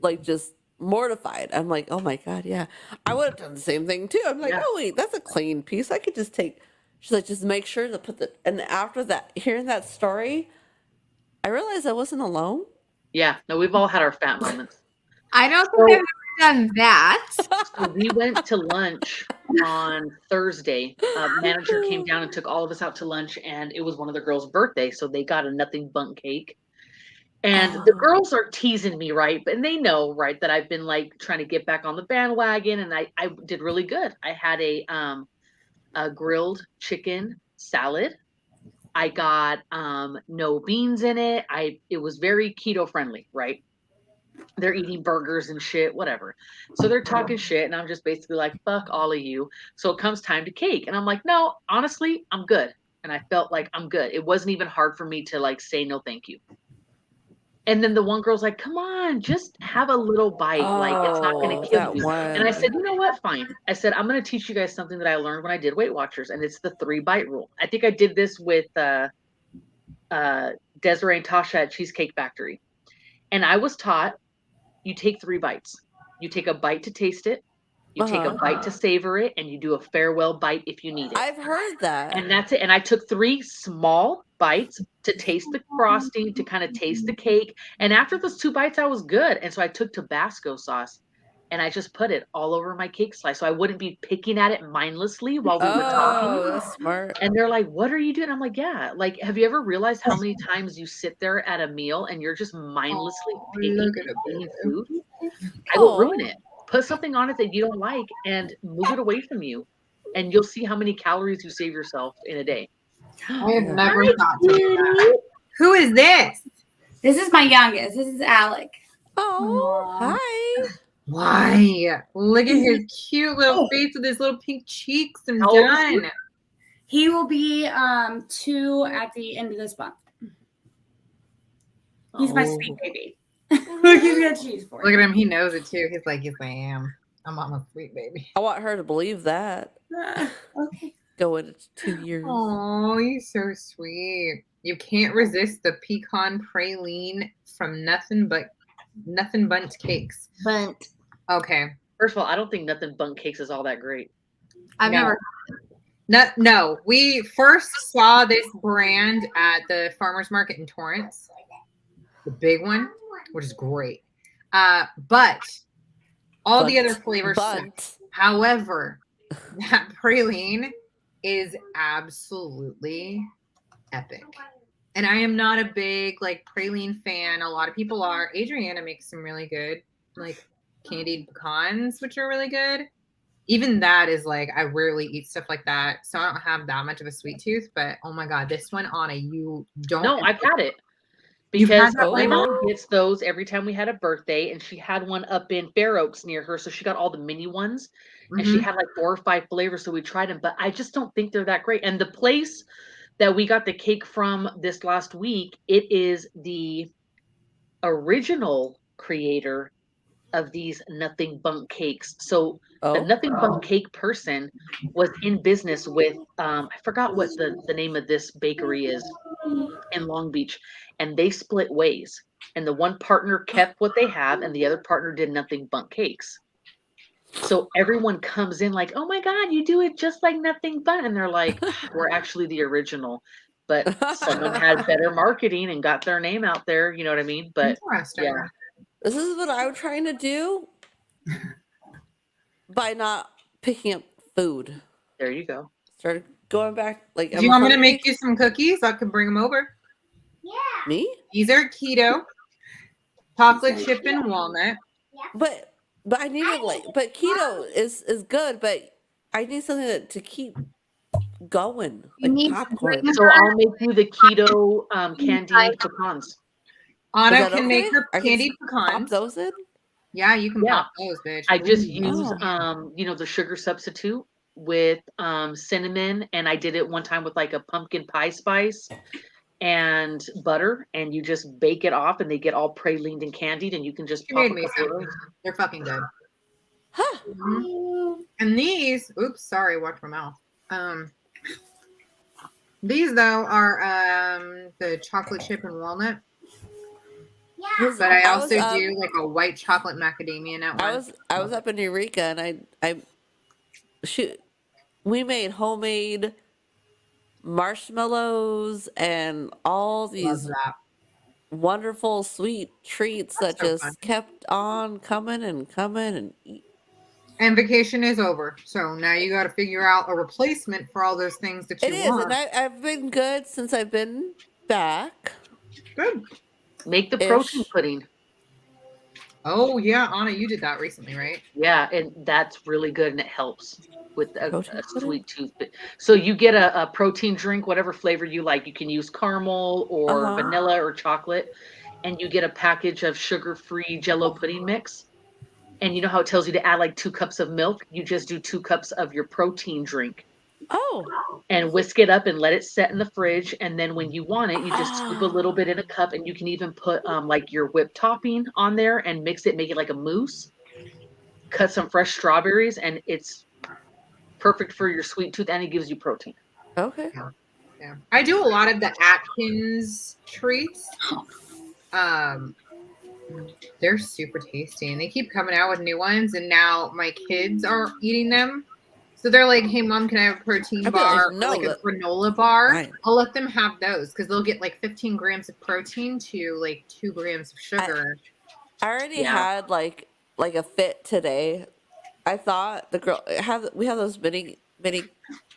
Speaker 8: like just mortified. I'm like, oh my God, yeah. I would have done the same thing too. I'm like,
Speaker 6: Yeah.
Speaker 8: oh wait, that's a clean piece. I could just take. She's like, just make sure to put and after that, hearing that story, I realized I wasn't alone.
Speaker 6: Yeah. No, we've all had our fat moments.
Speaker 4: I don't think I've ever done that.
Speaker 6: So we went to lunch on Thursday. Manager came down and took all of us out to lunch, and it was one of the girls' birthday, so they got a nothing bundt cake. And the girls are teasing me, right? And they know, right, that I've been like trying to get back on the bandwagon, and I did really good. I had a grilled chicken salad. I got no beans in it. It was very keto friendly, right? They're eating burgers and shit, whatever. So they're talking shit, and I'm just basically like, fuck all of you. So it comes time to cake. And I'm like, no, honestly, I'm good. And I felt like I'm good. It wasn't even hard for me to like say no thank you. And then the one girl's like, come on, just have a little bite. Like, it's not going to kill
Speaker 8: that
Speaker 6: you.
Speaker 8: one.
Speaker 6: And I said, you know what? Fine. I said, I'm going to teach you guys something that I learned when I did Weight Watchers, and it's the 3-bite rule. I think I did this with Desiree and Tasha at Cheesecake Factory. And I was taught you take 3 bites. You take a bite to taste it, you take a bite to savor it, and you do a farewell bite if you need it.
Speaker 8: I've heard that.
Speaker 6: And that's it. And I took 3 small bites to taste the frosting, to kind of taste the cake. And after those 2 bites, I was good. And so I took Tabasco sauce and I just put it all over my cake slice. So I wouldn't be picking at it mindlessly while we were talking.
Speaker 8: Oh, that's smart.
Speaker 6: And they're like, what are you doing? I'm like, yeah. Like, have you ever realized how many times you sit there at a meal and you're just mindlessly picking and eating food? I will ruin it. Put something on it that you don't like and move it away from you. And you'll see how many calories you save yourself in a day.
Speaker 2: I have never thought to do that. Who is this?
Speaker 1: This is my youngest. This is Alec.
Speaker 8: Oh, hi.
Speaker 2: Why? Look at his cute little face with his little pink cheeks and
Speaker 6: How old is
Speaker 2: done.
Speaker 1: He will be 2 at the end of this month. He's my sweet baby. Look, he's got cheese for
Speaker 2: Look
Speaker 1: you.
Speaker 2: at him. He knows it too. He's like, yes, I am. I'm on my sweet baby.
Speaker 8: I want her to believe that.
Speaker 1: Okay.
Speaker 8: Go into 2 years.
Speaker 2: Oh, he's so sweet. You can't resist the pecan praline from Nothing Bundt Cakes.
Speaker 4: But
Speaker 2: Okay.
Speaker 6: First of all, I don't think Nothing Bundt Cakes is all that great.
Speaker 4: I've
Speaker 2: No.
Speaker 4: never.
Speaker 2: No, we first saw this brand at the farmer's market in Torrance, the big one, which is great. But all the other flavors suck.
Speaker 8: But
Speaker 2: However, that praline is absolutely epic. And I am not a big like praline fan. A lot of people are. Adriana makes some really good like candied pecans, which are really good. Even that is like I rarely eat stuff like that, so I don't have that much of a sweet tooth. But oh my god, this one, Anna, you don't.
Speaker 6: No, I've had it.
Speaker 2: You've had
Speaker 6: Because
Speaker 2: that
Speaker 6: my
Speaker 2: flavor?
Speaker 6: mom gets those every time we had a birthday, and she had one up in Fair Oaks near her, so she got all the mini ones, and she had like 4 or 5 flavors, so we tried them, but I just don't think they're that great. And the place that we got the cake from this last week, it is the original creator of these Nothing Bundt Cakes. So the Nothing Bundt Cake person was in business with I forgot what the name of this bakery is in Long Beach, and they split ways, and the one partner kept what they have and the other partner did Nothing Bundt Cakes. So everyone comes in like, oh my god, you do it just like Nothing Bundt, and they're like, we're actually the original, but someone had better marketing and got their name out there, you know what I mean? But
Speaker 2: Interesting.
Speaker 6: yeah,
Speaker 8: this is what I'm trying to do by not picking up food.
Speaker 6: there you go.
Speaker 8: Started going back. Like,
Speaker 2: Do you want me to make you some cookies? I can bring them over.
Speaker 8: me?
Speaker 2: These are keto, chocolate chip and walnut.
Speaker 8: But I needed but keto is good, but I need something to keep going.
Speaker 4: You
Speaker 8: Like
Speaker 4: need
Speaker 8: popcorn.
Speaker 6: So I'll make you the keto candied pecans.
Speaker 2: Anna
Speaker 8: Is that
Speaker 2: can make
Speaker 8: okay?
Speaker 2: her
Speaker 8: I can
Speaker 2: candied
Speaker 8: Pop
Speaker 2: pecans.
Speaker 8: those in?
Speaker 2: Yeah, you can
Speaker 6: Yeah.
Speaker 2: pop those, bitch.
Speaker 6: I just
Speaker 2: Ooh.
Speaker 6: use the sugar substitute with cinnamon, and I did it one time with like a pumpkin pie spice and butter, and you just bake it off and they get all pralined and candied, and you can just
Speaker 2: She
Speaker 6: pop
Speaker 2: made
Speaker 6: a
Speaker 2: me
Speaker 6: couple of
Speaker 2: some.
Speaker 6: those.
Speaker 2: They're fucking good.
Speaker 8: Huh.
Speaker 2: And these, oops, sorry, watch my mouth. These though are the chocolate chip and walnut. But I also do like a white chocolate macadamia nut one.
Speaker 8: I was up in Eureka, and we made homemade marshmallows and all
Speaker 2: Love
Speaker 8: these
Speaker 2: that.
Speaker 8: wonderful sweet treats
Speaker 2: That's
Speaker 8: that
Speaker 2: so
Speaker 8: just
Speaker 2: fun.
Speaker 8: kept on coming and
Speaker 2: And vacation is over, so now you got to figure out a replacement for all those things that you
Speaker 8: it is,
Speaker 2: want.
Speaker 8: and I've been good since I've been back.
Speaker 2: Good.
Speaker 6: Make the protein
Speaker 8: Ish.
Speaker 6: pudding.
Speaker 2: Oh yeah, Anna, you did that recently, right?
Speaker 6: Yeah, and that's really good, and it helps with a
Speaker 8: Protein pudding?
Speaker 6: sweet tooth. So you get a protein drink, whatever flavor you like. You can use caramel or vanilla or chocolate, and you get a package of sugar-free Jell-O pudding mix. And you know how it tells you to add like 2 cups of milk? You just do 2 cups of your protein drink.
Speaker 8: Oh,
Speaker 6: And whisk it up and let it set in the fridge. And then when you want it, you just scoop a little bit in a cup, and you can even put like your whipped topping on there and mix it, make it like a mousse. Cut some fresh strawberries, and it's perfect for your sweet tooth, and it gives you protein.
Speaker 8: okay.
Speaker 2: Yeah. I do a lot of the Atkins treats. They're super tasty, and they keep coming out with new ones. And now my kids are eating them, so they're like, "Hey, mom, can I have a protein
Speaker 8: I'd be like,
Speaker 2: bar or
Speaker 8: no,
Speaker 2: like a
Speaker 8: that-
Speaker 2: granola bar?"
Speaker 8: Fine.
Speaker 2: I'll let them have those because they'll get like 15 grams of protein to like 2 grams of sugar.
Speaker 8: I already
Speaker 6: Yeah.
Speaker 8: had like a fit today. I thought we have those mini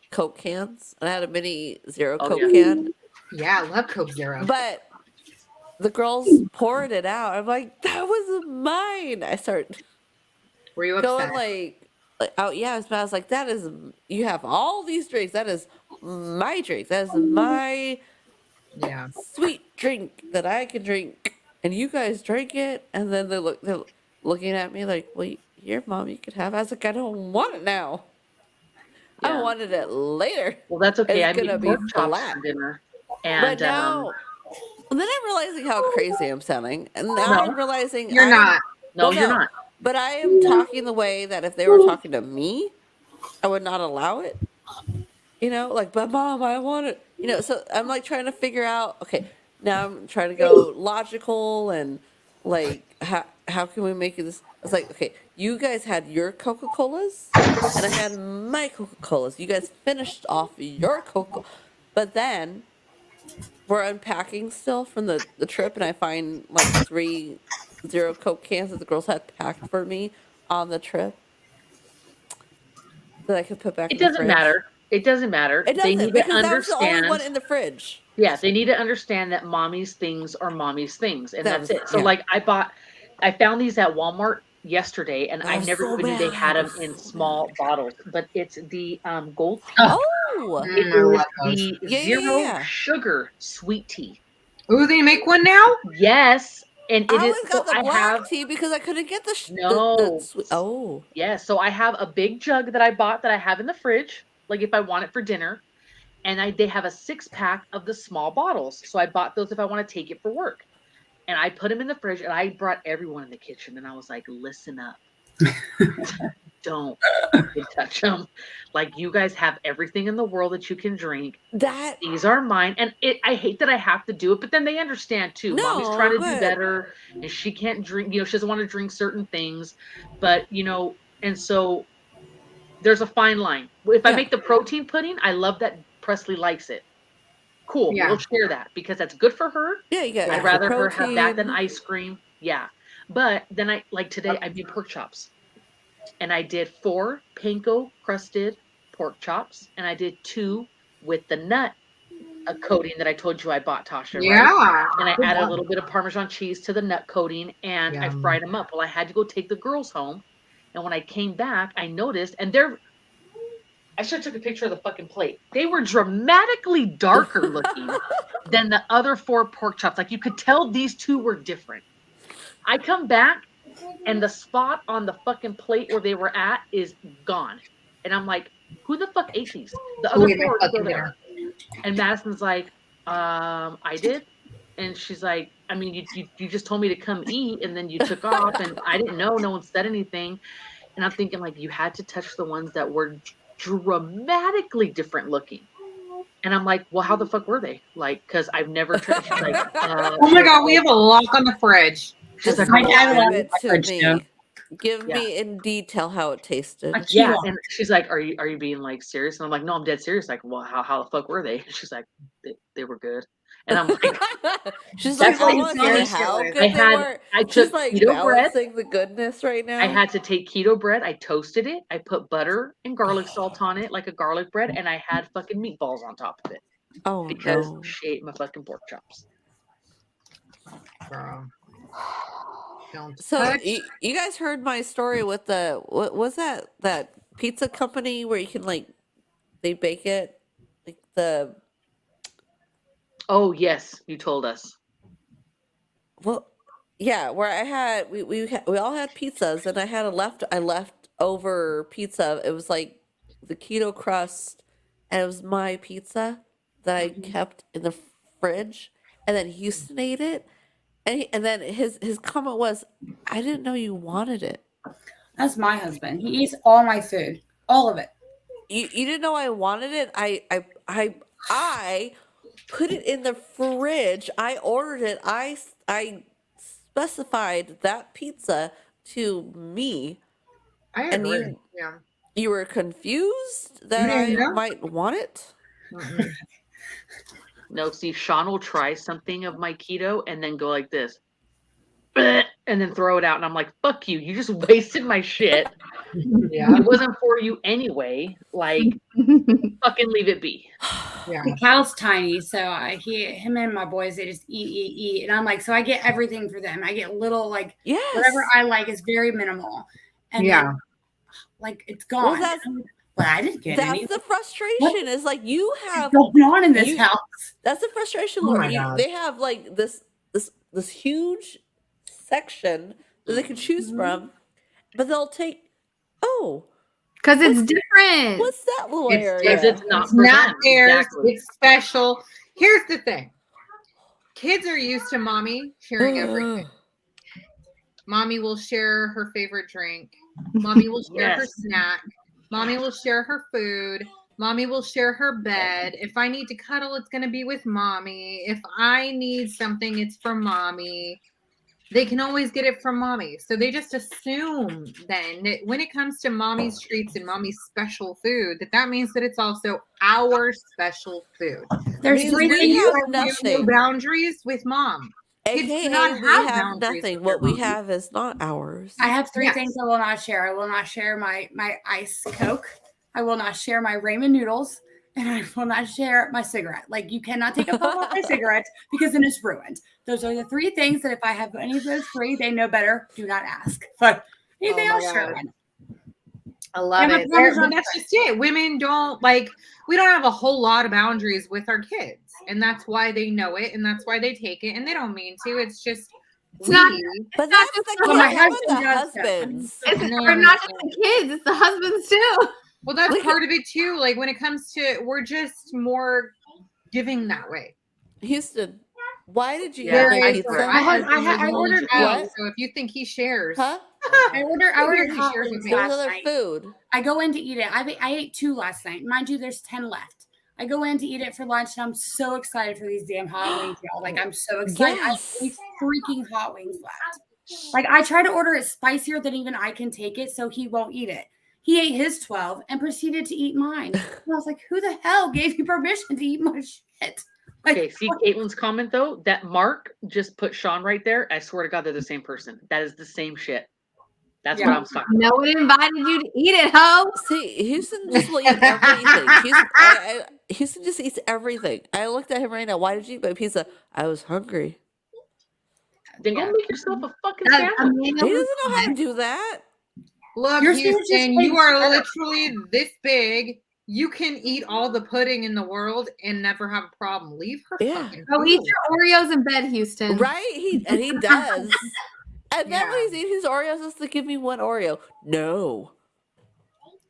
Speaker 8: Coke cans, and I had a mini zero
Speaker 6: Oh,
Speaker 8: Coke
Speaker 6: yeah.
Speaker 8: can,
Speaker 2: Yeah, I love Coke Zero.
Speaker 8: but the girls poured it out. I'm like, that was mine. I start
Speaker 2: Were you
Speaker 8: going
Speaker 2: upset?
Speaker 8: like oh yeah, I was like, that is, you have all these drinks. That is my drink. That is my
Speaker 2: Yeah.
Speaker 8: sweet drink that I can drink, and you guys drink it. And then they're looking at me like, well, here, mom, you could have it. I was like, I don't want it now. I
Speaker 6: Yeah.
Speaker 8: wanted it later.
Speaker 6: Well, that's okay.
Speaker 8: It's
Speaker 6: I
Speaker 8: gonna
Speaker 6: made
Speaker 8: be
Speaker 6: pork chops
Speaker 8: flat.
Speaker 6: for dinner,
Speaker 8: But
Speaker 6: and
Speaker 8: now, then I'm realizing how crazy I'm sounding, and now
Speaker 6: No.
Speaker 8: I'm realizing
Speaker 2: You're not.
Speaker 6: no,
Speaker 8: well,
Speaker 6: you're
Speaker 8: no.
Speaker 6: not.
Speaker 8: But I am talking the way that if they were talking to me, I would not allow it. You know, like, but mom, I want it. You know, so I'm like trying to figure out. Okay, now I'm trying to go logical and like, how can we make this? It's like, okay, you guys had your Coca Colas, and I had my Coca Colas. You guys finished off your Coca, but then we're unpacking still from the trip, and I find like 3 zero Coke cans that the girls had packed for me on the trip that I could put back
Speaker 6: It
Speaker 8: in the
Speaker 6: doesn't
Speaker 8: fridge.
Speaker 6: matter. It doesn't matter.
Speaker 8: It
Speaker 6: They
Speaker 8: doesn't,
Speaker 6: need to
Speaker 8: because that was the only one
Speaker 6: understand.
Speaker 8: in the fridge.
Speaker 6: Yeah, they need to understand that mommy's things are mommy's things, and
Speaker 8: That
Speaker 6: that's
Speaker 8: was-
Speaker 6: it. So,
Speaker 8: yeah.
Speaker 6: like, I found these at Walmart yesterday, and
Speaker 8: That
Speaker 6: I
Speaker 8: was
Speaker 6: never
Speaker 8: so
Speaker 6: even knew they had
Speaker 8: bad.
Speaker 6: them in small bottles. But it's the gold tea.
Speaker 8: Oh,
Speaker 6: It
Speaker 2: I
Speaker 6: is
Speaker 2: love those.
Speaker 6: the
Speaker 8: Yeah, yeah,
Speaker 6: zero
Speaker 8: yeah.
Speaker 6: sugar sweet tea.
Speaker 2: Ooh, they make one now?
Speaker 6: Yes, and it
Speaker 8: I
Speaker 6: is.
Speaker 8: always got
Speaker 6: So
Speaker 8: the
Speaker 6: I
Speaker 8: black
Speaker 6: have
Speaker 8: tea because I couldn't get the
Speaker 6: no.
Speaker 8: sweet. Oh,
Speaker 6: Yes, so I have a big jug that I bought that I have in the fridge, like if I want it for dinner, and they have a 6-pack of the small bottles. So I bought those if I want to take it for work. And I put them in the fridge, and I brought everyone in the kitchen, and I was like, listen up. Don't fucking touch them. Like, you guys have everything in the world that you can drink.
Speaker 8: that
Speaker 6: These are mine. And I hate that I have to do it, but then they understand too. Mommy's trying to do
Speaker 8: but
Speaker 6: better, and she can't drink, she doesn't want to drink certain things. But, and so there's a fine line. If I
Speaker 8: Yeah.
Speaker 6: make the protein pudding, I love that Presley likes it. Cool.
Speaker 2: Yeah.
Speaker 6: We'll share that because that's good for her.
Speaker 8: yeah, you get
Speaker 6: I'd
Speaker 8: extra
Speaker 6: rather her have that than
Speaker 8: protein.
Speaker 6: ice cream. Yeah. But then today I made pork chops, and I did 4 panko crusted pork chops, and I did 2 with the nut coating that I told you I bought, Tasha.
Speaker 2: Yeah.
Speaker 6: Right? And I added a little bit of Parmesan cheese to the nut coating, and I
Speaker 2: Yum.
Speaker 6: fried them up. Well, I had to go take the girls home, and when I came back, I noticed, and I should have took a picture of the fucking plate. They were dramatically darker looking than the other 4 pork chops. Like, you could tell these 2 were different. I come back, and the spot on the fucking plate where they were at is gone. And I'm like, who the fuck ate these? The other 4 are still there. And Madison's like, I did. And she's like, I mean, you just told me to come eat, and then you took off, and I didn't know. No one said anything. And I'm thinking, like, you had to touch the ones that were dramatically different looking. And I'm like, well, how the fuck were they? Like, because I've never tried. She's like,
Speaker 2: Oh my god, we have a lock on the fridge.
Speaker 6: She's like,
Speaker 1: My dad
Speaker 8: Give
Speaker 1: loved
Speaker 8: it
Speaker 1: my
Speaker 8: to
Speaker 1: fridge
Speaker 8: me.
Speaker 1: too.
Speaker 8: Give
Speaker 6: Yeah.
Speaker 8: me in detail how it tasted.
Speaker 6: yeah. And she's like, are you being like serious? And I'm like, no, I'm dead serious. Like, well, how the fuck were they? She's like, they were good. And I'm like,
Speaker 8: She's
Speaker 6: That's
Speaker 8: like, I
Speaker 6: like
Speaker 8: want to say
Speaker 2: serious.
Speaker 8: how good
Speaker 6: I
Speaker 8: they
Speaker 6: had-
Speaker 8: were.
Speaker 6: I
Speaker 8: She's
Speaker 6: took
Speaker 8: like
Speaker 6: keto bread.
Speaker 8: balancing the goodness right now.
Speaker 6: I had to take keto bread. I toasted it. I put butter and garlic salt on it, like a garlic bread, and I had fucking meatballs on top of it
Speaker 8: oh
Speaker 6: because
Speaker 8: no.
Speaker 6: she ate my fucking pork chops.
Speaker 2: Girl. Don't
Speaker 8: So
Speaker 2: touch.
Speaker 8: you guys heard my story with the what was that pizza company where you can like they bake it like the
Speaker 6: Oh yes, you told us.
Speaker 8: well yeah where I had we all had pizzas and I had a left over pizza. It was like the keto crust and it was my pizza that I kept in the fridge, and then Houston ate it, and then his comment was, I didn't know you wanted it.
Speaker 1: That's my husband. He eats all my food, all of it.
Speaker 8: You didn't know I wanted it. I I put it in the fridge. I ordered it. I specified that pizza to me,
Speaker 2: I
Speaker 8: and
Speaker 2: agree. Yeah.
Speaker 8: you were confused that
Speaker 2: didn't
Speaker 8: I
Speaker 2: know?
Speaker 8: might want it.
Speaker 2: Mm-mm.
Speaker 6: No, see, Sean will try something of my keto and then go like this, "Bleh," and then throw it out. And I'm like, fuck you. You just wasted my shit.
Speaker 2: Yeah.
Speaker 6: It wasn't for you anyway. Like, fucking leave it be.
Speaker 2: Yeah.
Speaker 1: Cal's tiny, so him and my boys, they just eat, and I'm like, so I get everything for them. I get little like
Speaker 8: Yes.
Speaker 1: whatever I like is very minimal, and
Speaker 2: Yeah.
Speaker 1: then like it's gone.
Speaker 8: Well,
Speaker 1: but I didn't get any.
Speaker 8: That's the frustration. Is like you have
Speaker 1: What's going on in this house?
Speaker 8: That's the frustration,
Speaker 2: Oh
Speaker 8: Laura.
Speaker 2: my God.
Speaker 8: They have like this huge section that they can choose from, but they'll take. Oh,
Speaker 4: Because it's different.
Speaker 8: what's that little
Speaker 6: It's
Speaker 8: area?
Speaker 6: because it's not
Speaker 2: It's
Speaker 6: for
Speaker 2: not
Speaker 6: them.
Speaker 2: theirs.
Speaker 6: Exactly.
Speaker 2: It's special. Here's the thing. Kids are used to mommy sharing everything. Mommy will share her favorite drink. Mommy will share her
Speaker 6: Yes.
Speaker 2: snack. Mommy will share her food. Mommy will share her bed. If I need to cuddle, it's going to be with mommy. If I need something, it's from mommy. They can always get it from mommy. So they just assume then that when it comes to mommy's treats and mommy's special food, that means that it's also our special food.
Speaker 1: There's
Speaker 2: Means
Speaker 1: three
Speaker 2: we
Speaker 1: things.
Speaker 2: have
Speaker 8: have
Speaker 2: no
Speaker 8: nothing.
Speaker 2: boundaries with mom. Kids do
Speaker 8: AKA,
Speaker 2: not
Speaker 8: we
Speaker 2: have
Speaker 8: have
Speaker 2: boundaries
Speaker 8: nothing.
Speaker 2: with
Speaker 8: What
Speaker 2: their
Speaker 8: we
Speaker 2: mom.
Speaker 8: have is not ours.
Speaker 1: I have three
Speaker 2: Yes.
Speaker 1: things I will not share. I will not share my ice Coke. I will not share my ramen noodles, and I will not share my cigarette. Like you cannot take a puff off my cigarette because then it's ruined. Those are the three things that if I have any of those three, they know better. Do not ask. But anything
Speaker 2: Oh my
Speaker 1: else, sure.
Speaker 2: God. I love
Speaker 1: Yeah,
Speaker 2: it.
Speaker 1: but
Speaker 2: But that's just it. Women don't we don't have a whole lot of boundaries with our kids. And that's why they know it and that's why they take it. And they don't mean to. It's just
Speaker 4: It's not-
Speaker 8: But that's the
Speaker 1: Well, my
Speaker 8: kids. How about
Speaker 1: husband
Speaker 8: the
Speaker 1: does that.
Speaker 8: husbands?
Speaker 4: It's
Speaker 2: No,
Speaker 4: or not just the kids, it's the husbands too.
Speaker 2: Well, that's
Speaker 8: Like-
Speaker 2: part of it too. Like when it comes to we're just more giving that way.
Speaker 8: Houston, why did you
Speaker 6: Yeah,
Speaker 8: eat my
Speaker 2: Very
Speaker 8: pizza?
Speaker 2: true.
Speaker 1: I ordered
Speaker 2: child, so if you think he shares,
Speaker 8: Huh?
Speaker 1: I ordered
Speaker 2: He
Speaker 1: hot
Speaker 2: shares with
Speaker 1: wings
Speaker 2: me.
Speaker 8: There was
Speaker 1: last
Speaker 8: other
Speaker 1: night.
Speaker 8: food.
Speaker 1: I go in to eat it. I ate 2 last night. Mind you, there's 10 left. I go in to eat it for lunch, and I'm so excited for these damn hot wings, y'all. Like, I'm so excited.
Speaker 8: Yes.
Speaker 1: I have 3 freaking hot wings left. Like, I try to order it spicier than even I can take it, so he won't eat it. He ate his 12 and proceeded to eat mine. And I was like, who the hell gave you permission to eat my shit? Like,
Speaker 6: Okay, see Caitlin's comment though? That Mark just put Sean right there. I swear to God, they're the same person. That is the same shit. That's what I'm talking about.
Speaker 4: No one invited you to eat it, ho.
Speaker 8: See, Houston just will eat everything. Houston just eats everything. I looked at him right now. Why did you eat my pizza? I was hungry.
Speaker 6: Then go
Speaker 1: Yeah.
Speaker 6: make yourself a fucking
Speaker 4: That's
Speaker 6: sandwich.
Speaker 8: He doesn't know how to do that.
Speaker 2: look,
Speaker 1: Your sandwich is
Speaker 2: Houston,
Speaker 1: way
Speaker 2: you are
Speaker 1: better.
Speaker 2: literally this big. You can eat all the pudding in the world and never have a problem. Leave her
Speaker 8: Yeah.
Speaker 2: fucking
Speaker 4: Go eat
Speaker 2: food.
Speaker 4: your Oreos in bed, Houston.
Speaker 8: Right? He does. And then when
Speaker 2: Yeah.
Speaker 8: he's eating his Oreos, just to give me one Oreo. No.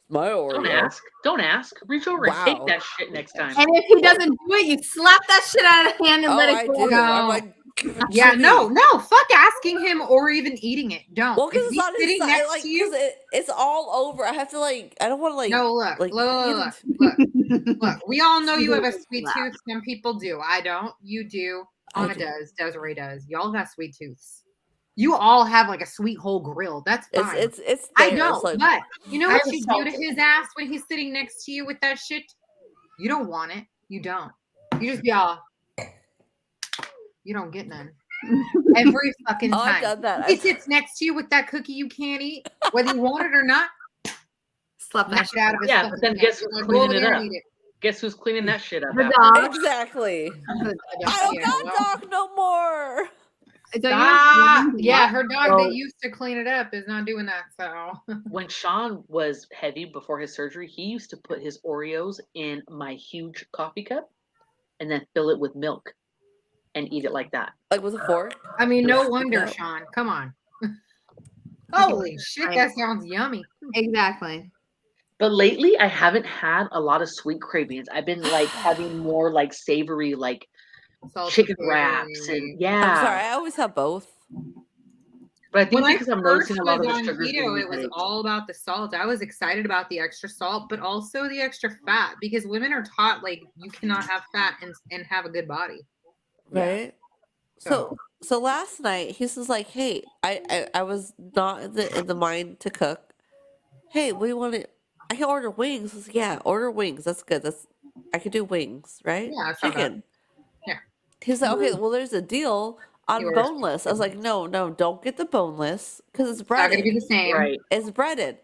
Speaker 8: My Oreo.
Speaker 6: Don't ask. Don't ask. Reach over and
Speaker 8: Wow.
Speaker 6: take that shit next time.
Speaker 4: And if he doesn't do it, you slap that shit out of the hand and
Speaker 8: Oh,
Speaker 4: let
Speaker 8: I
Speaker 4: it go.
Speaker 8: do. I'm like,
Speaker 2: Yeah, no, fuck asking him or even eating it. Don't.
Speaker 8: well, because
Speaker 2: If
Speaker 8: it's
Speaker 2: he's
Speaker 8: on his
Speaker 2: sitting
Speaker 8: side,
Speaker 2: next
Speaker 8: like,
Speaker 2: to you,
Speaker 8: it's all over. I have to I don't want to
Speaker 2: no, look,
Speaker 8: like,
Speaker 2: look. We all know you have a sweet tooth. Some people do. I don't. You do.
Speaker 8: I
Speaker 2: Anna
Speaker 8: do.
Speaker 2: does. Desiree does. Y'all got sweet tooths. You all have like a sweet whole grill. That's fine.
Speaker 8: It's
Speaker 2: I
Speaker 8: there.
Speaker 2: don't.
Speaker 8: It's like,
Speaker 2: But you know
Speaker 1: I
Speaker 2: what
Speaker 1: have a
Speaker 2: you do to
Speaker 1: salt.
Speaker 2: his ass when he's sitting next to you with that shit? You don't want it. You don't. You just be all. You don't get none. Every fucking
Speaker 8: oh,
Speaker 2: time.
Speaker 8: I've done that.
Speaker 2: He sits next to you with that cookie you can't eat, whether you want it or not.
Speaker 4: Slap that
Speaker 2: Knock it out of his
Speaker 6: Yeah,
Speaker 2: fucking
Speaker 6: but then
Speaker 2: hand.
Speaker 6: guess who's
Speaker 2: Like, go
Speaker 6: cleaning
Speaker 2: over
Speaker 6: it
Speaker 2: there
Speaker 6: up?
Speaker 2: and eat it.
Speaker 6: Guess who's cleaning that shit up?
Speaker 4: The
Speaker 6: after?
Speaker 4: dog.
Speaker 8: Exactly. I
Speaker 2: Yeah,
Speaker 8: don't got
Speaker 2: well,
Speaker 8: dog no more.
Speaker 2: Stop. Yeah, her dog
Speaker 6: So-
Speaker 2: that used to clean it up is not doing that. So
Speaker 6: When Sean was heavy before his surgery, he used to put his Oreos in my huge coffee cup and then fill it with milk and eat it like that.
Speaker 8: Like with a fork.
Speaker 2: I mean, no
Speaker 8: Yeah.
Speaker 2: wonder,
Speaker 8: Yeah.
Speaker 2: Sean. Come on. Holy shit, that sounds yummy.
Speaker 4: Exactly.
Speaker 6: But lately, I haven't had a lot of sweet cravings. I've been like having more like savory, like
Speaker 2: Salty
Speaker 6: chicken
Speaker 2: food.
Speaker 6: wraps and
Speaker 8: I'm sorry.
Speaker 6: yeah.
Speaker 8: I always have both.
Speaker 6: But But I think
Speaker 2: When I
Speaker 6: because I'm
Speaker 2: first
Speaker 6: noticing a lot
Speaker 2: was
Speaker 6: of the
Speaker 2: on
Speaker 6: sugars being
Speaker 2: keto, it was
Speaker 6: replaced.
Speaker 2: all about the salt. I was excited about the extra salt, but also the extra fat because women are taught like you cannot have fat and have a good body.
Speaker 8: Right. So last night he was like, "Hey, I was not in the mind to cook. Hey, we want to. I can order wings." I was like, "Yeah, order wings. That's good. I could do wings, right?
Speaker 2: Yeah, it's not bad.
Speaker 8: Chicken."
Speaker 2: Yeah.
Speaker 8: He's like, "Okay, well, there's a deal on
Speaker 2: You order
Speaker 8: boneless." I was like, "No, don't get the boneless because it's
Speaker 2: It's not gonna be
Speaker 8: breaded.
Speaker 2: the same.
Speaker 6: Right.
Speaker 8: It's breaded."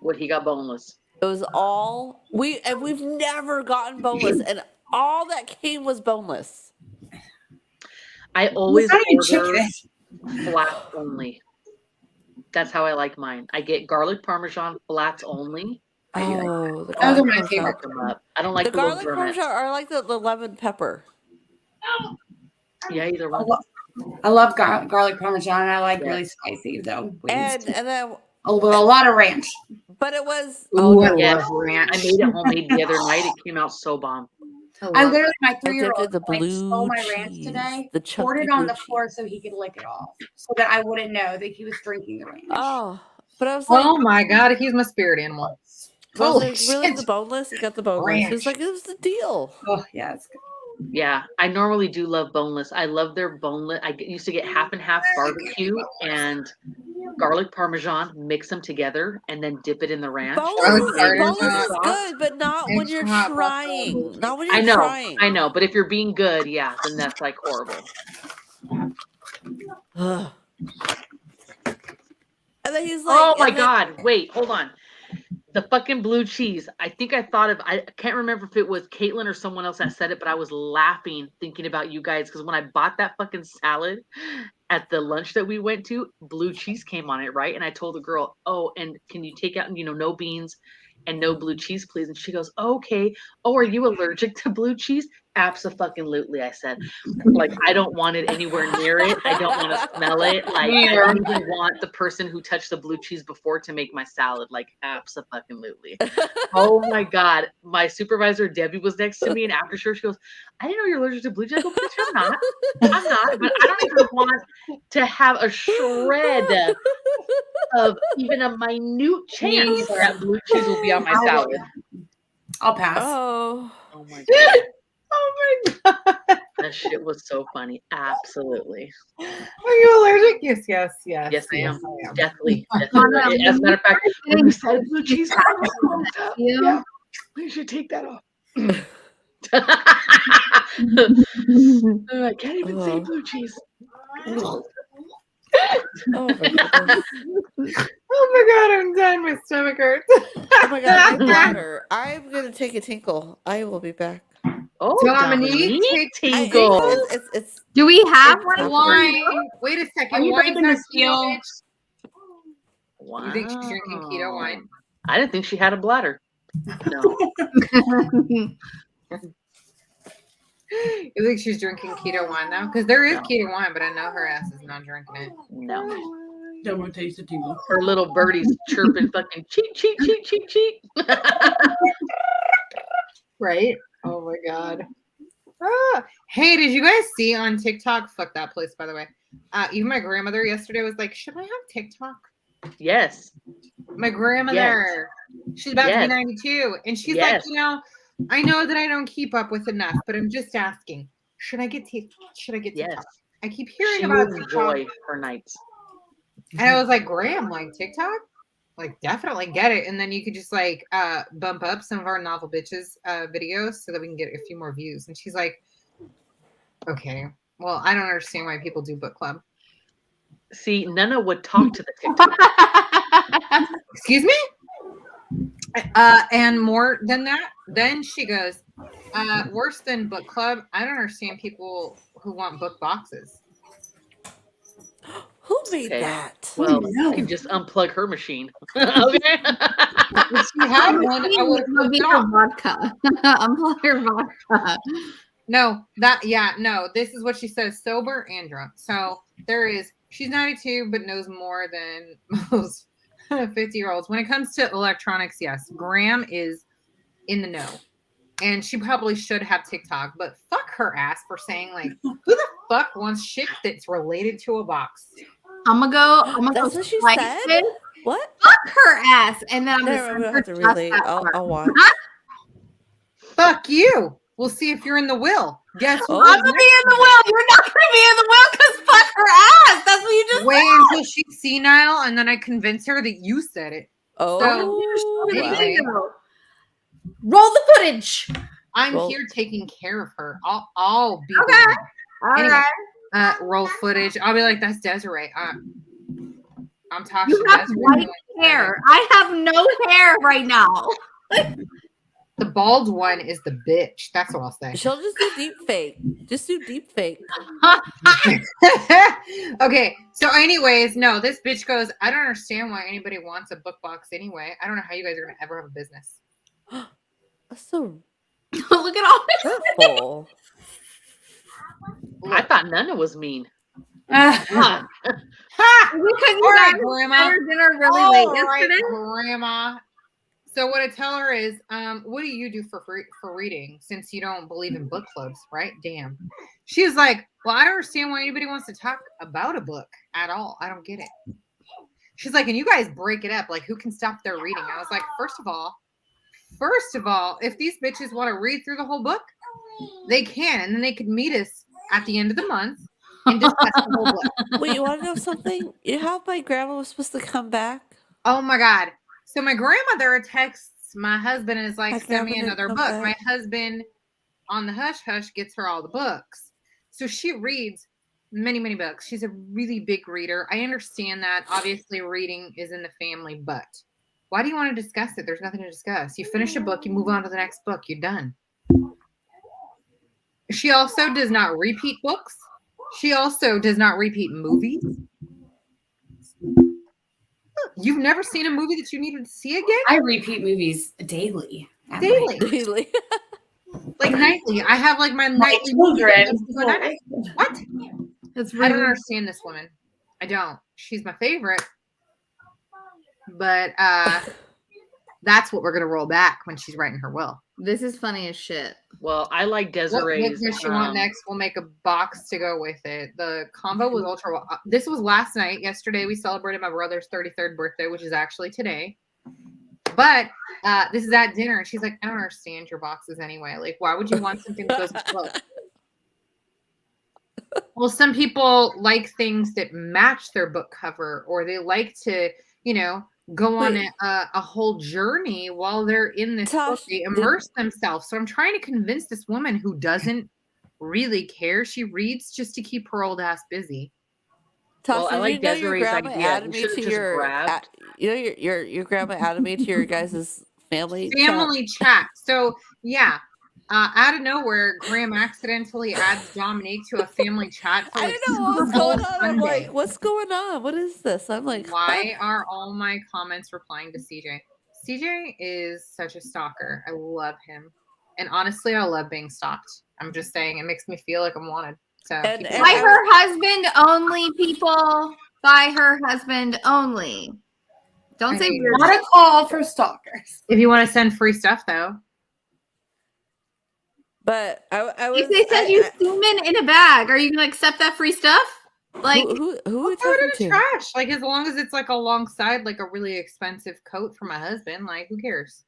Speaker 6: What he got boneless.
Speaker 8: It was all we've never gotten boneless, and all that came was boneless.
Speaker 6: I always
Speaker 1: not even
Speaker 6: order
Speaker 1: chicken.
Speaker 6: flats only. That's how I like mine. I get garlic parmesan flats only.
Speaker 8: Oh, the
Speaker 1: Those are
Speaker 8: garlic
Speaker 1: my
Speaker 8: parmesan.
Speaker 1: favorite.
Speaker 6: Fuck them up. I don't like
Speaker 8: The
Speaker 6: the little
Speaker 8: garlic
Speaker 6: drumettes.
Speaker 8: parmesan are like the lemon pepper.
Speaker 6: Yeah, either one.
Speaker 1: I love garlic parmesan. I like
Speaker 6: Yeah.
Speaker 1: really spicy though.
Speaker 8: And then
Speaker 1: a lot of ranch.
Speaker 8: but it was
Speaker 2: Ooh, I
Speaker 6: Yes.
Speaker 2: love ranch.
Speaker 6: I made it homemade the other night. It came out so bomb.
Speaker 1: I literally, my
Speaker 8: I dipped
Speaker 1: 3-year-old
Speaker 8: in the
Speaker 1: like stole
Speaker 8: blue
Speaker 1: my ranch
Speaker 8: cheese,
Speaker 1: today,
Speaker 8: the
Speaker 1: poured
Speaker 8: chunky
Speaker 1: it on
Speaker 8: blue
Speaker 1: the floor
Speaker 8: cheese.
Speaker 1: so he could lick it off, so that I wouldn't know that he was drinking the ranch.
Speaker 8: Oh, but I was like,
Speaker 2: Oh my god, he's my spirit animal.
Speaker 8: I was
Speaker 2: Holy
Speaker 8: like, really,
Speaker 2: shit.
Speaker 8: the boneless? He got the boneless. He was like, it was the deal.
Speaker 1: Oh yeah, it's good.
Speaker 6: Yeah, I normally do love boneless. I love their boneless. Used to get half and half barbecue and garlic parmesan, mix them together, and then dip it in the ranch.
Speaker 8: Boneless is good, but not when you're trying. Not when you're trying.
Speaker 6: I know, but if you're being good, yeah, then that's like horrible.
Speaker 8: Ugh. And then he's like,
Speaker 6: oh my god, wait, hold on. The fucking blue cheese. I think I can't remember if it was Caitlin or someone else that said it, but I was laughing thinking about you guys because when I bought that fucking salad at the lunch that we went to, blue cheese came on it, right? And I told the girl, oh, and can you take out, no beans and no blue cheese, please? And she goes, okay. Oh, are you allergic to blue cheese? Abso-fucking-lutely, I said. Like, I don't want it anywhere near it. I don't want to smell it. Like, I don't even want the person who touched the blue cheese before to make my salad. Like, abso-fucking-lutely. Oh my God. My supervisor, Debbie, was next to me, and after sure, she goes, I didn't know you're allergic to blue cheese. I go, bitch, I'm not. I'm not, but I don't even want to have a shred of even a minute chance that blue cheese will be on my salad.
Speaker 1: I'll pass.
Speaker 8: Oh
Speaker 6: my God.
Speaker 2: Oh my god.
Speaker 6: That shit was so funny. Absolutely.
Speaker 2: Are you allergic? Yes.
Speaker 6: Yes, I am.
Speaker 2: I am.
Speaker 6: Deathly. As a matter of fact, when you said blue cheese, yeah, we should take that off. I can't even say blue cheese.
Speaker 8: Oh my goodness.
Speaker 2: Oh my god, I'm done. My stomach hurts.
Speaker 8: Oh my god, my bladder. I'm gonna take a tinkle. I will be back.
Speaker 6: Oh,
Speaker 2: Dominique, take
Speaker 6: tinkle.
Speaker 8: It's
Speaker 4: Do we have
Speaker 8: it's
Speaker 4: one?
Speaker 2: wine? Wait a second. Wine's not keto.
Speaker 6: Wow.
Speaker 2: You think she's drinking keto wine?
Speaker 6: I didn't think she had a bladder. No.
Speaker 2: You think she's drinking keto wine now? Because there is keto wine, but I know her ass is not drinking it.
Speaker 6: No.
Speaker 1: Don't want to taste the tingle.
Speaker 6: Her little birdie's chirping fucking cheat, cheat, cheat, cheat, cheat.
Speaker 2: Right? Oh my god. Ah. Hey, did you guys see on TikTok? Fuck that place, by the way. Even my grandmother yesterday was like, should I have TikTok?
Speaker 6: Yes.
Speaker 2: My grandmother. She's about to be 92. And she's like, I know that I don't keep up with enough, but I'm just asking. Should I get TikTok? I keep hearing about TikTok.
Speaker 6: Enjoy her nights.
Speaker 2: And I was like, Graham, like TikTok? Like, definitely get it. And then you could just like bump up some of our Novel Bitches videos so that we can get a few more views. And she's like, okay, well, I don't understand why people do book club.
Speaker 6: See, Nana would talk to the TikTok.
Speaker 2: Excuse me? And more than that, then she goes, worse than book club, I don't understand people who want book boxes.
Speaker 8: Who made that?
Speaker 6: Well, you can just unplug her machine. Okay.
Speaker 2: If she had one, I would have
Speaker 4: vodka. Unplug your vodka.
Speaker 2: No, this is what she says, sober and drunk. So she's 92, but knows more than most 50-year-olds. When it comes to electronics, yes, Graham is in the know. And she probably should have TikTok, but fuck her ass for saying like, who the fuck wants shit that's related to a box?
Speaker 4: I'm gonna go
Speaker 8: That's what she
Speaker 4: slice
Speaker 8: said?
Speaker 4: it,
Speaker 8: What?
Speaker 4: fuck her ass, and then I'm
Speaker 8: No,
Speaker 4: gonna
Speaker 8: I'm gonna
Speaker 4: send
Speaker 8: have
Speaker 4: her
Speaker 8: to
Speaker 4: just
Speaker 8: relate.
Speaker 4: that
Speaker 8: I'll
Speaker 4: part.
Speaker 8: watch.
Speaker 2: Fuck you. We'll see if you're in the will. Guess who?
Speaker 8: Oh.
Speaker 4: I'm gonna be in the will. You're not gonna be in the will because fuck her ass. That's what you just
Speaker 2: Wait until she's senile, and then I convince her that you said it.
Speaker 8: Oh,
Speaker 2: anyway.
Speaker 8: wow.
Speaker 3: Roll the footage.
Speaker 2: I'm
Speaker 8: Roll.
Speaker 2: here taking care of her. I'll be
Speaker 4: Okay.
Speaker 2: the one.
Speaker 4: All
Speaker 2: Anyway,
Speaker 4: right.
Speaker 2: roll footage. I'll be like, that's Desiree. I'm Tasha.
Speaker 4: You have
Speaker 2: Desiree
Speaker 4: white
Speaker 2: doing
Speaker 4: hair. I have no hair right now.
Speaker 2: the bald one is the bitch. That's what I'll say.
Speaker 8: She'll just do deep fake. Just do deep fake.
Speaker 2: Okay. So, anyways, no, this bitch goes, I don't understand why anybody wants a book box anyway. I don't know how you guys are gonna ever have a business.
Speaker 8: That's so
Speaker 4: Look at all this.
Speaker 8: hurtful.
Speaker 6: I thought Nana was mean.
Speaker 2: Ha!
Speaker 4: Because you
Speaker 2: All right,
Speaker 4: guys
Speaker 2: Grandma.
Speaker 4: had your dinner really
Speaker 2: All
Speaker 4: late
Speaker 2: right,
Speaker 4: yesterday.
Speaker 2: Grandma. So what I tell her is, what do you do for reading since you don't believe in book clubs, right? Damn. She was like, well, I don't understand why anybody wants to talk about a book at all. I don't get it. She's like, and you guys break it up. Like, who can stop their reading? I was like, first of all, if these bitches want to read through the whole book, they can, and then they could meet us at the end of the month and discuss the whole book.
Speaker 8: Wait, you want to know something? You know how my grandma was supposed to come back?
Speaker 2: Oh my God. So my grandmother texts my husband and is like,
Speaker 8: My
Speaker 2: send me
Speaker 8: grandma
Speaker 2: another
Speaker 8: didn't
Speaker 2: book.
Speaker 8: come
Speaker 2: My
Speaker 8: back.
Speaker 2: husband on the hush hush gets her all the books. So she reads many, many books. She's a really big reader. I understand that. Obviously, reading is in the family, but why do you want to discuss it? There's nothing to discuss. You finish a book, you move on to the next book. You're done. She also does not repeat books. She also does not repeat movies. You've never seen a movie that you needed to see again?
Speaker 3: I repeat movies daily. at
Speaker 2: Daily.
Speaker 3: night.
Speaker 8: Daily.
Speaker 2: Like nightly. I have like my
Speaker 3: My
Speaker 2: nightly movie that goes
Speaker 3: children.
Speaker 2: to night. What?
Speaker 4: That's
Speaker 2: I
Speaker 4: really
Speaker 2: don't understand this woman. I don't. She's my favorite. But that's what we're gonna roll back when she's writing her will.
Speaker 4: This is funny as shit.
Speaker 6: Well, I like
Speaker 2: What
Speaker 6: Desiree's.
Speaker 2: does she want next? We'll make a box to go with it. The combo was ultra. This was last night. Yesterday we celebrated my brother's 33rd birthday, which is actually today. But this is at dinner, and she's like, "I don't understand your boxes anyway. Like, why would you want something that goes with book?" Well, some people like things that match their book cover, or they like to, go on a whole journey while they're in this book. They immerse themselves. So I'm trying to convince this woman who doesn't really care. She reads just to keep her old ass busy.
Speaker 6: Well, I
Speaker 8: Tasha,
Speaker 6: like
Speaker 8: you know your
Speaker 6: Desiree's
Speaker 8: grandma
Speaker 6: idea.
Speaker 8: added
Speaker 6: We
Speaker 8: me
Speaker 6: should have
Speaker 8: to
Speaker 6: just
Speaker 8: your,
Speaker 6: grabbed.
Speaker 8: your grandma added me to your guys' family
Speaker 2: chat. So yeah, out of nowhere, Graham accidentally adds Dominique to a family chat. For
Speaker 8: I
Speaker 2: like
Speaker 8: didn't know what was
Speaker 2: Super Bowl
Speaker 8: going on. I'm
Speaker 2: Sunday.
Speaker 8: like, what's going on? What is this? I'm like,
Speaker 2: Why are all my comments replying to CJ? CJ is such a stalker. I love him. And honestly, I love being stalked. I'm just saying, it makes me feel like I'm wanted. So
Speaker 8: And-
Speaker 2: keep it
Speaker 8: and
Speaker 4: By
Speaker 2: going.
Speaker 4: her husband only, people. By her husband only. Don't say weird.
Speaker 3: Not a call for stalkers.
Speaker 2: If you want to send free stuff, though.
Speaker 8: but I was.
Speaker 4: If they send you semen in a bag, are you gonna accept that free stuff? Like,
Speaker 8: who are we
Speaker 2: Throw it
Speaker 8: talking
Speaker 2: in the
Speaker 8: to?
Speaker 2: trash. Like, as long as it's like alongside like a really expensive coat for my husband, like, who cares?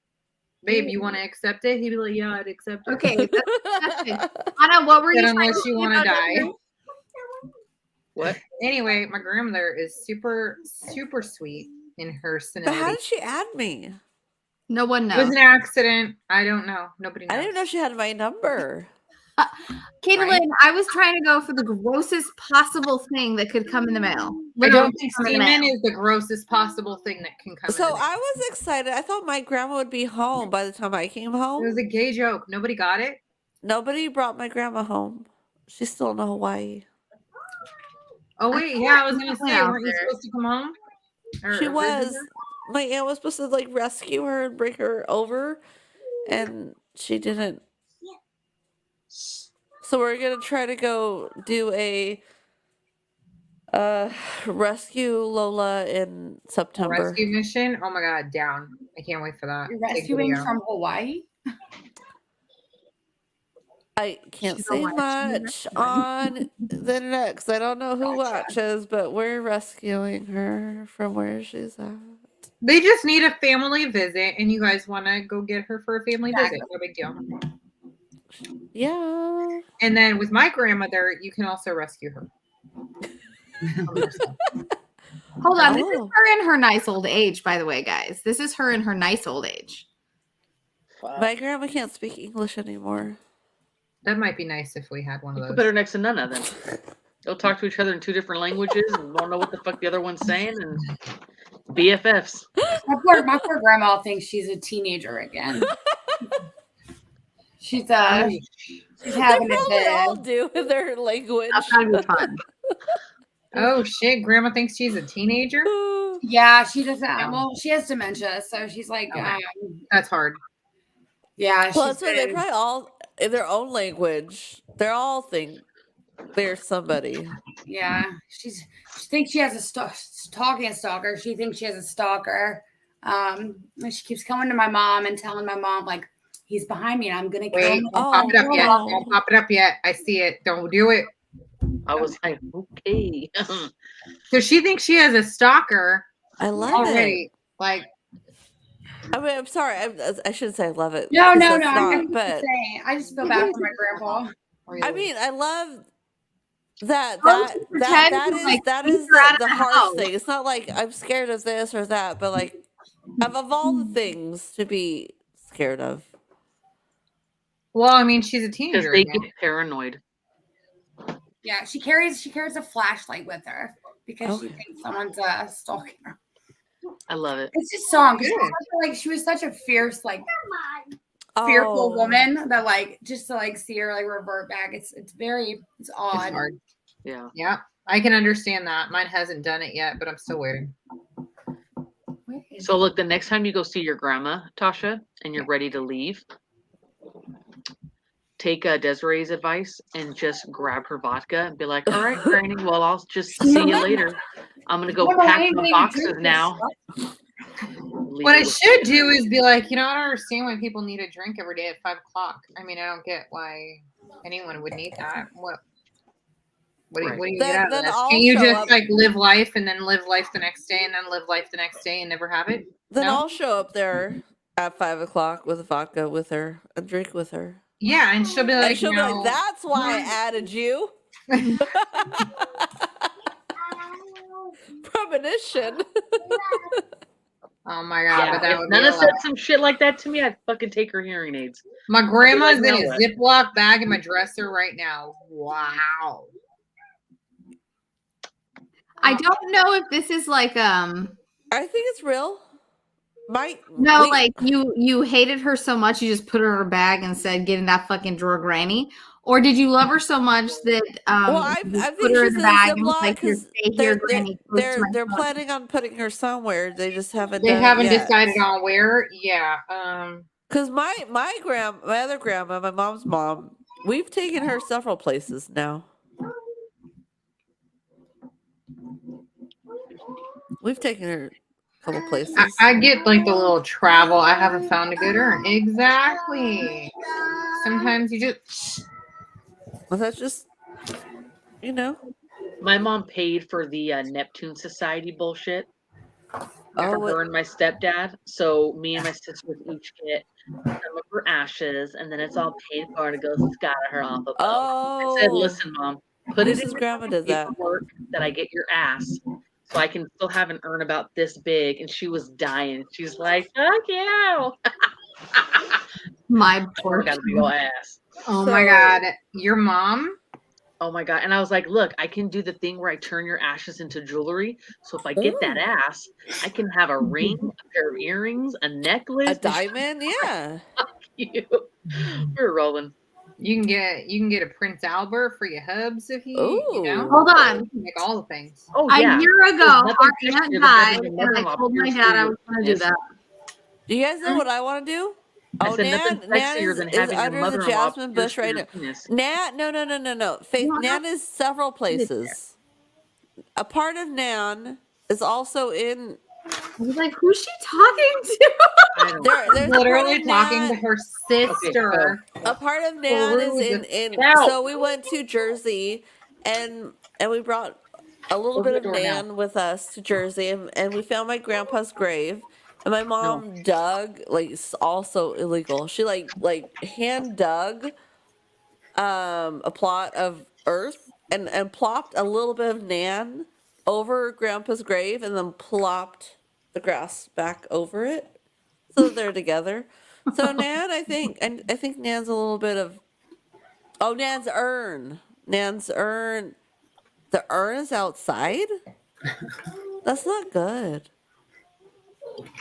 Speaker 2: Babe, you want to accept it? He'd be like, yeah, I'd accept it.
Speaker 4: okay, that's disgusting. Anna, what were
Speaker 2: But
Speaker 4: you
Speaker 2: unless
Speaker 4: trying to
Speaker 2: you
Speaker 4: say
Speaker 2: want to
Speaker 4: about
Speaker 2: die.
Speaker 4: this?
Speaker 6: What?
Speaker 2: Anyway, my grandmother is super, super sweet in her
Speaker 8: But how
Speaker 2: senility.
Speaker 8: did she add me?
Speaker 4: No one
Speaker 2: It was
Speaker 4: knows.
Speaker 2: an accident. I don't know. Nobody knows.
Speaker 8: I didn't know she had my number.
Speaker 4: Caitlin,
Speaker 2: Right.
Speaker 4: I was trying to go for the grossest possible thing that could come in the mail.
Speaker 2: I
Speaker 4: Literally
Speaker 2: don't think
Speaker 4: come in the
Speaker 2: semen
Speaker 4: mail.
Speaker 2: is the grossest possible thing that can come.
Speaker 8: So
Speaker 2: in the mail.
Speaker 8: I was excited. I thought my grandma would be home by the time I came
Speaker 2: It
Speaker 8: home.
Speaker 2: was a gay joke. Nobody got it.
Speaker 8: Nobody brought my grandma home. She's still in Hawaii.
Speaker 2: Oh wait, yeah, I was gonna say,
Speaker 4: out
Speaker 2: weren't you
Speaker 4: there.
Speaker 2: supposed to come home?
Speaker 8: She
Speaker 2: Or
Speaker 8: was.
Speaker 2: visit her?
Speaker 8: My aunt was supposed to like rescue her and bring her over, and she didn't. So we're gonna try to go do a rescue Lola in
Speaker 2: A
Speaker 8: September.
Speaker 2: rescue mission. Oh my god, down! I can't wait for that.
Speaker 3: You're
Speaker 2: Take
Speaker 3: rescuing
Speaker 2: video.
Speaker 3: from Hawaii?
Speaker 8: I can't
Speaker 4: She's a
Speaker 8: say
Speaker 4: witch.
Speaker 8: much on the internet because I don't know who watches, but we're rescuing her from where she's at.
Speaker 2: They just need a family visit, and you guys want to go get her for a family visit. No big deal.
Speaker 8: Yeah.
Speaker 2: And then with my grandmother, you can also rescue her.
Speaker 4: Hold on. This is
Speaker 8: Oh.
Speaker 4: her in her nice old age, by the way, guys. This is her in her nice old age.
Speaker 8: My grandma can't speak English anymore.
Speaker 2: That might be nice if we had one of
Speaker 6: Put
Speaker 2: those.
Speaker 6: better next to none of them. They'll talk to each other in 2 different languages and don't know what the fuck the other one's saying, and BFFs.
Speaker 1: My poor grandma thinks she's a teenager again. She's having
Speaker 8: They
Speaker 1: a
Speaker 8: probably all
Speaker 1: bit.
Speaker 8: do in their language.
Speaker 4: That's gotta be fun.
Speaker 2: Oh shit, grandma thinks she's a teenager?
Speaker 1: Yeah, she doesn't. Well, she has dementia, so she's like,
Speaker 2: Okay. That's hard.
Speaker 1: yeah.
Speaker 8: Well,
Speaker 1: She's
Speaker 8: that's why they
Speaker 1: been-
Speaker 8: probably all in their own language. They're all think they're somebody.
Speaker 1: Yeah, she thinks she has a talking stalker. She thinks she has a stalker. And she keeps coming to my mom and telling my mom like, he's behind me and I'm gonna kill
Speaker 2: Wait,
Speaker 1: him.
Speaker 2: don't pop it up yet.
Speaker 8: no.
Speaker 2: Don't pop it up yet. I see it. Don't do it.
Speaker 6: I was like, okay.
Speaker 2: So she thinks she has a stalker
Speaker 8: I love
Speaker 2: already. Like,
Speaker 8: it. I mean, I'm sorry. I shouldn't say I love it.
Speaker 1: No,
Speaker 8: because
Speaker 1: no,
Speaker 8: that's
Speaker 1: no.
Speaker 8: not,
Speaker 1: I'm
Speaker 8: but
Speaker 1: saying I just feel bad for my grandpa.
Speaker 8: I mean, I love that.
Speaker 4: Oh, she pretends
Speaker 8: That
Speaker 4: to,
Speaker 8: is
Speaker 4: like,
Speaker 8: that
Speaker 4: keep
Speaker 8: is
Speaker 4: her out of
Speaker 8: the
Speaker 4: the
Speaker 8: hard
Speaker 4: house.
Speaker 8: thing. It's not like I'm scared of this or that, but like of all the things to be scared of.
Speaker 2: well, I mean, she's a
Speaker 6: Because
Speaker 2: teenager.
Speaker 6: they
Speaker 2: Again.
Speaker 6: get paranoid.
Speaker 1: Yeah, she carries a flashlight with her because she
Speaker 8: Okay.
Speaker 1: thinks someone's stalking her.
Speaker 6: I love it.
Speaker 1: It's just song.
Speaker 2: Good.
Speaker 1: She was such a fierce, like fearful
Speaker 8: Oh.
Speaker 1: woman that like just to like see her like revert back. It's
Speaker 2: It's
Speaker 1: odd.
Speaker 2: hard.
Speaker 6: Yeah.
Speaker 2: Yeah, I can understand that. Mine hasn't done it yet, but I'm still waiting.
Speaker 6: So look, the next time you go see your grandma, Tasha, and you're ready to leave, take Desiree's advice and just grab her vodka and be like, all right, Granny, well, I'll just see you later. I'm going to go
Speaker 1: I don't know why
Speaker 6: pack
Speaker 1: anybody
Speaker 6: my
Speaker 1: would
Speaker 6: boxes
Speaker 1: drink this
Speaker 6: now.
Speaker 1: stuff.
Speaker 2: What I should do is be like, you know, I don't understand why people need a drink every day at 5 o'clock. I mean, I don't get why anyone would need that. What do you,
Speaker 6: Right.
Speaker 2: what do you
Speaker 8: Then-
Speaker 2: get out of
Speaker 8: then
Speaker 2: this?
Speaker 8: I'll
Speaker 2: Can you
Speaker 8: show
Speaker 2: just
Speaker 8: up-
Speaker 2: like live life and then live life the next day and then live life the next day and never have it?
Speaker 8: Then
Speaker 2: No?
Speaker 8: I'll show up there at 5 o'clock with vodka with her and drink with her.
Speaker 2: Yeah, and she'll be like,
Speaker 8: And she'll be like, "That's why I added you." Premonition.
Speaker 2: oh my god, but that
Speaker 6: If
Speaker 2: would be
Speaker 6: Nana
Speaker 2: a lot.
Speaker 6: said some shit like that to me, I'd fucking take her hearing aids.
Speaker 2: My grandma's
Speaker 6: like,
Speaker 2: in
Speaker 6: "Now
Speaker 2: a
Speaker 6: what?"
Speaker 2: Ziploc bag in my dresser right now. Wow.
Speaker 4: I don't know if this is like
Speaker 8: I think it's real.
Speaker 4: no, like you hated her so much you just put her in her bag and said, "Get in that fucking drawer, Granny." Or did you love her so much that
Speaker 8: Well, I
Speaker 4: you
Speaker 8: think
Speaker 4: put her
Speaker 8: she's
Speaker 4: in
Speaker 8: in
Speaker 4: the
Speaker 8: a
Speaker 4: bag and was
Speaker 8: Ziploc
Speaker 4: like, "Here,
Speaker 8: because
Speaker 4: stay here, Granny." close to my
Speaker 8: they're
Speaker 4: phone."
Speaker 8: planning on putting her somewhere. They just haven't.
Speaker 2: They
Speaker 8: done
Speaker 2: haven't
Speaker 8: it yet.
Speaker 2: decided on where. Yeah.
Speaker 8: Because my other grandma, my mom's mom, we've taken her several places now. We've taken her a couple places.
Speaker 2: I get like the little travel. I haven't found a good urn. Exactly. Sometimes you just.
Speaker 8: Well, that's just, you know.
Speaker 6: My mom paid for the Neptune Society bullshit for
Speaker 8: Oh,
Speaker 6: her and my stepdad. So me and my sister would each get some of her ashes, and then it's all paid for, and it goes, it's got her off a boat. I said, listen, Mom, put it in
Speaker 8: Mrs. Grandma did that.
Speaker 6: paperwork that I get your ass, so I can still have an urn about this big. And she was dying. She's like, fuck you.
Speaker 4: My poor.
Speaker 6: I got a big old ass.
Speaker 2: Oh my god, your mom.
Speaker 6: Oh my god. And I was like, look, I can do the thing where I turn your ashes into jewelry. So if I get that ass, I can have a ring, a pair of earrings, a necklace,
Speaker 8: A diamond, yeah.
Speaker 6: You. We're rolling.
Speaker 2: You can get a Prince Albert for your hubs if you know.
Speaker 8: Ooh.
Speaker 4: Hold on.
Speaker 2: You can make all the things.
Speaker 6: Oh
Speaker 4: A
Speaker 6: yeah.
Speaker 4: year ago,
Speaker 6: There's nothing
Speaker 4: our
Speaker 6: sexier
Speaker 4: aunt
Speaker 6: than
Speaker 4: died,
Speaker 6: having your
Speaker 4: and I
Speaker 6: mother-in-law
Speaker 4: told my
Speaker 6: pierce
Speaker 4: dad
Speaker 6: through
Speaker 4: I
Speaker 6: your
Speaker 4: was going to do
Speaker 6: penis.
Speaker 4: that.
Speaker 8: Do you guys know what I want to do?
Speaker 6: I
Speaker 8: Oh,
Speaker 6: said nothing
Speaker 8: Nan
Speaker 6: sexier
Speaker 8: is
Speaker 6: than having your
Speaker 8: under the
Speaker 6: mother-in-law
Speaker 8: jasmine
Speaker 6: pierce
Speaker 8: bush right
Speaker 6: through
Speaker 8: now.
Speaker 6: your penis.
Speaker 8: Nan, no. Faith, Nan is several places. A part of Nan is also in.
Speaker 4: I was like, who's she talking to?
Speaker 6: I
Speaker 8: There's a part
Speaker 2: Literally
Speaker 8: of
Speaker 2: talking to
Speaker 8: Nan.
Speaker 2: her sister.
Speaker 8: A part of Nan is in. So we went to Jersey, and we brought a little bit of Nan with us to Jersey, and we found my grandpa's grave. And my mom dug, like, it's also illegal. She like hand dug a plot of earth and plopped a little bit of Nan over grandpa's grave and then plopped the grass back over it so that they're together. So Nan, I think Nan's a little bit of Nan's urn. Nan's urn. The urn is outside? That's not good.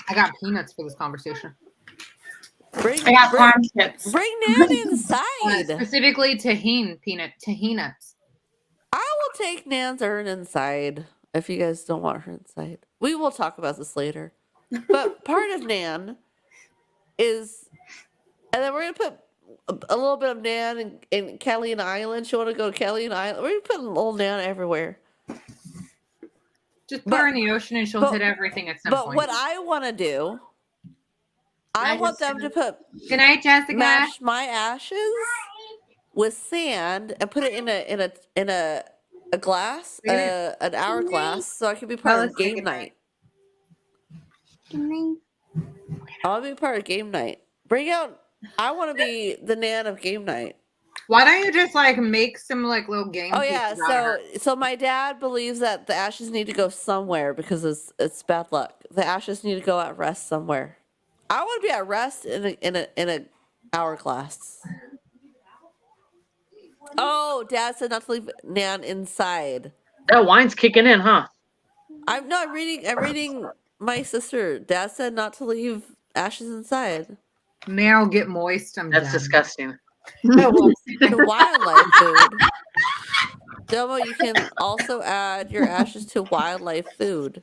Speaker 2: I got peanuts for this conversation.
Speaker 1: I got farm chips.
Speaker 8: Bring Nan inside.
Speaker 2: Specifically tahinuts.
Speaker 8: I will take Nan's urn inside if you guys don't want her inside. We will talk about this later. But part of Nan is, and then we're going to put a little bit of Nan in Kelly Island. She want to go to Kelly Island. We're going to put a little Nan everywhere.
Speaker 2: Just put her in the ocean and she'll hit everything at some point.
Speaker 8: But what I want to do, I want them to put
Speaker 2: Good night, Jessica.
Speaker 8: mash my ashes with sand and put it in a glass, an hourglass, so I can be part of game night. I want to be part of game night. Bring out. I want to be the Nan of game night.
Speaker 2: Why don't you just like make some like little game?
Speaker 8: Oh yeah, so my dad believes that the ashes need to go somewhere because it's bad luck. The ashes need to go at rest somewhere. I want to be at rest in a hourglass. Oh, Dad said not to leave Nan inside.
Speaker 6: That wine's kicking in, huh?
Speaker 8: I'm reading my sister. Dad said not to leave ashes inside.
Speaker 2: Now get moist.
Speaker 6: That's disgusting.
Speaker 8: Wildlife food. Domo, you can also add your ashes to wildlife food.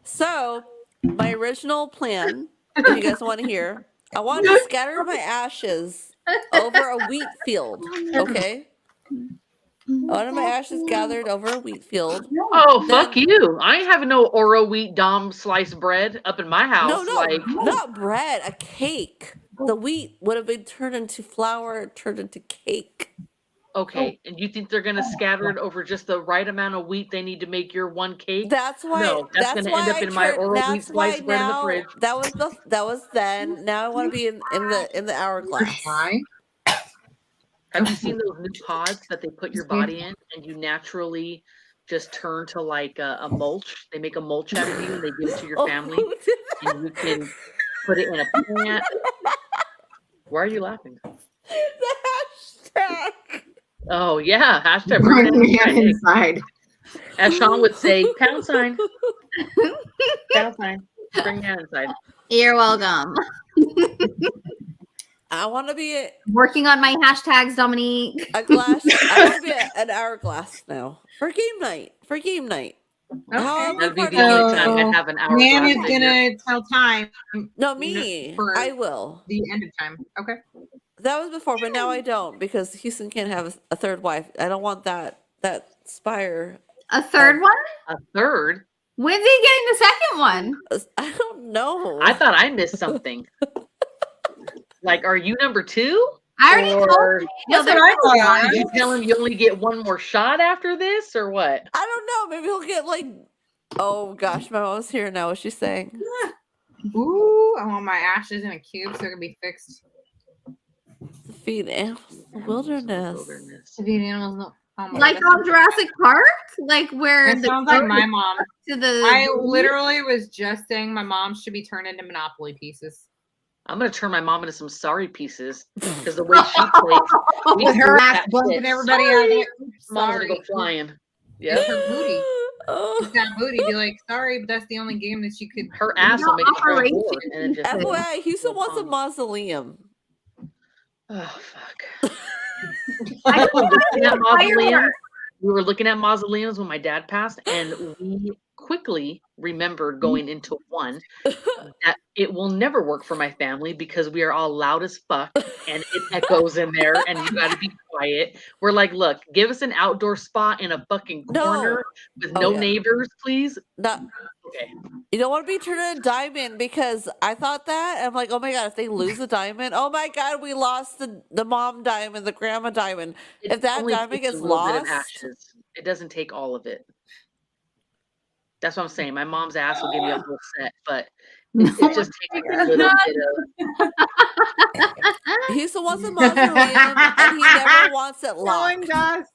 Speaker 8: So, my original plan, if you guys want to hear, I want to scatter my ashes over a wheat field. Okay? One of my ashes gathered over a wheat field.
Speaker 6: Oh, fuck you. I ain't having no Oro wheat Dom sliced bread up in my house.
Speaker 8: No, not bread, a cake. The wheat would have been turned into flour, turned into cake.
Speaker 6: Okay, and you think they're going to scatter it over just the right amount of wheat they need to make your one cake?
Speaker 8: That's why.
Speaker 6: No, that's going to end up in my Oro wheat sliced bread in the fridge.
Speaker 8: That was then. Now I want to be in the hourglass.
Speaker 6: Have you seen those new pods that they put your body in, and you naturally just turn to like a mulch? They make a mulch out of you, and they give it to your family, and you can put it in a plant. Why are you laughing?
Speaker 8: The hashtag.
Speaker 6: Oh yeah, hashtag bring Nan inside. As Sean would say, pound sign. Pound sign. Bring Nan inside.
Speaker 4: You're welcome.
Speaker 8: I want to be
Speaker 4: working on my hashtags, Dominique.
Speaker 8: A glass. I want to be an hourglass now for game night. For game night.
Speaker 2: Okay.
Speaker 6: That'd be the only time I have an hourglass.
Speaker 2: Nan is gonna tell time.
Speaker 8: No, me. I will.
Speaker 2: The end of time. Okay.
Speaker 8: That was before, but now I don't because Houston can't have a third wife. I don't want that spire.
Speaker 4: A third one?
Speaker 6: A third?
Speaker 4: When's he getting the second one?
Speaker 8: I don't know.
Speaker 6: I thought I missed something. Like, are you number 2?
Speaker 4: I already told you.
Speaker 6: That's what I thought. Did you tell him you only get one more shot after this, or what?
Speaker 8: I don't know. Maybe he'll get like. Oh gosh, my mom's here now. What's she saying?
Speaker 2: Ooh, I want my ashes in a cube so it can be fixed.
Speaker 8: To feed animals in the wilderness.
Speaker 2: To feed animals.
Speaker 4: Like on Jurassic Park, like where
Speaker 2: it sounds like my mom. I literally was just saying my mom should be turned into Monopoly pieces.
Speaker 6: I'm gonna turn my mom into some sorry pieces because the way she plays
Speaker 2: with her ass bumping everybody out. Like,
Speaker 6: Mom's gonna go flying.
Speaker 2: Yeah, her booty. She's got booty. Be like, sorry, but that's the only game that she could.
Speaker 6: Her ass will make it board, and just
Speaker 8: FYI, Houston wants a mausoleum.
Speaker 6: Oh fuck! We were looking at mausoleums when my dad passed, and we quickly remembered going into one that it will never work for my family because we are all loud as fuck and it echoes in there and you got to be quiet. We're like, look, give us an outdoor spot in a fucking corner with no neighbors, please. Okay.
Speaker 8: You don't want to be turned into a diamond because I thought that. I'm like, oh my God, if they lose a diamond, oh my God, we lost the mom diamond, the grandma diamond. If that
Speaker 6: only
Speaker 8: diamond
Speaker 6: takes a
Speaker 8: gets
Speaker 6: little bit of
Speaker 8: lost,
Speaker 6: ashes. It doesn't take all of it. That's what I'm saying. My mom's ass will give me a whole set, but it just takes a little bit of.
Speaker 8: he still wants a mausoleum and he never wants it
Speaker 2: Going
Speaker 8: locked.
Speaker 2: dust.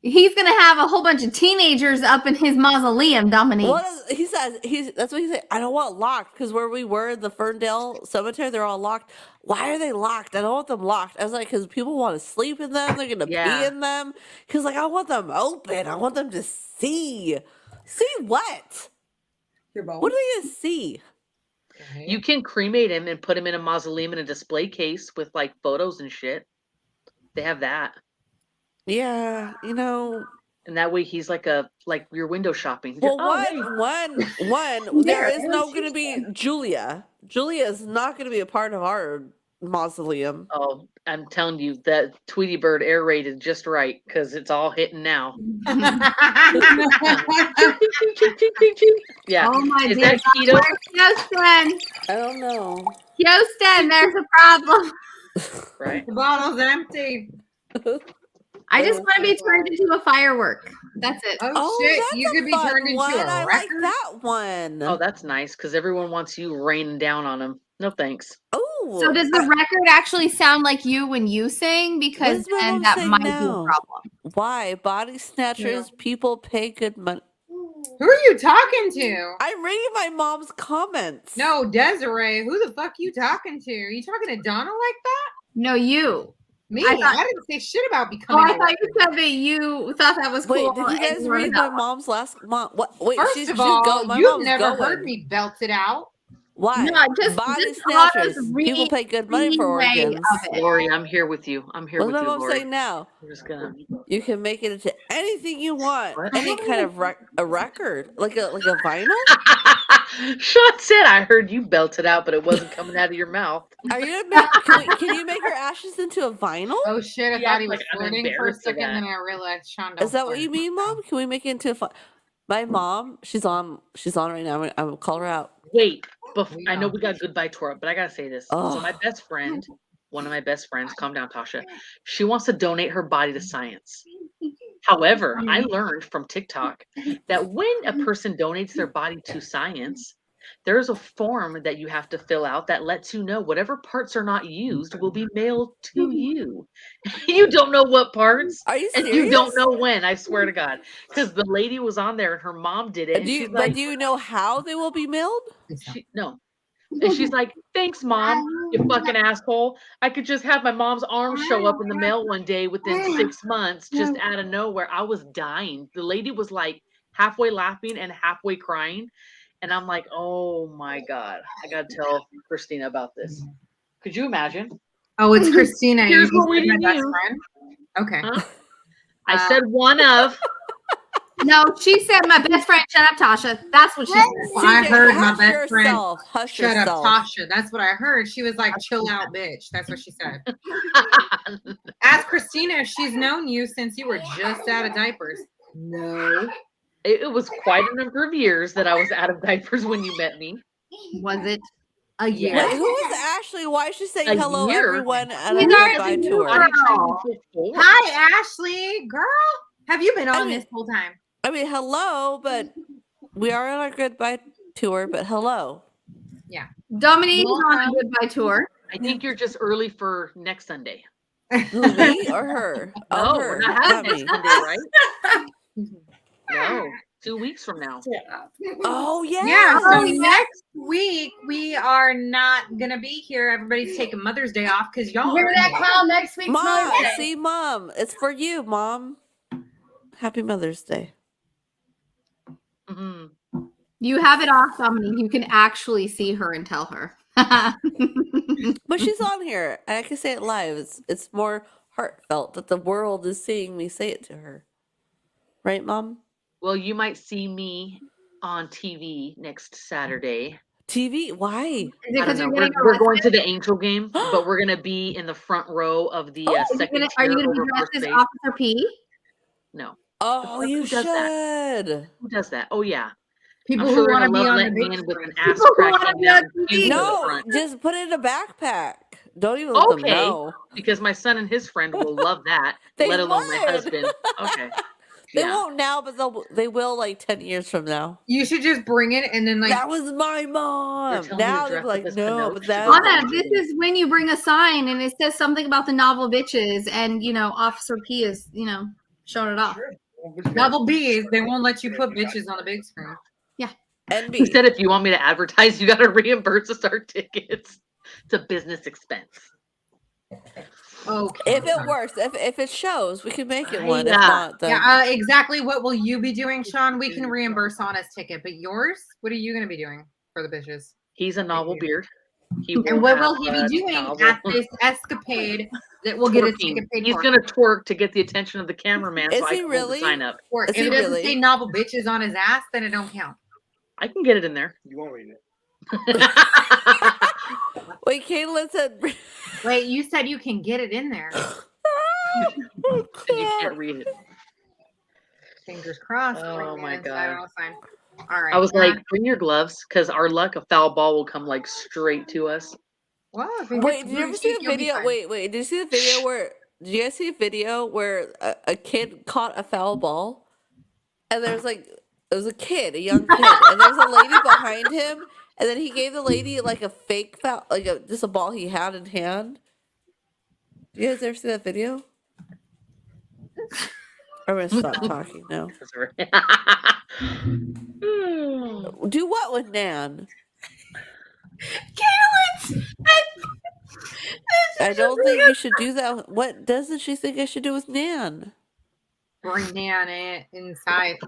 Speaker 4: He's gonna have a whole bunch of teenagers up in his mausoleum, Dominique.
Speaker 8: What is, he says? That's what he said. I don't want it locked because where we were, the Ferndale Cemetery, they're all locked. Why are they locked? I don't want them locked. I was like, because people want to sleep in them. They're gonna pee in them. Because like I want them open. I want them to see. See what?
Speaker 3: Your bones.
Speaker 8: What are they gonna see?
Speaker 6: You can cremate him and put him in a mausoleum in a display case with like photos and shit. They have that.
Speaker 8: Yeah, you know.
Speaker 6: And that way he's like your window shopping.
Speaker 8: Well,
Speaker 6: hey.
Speaker 8: one, there is no going to be Julia. Julia is not going to be a part of our mausoleum.
Speaker 6: Oh, I'm telling you that Tweety Bird air rated just right because it's all hitting now. Yeah.
Speaker 4: Oh my
Speaker 6: Is
Speaker 4: dear.
Speaker 6: that keto?
Speaker 4: Houston.
Speaker 8: I don't know.
Speaker 4: Houston, there's a problem.
Speaker 6: Right.
Speaker 2: The bottle's empty.
Speaker 4: I just want to be turned into a firework. That's it.
Speaker 2: Oh, shit.
Speaker 8: that's
Speaker 2: You
Speaker 8: a
Speaker 2: could be
Speaker 8: fun
Speaker 2: turned into
Speaker 8: one.
Speaker 2: a
Speaker 8: I
Speaker 2: record.
Speaker 8: like that one.
Speaker 6: Oh, that's nice because everyone wants you raining down on them. No thanks.
Speaker 8: Oh,
Speaker 4: So does the record actually sound like you when you sing? Because
Speaker 8: does my
Speaker 4: then
Speaker 8: mom
Speaker 4: that
Speaker 8: say
Speaker 4: might be a
Speaker 8: now?
Speaker 4: problem.
Speaker 8: Why? Body snatchers, people pay good money.
Speaker 2: Who are you talking to?
Speaker 8: I'm reading my mom's comments.
Speaker 2: No, Desiree. Who the fuck you talking to? Are you talking to Donna like that?
Speaker 4: No, you.
Speaker 2: Me?
Speaker 4: I
Speaker 2: I,
Speaker 4: thought-
Speaker 2: didn't say shit about
Speaker 4: Oh,
Speaker 2: becoming.
Speaker 4: I thought you said that you thought that was
Speaker 8: Wait,
Speaker 4: cool.
Speaker 8: did you
Speaker 4: and
Speaker 8: guys
Speaker 4: were
Speaker 8: read
Speaker 4: not.
Speaker 8: my mom's last mom? What? Wait,
Speaker 2: First
Speaker 8: she's
Speaker 2: of all,
Speaker 8: go. My
Speaker 2: you've
Speaker 8: mom's
Speaker 2: never
Speaker 8: going.
Speaker 2: heard me belt it out.
Speaker 8: Why?
Speaker 4: No, just
Speaker 8: Body
Speaker 4: Autumn's
Speaker 8: snatchers. People pay good money for
Speaker 4: way
Speaker 8: organs.
Speaker 4: of it.
Speaker 6: Lori, I'm here with you. I'm here
Speaker 8: What's
Speaker 6: with
Speaker 8: my
Speaker 6: you,
Speaker 8: mom
Speaker 6: Lori.
Speaker 8: saying now?
Speaker 6: I'm just gonna.
Speaker 8: You can make it into anything you want.
Speaker 6: What?
Speaker 8: Any kind of a record, like a vinyl.
Speaker 6: Sean said I heard you belt it out, but it wasn't coming out of your mouth.
Speaker 8: Are you gonna make? Can you make her ashes into a vinyl?
Speaker 2: Oh shit! I
Speaker 6: Yeah,
Speaker 2: thought he was
Speaker 6: like, I'm
Speaker 2: flirting for a
Speaker 6: embarrassed of
Speaker 2: second,
Speaker 6: that.
Speaker 2: then I realized Sean.
Speaker 8: Is that what you mean, Mom? Can we make it into a? My mom, she's on right now. I'm gonna call her out.
Speaker 6: Wait, I know we got goodbye tour, but I gotta say this.
Speaker 8: Oh.
Speaker 6: So my best friend, one of my best friends, calm down, Tasha. She wants to donate her body to science. However, I learned from TikTok that when a person donates their body to science, there's a form that you have to fill out that lets you know whatever parts are not used will be mailed to you. You don't know what parts,
Speaker 8: Are you
Speaker 6: and
Speaker 8: serious?
Speaker 6: you don't know when. I swear to God, because the lady was on there and her mom did it. And she's like,
Speaker 8: do you know how they will be mailed?
Speaker 6: no. And she's like, thanks, Mom, you fucking asshole. I could just have my mom's arm show up in the mail one day within 6 months, just out of nowhere. I was dying. The lady was like halfway laughing and halfway crying. And I'm like, oh my God, I got to tell Christina about this. Could you imagine?
Speaker 2: Oh, it's Christina.
Speaker 6: Here's
Speaker 2: You
Speaker 6: what we
Speaker 2: said my
Speaker 6: didn't
Speaker 2: best
Speaker 6: use.
Speaker 2: friend. Okay.
Speaker 6: Huh? I said one of.
Speaker 4: No, she said my best friend. Shut up, Tasha. That's what she said.
Speaker 2: I
Speaker 8: CJ,
Speaker 2: heard my
Speaker 8: hush
Speaker 2: best friend.
Speaker 8: yourself. Hush
Speaker 2: Shut
Speaker 8: yourself.
Speaker 2: up, Tasha. That's what I heard. She was like, chill out, bitch. That's what she said. Ask Christina if she's known you since you were just out of diapers. No.
Speaker 6: It was quite a number of years that I was out of diapers when you met me.
Speaker 4: Was it
Speaker 2: A year.
Speaker 8: Wait, who is Ashley? Why is she saying
Speaker 6: A
Speaker 8: hello,
Speaker 6: year?
Speaker 8: everyone, at a
Speaker 4: She's already
Speaker 8: goodbye
Speaker 4: been
Speaker 8: tour?
Speaker 4: girl.
Speaker 2: Hi, Ashley. Girl, have you been on
Speaker 8: I mean-
Speaker 2: this whole time?
Speaker 8: I mean, hello, but we are on our goodbye tour. But hello.
Speaker 4: Dominique is on a goodbye tour?
Speaker 6: I think you're just early for next Sunday.
Speaker 8: Who, me or her?
Speaker 6: No,
Speaker 8: Oh,
Speaker 6: we're
Speaker 8: her,
Speaker 6: not
Speaker 8: not
Speaker 6: having
Speaker 8: me.
Speaker 6: next Sunday, right? No, 2 weeks from now.
Speaker 8: Oh yeah.
Speaker 2: Yeah, so
Speaker 4: Oh, yeah.
Speaker 2: next week we are not gonna be here. Everybody's taking Mother's Day off because y'all
Speaker 3: Hear
Speaker 2: are
Speaker 3: that,
Speaker 2: here.
Speaker 3: Kyle? Next week's
Speaker 8: Mom,
Speaker 3: Mother's Day.
Speaker 8: see, Mom, it's for you, Mom. Happy Mother's Day.
Speaker 6: Mhm.
Speaker 4: You have it off, Dominique. You can actually see her and tell her.
Speaker 8: But she's on here, and I can say it live. It's more heartfelt that the world is seeing me say it to her. Right, Mom?
Speaker 6: Well, you might see me on TV next Saturday.
Speaker 8: TV? Why?
Speaker 4: Is it
Speaker 6: I don't
Speaker 4: because
Speaker 6: know.
Speaker 4: you're
Speaker 6: We're,
Speaker 4: getting
Speaker 6: we're going
Speaker 4: arrested?
Speaker 6: to the Angel game, but we're going to be in the front row of the
Speaker 4: Are you
Speaker 6: second
Speaker 4: gonna
Speaker 6: tier
Speaker 4: be
Speaker 6: over
Speaker 4: dressed
Speaker 6: first
Speaker 4: as
Speaker 6: base.
Speaker 4: Officer P?
Speaker 6: No.
Speaker 8: Oh, you
Speaker 6: Who does that?
Speaker 8: should.
Speaker 6: Who does that? Oh yeah.
Speaker 2: People
Speaker 6: I'm
Speaker 2: who
Speaker 6: sure
Speaker 2: want to
Speaker 6: I
Speaker 2: be
Speaker 6: love
Speaker 2: on the
Speaker 6: letting
Speaker 2: big
Speaker 6: in with an
Speaker 2: screen.
Speaker 6: ass
Speaker 4: People who
Speaker 6: crack
Speaker 4: wanna
Speaker 6: hanging
Speaker 4: be
Speaker 6: out
Speaker 4: on
Speaker 6: and cute to the
Speaker 8: No,
Speaker 6: front.
Speaker 8: just put it in a backpack. Don't even let them
Speaker 6: Okay,
Speaker 8: know.
Speaker 6: because my son and his friend will love that,
Speaker 8: They
Speaker 6: let alone my
Speaker 8: would.
Speaker 6: husband. Okay.
Speaker 8: They
Speaker 6: Yeah.
Speaker 8: won't now, but they will like 10 years from now.
Speaker 2: You should just bring it and then like
Speaker 8: That was my mom.
Speaker 6: telling me to
Speaker 8: Now they're
Speaker 6: dress up
Speaker 8: like,
Speaker 6: as
Speaker 8: no,
Speaker 6: Pinocchio.
Speaker 8: but that.
Speaker 4: Anna, this is when you bring a sign and it says something about the novel bitches, and Officer P is showing it off.
Speaker 2: double B's. They won't let you put bitches on the big screen.
Speaker 8: NB.
Speaker 6: He said if you want me to advertise, you got to reimburse us our tickets. It's a business expense.
Speaker 2: Okay.
Speaker 8: If it works, if it shows, we can make it one. If
Speaker 6: Yeah.
Speaker 8: not, then
Speaker 2: Yeah, exactly. What will you be doing, Sean? We can reimburse Anna's ticket, but yours? What are you going to be doing for the bitches?
Speaker 6: He's a novel beard. He
Speaker 2: And what will he be doing
Speaker 6: novel-
Speaker 2: at this escapade that will get a
Speaker 6: Twerking.
Speaker 2: ticket paid
Speaker 6: He's
Speaker 2: for?
Speaker 6: gonna twerk to get the attention of the cameraman.
Speaker 8: Is
Speaker 6: so I
Speaker 8: he
Speaker 6: can hold the
Speaker 8: really?
Speaker 6: sign up.
Speaker 2: Or
Speaker 8: Is
Speaker 2: if
Speaker 8: he
Speaker 2: it doesn't
Speaker 8: really?
Speaker 2: say novel bitches on his ass, then it don't count.
Speaker 6: I can get it in there.
Speaker 10: You won't read it.
Speaker 8: wait, Caitlin said.
Speaker 2: Wait, you said you can get it in there.
Speaker 6: And you can't read it.
Speaker 2: Fingers crossed.
Speaker 6: Oh my God.
Speaker 2: Sign. All right.
Speaker 6: I was like, bring your gloves, because our luck, a foul ball will come like straight to us.
Speaker 2: well,
Speaker 8: Wait, did you ever see the video? Wait, did you see the video where? Did you guys see a video where a kid caught a foul ball, and there's like it was a kid, a young kid, and there's a lady behind him, and then he gave the lady like a fake foul, like just a ball he had in hand. Do you guys ever see that video? I'm gonna stop talking now. Do what with Nan? I don't think you should do that. What doesn't she think I should do with Nan?
Speaker 2: Bring Nan inside.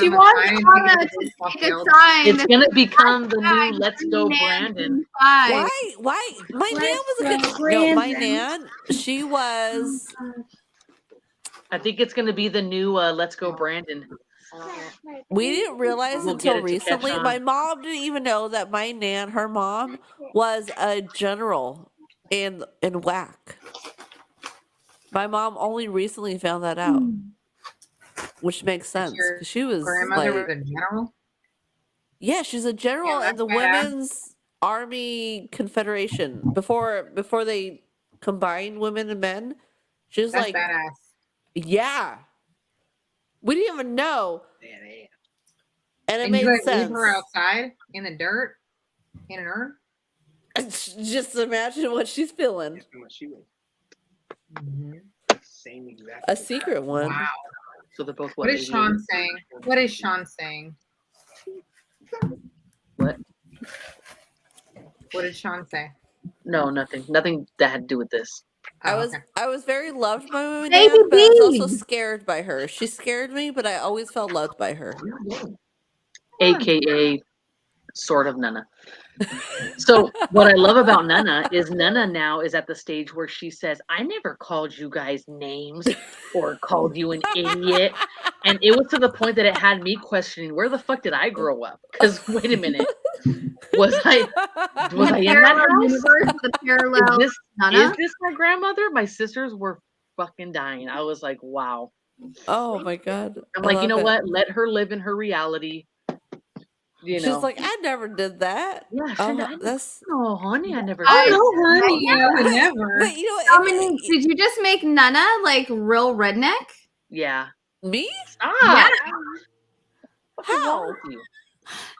Speaker 4: She wants Anna to take a sign.
Speaker 6: It's gonna become the new Let's Go Brandon.
Speaker 8: Why? My Nan was a good. No, my Nan. She was.
Speaker 6: I think it's gonna be the new Let's Go Brandon.
Speaker 8: We didn't realize
Speaker 6: We'll
Speaker 8: until
Speaker 6: get it to catch
Speaker 8: recently.
Speaker 6: on.
Speaker 8: My mom didn't even know that my Nan, her mom, was a general in WAC. My mom only recently found that out, which makes sense.
Speaker 2: Your
Speaker 8: 'Cause she was
Speaker 2: grandmother
Speaker 8: like,
Speaker 2: was a general.
Speaker 8: yeah, she's a general in the
Speaker 2: that's badass.
Speaker 8: Women's Army Confederation before they combined women and men. She was
Speaker 2: That's
Speaker 8: like,
Speaker 2: badass.
Speaker 8: yeah, we didn't even know, and it
Speaker 2: And
Speaker 8: made
Speaker 2: you guys
Speaker 8: sense.
Speaker 2: leave her outside in the dirt in an urn.
Speaker 8: Just imagine what she's feeling.
Speaker 10: That's what she was.
Speaker 2: Mm-hmm.
Speaker 10: Same exact.
Speaker 8: A secret one.
Speaker 2: Wow.
Speaker 6: So they're both
Speaker 2: What is
Speaker 6: 88?
Speaker 2: Sean saying? What is Sean saying?
Speaker 6: What?
Speaker 2: What did Sean say?
Speaker 6: No, nothing. Nothing that had to do with this.
Speaker 2: Oh,
Speaker 8: I was very loved by my
Speaker 4: Baby
Speaker 8: Nan, but I was also
Speaker 4: bee.
Speaker 8: scared by her. She scared me, but I always felt loved by her.
Speaker 6: AKA sort of Nana. So what I love about Nana is Nana now is at the stage where she says, I never called you guys names or called you an idiot. And it was to the point that it had me questioning, where the fuck did I grow up? Because wait a minute. Was I in that
Speaker 4: Parallel
Speaker 6: house?
Speaker 4: universe with a parallel
Speaker 6: Is
Speaker 4: Nana.
Speaker 6: this my grandmother? My sisters were fucking dying. I was like, wow.
Speaker 8: Oh my god!
Speaker 6: I'm
Speaker 8: I
Speaker 6: like, you
Speaker 8: love
Speaker 6: know
Speaker 8: it.
Speaker 6: what? Let her live in her reality. You know.
Speaker 8: She's like, I never did that.
Speaker 6: Yeah,
Speaker 8: That's.
Speaker 6: no, honey, I never
Speaker 2: I
Speaker 6: did.
Speaker 2: know, honey. I would
Speaker 8: But,
Speaker 2: never.
Speaker 8: but you know what?
Speaker 4: Dominique, did you just make Nana like real redneck?
Speaker 6: Yeah.
Speaker 8: Me?
Speaker 6: Stop.
Speaker 8: How?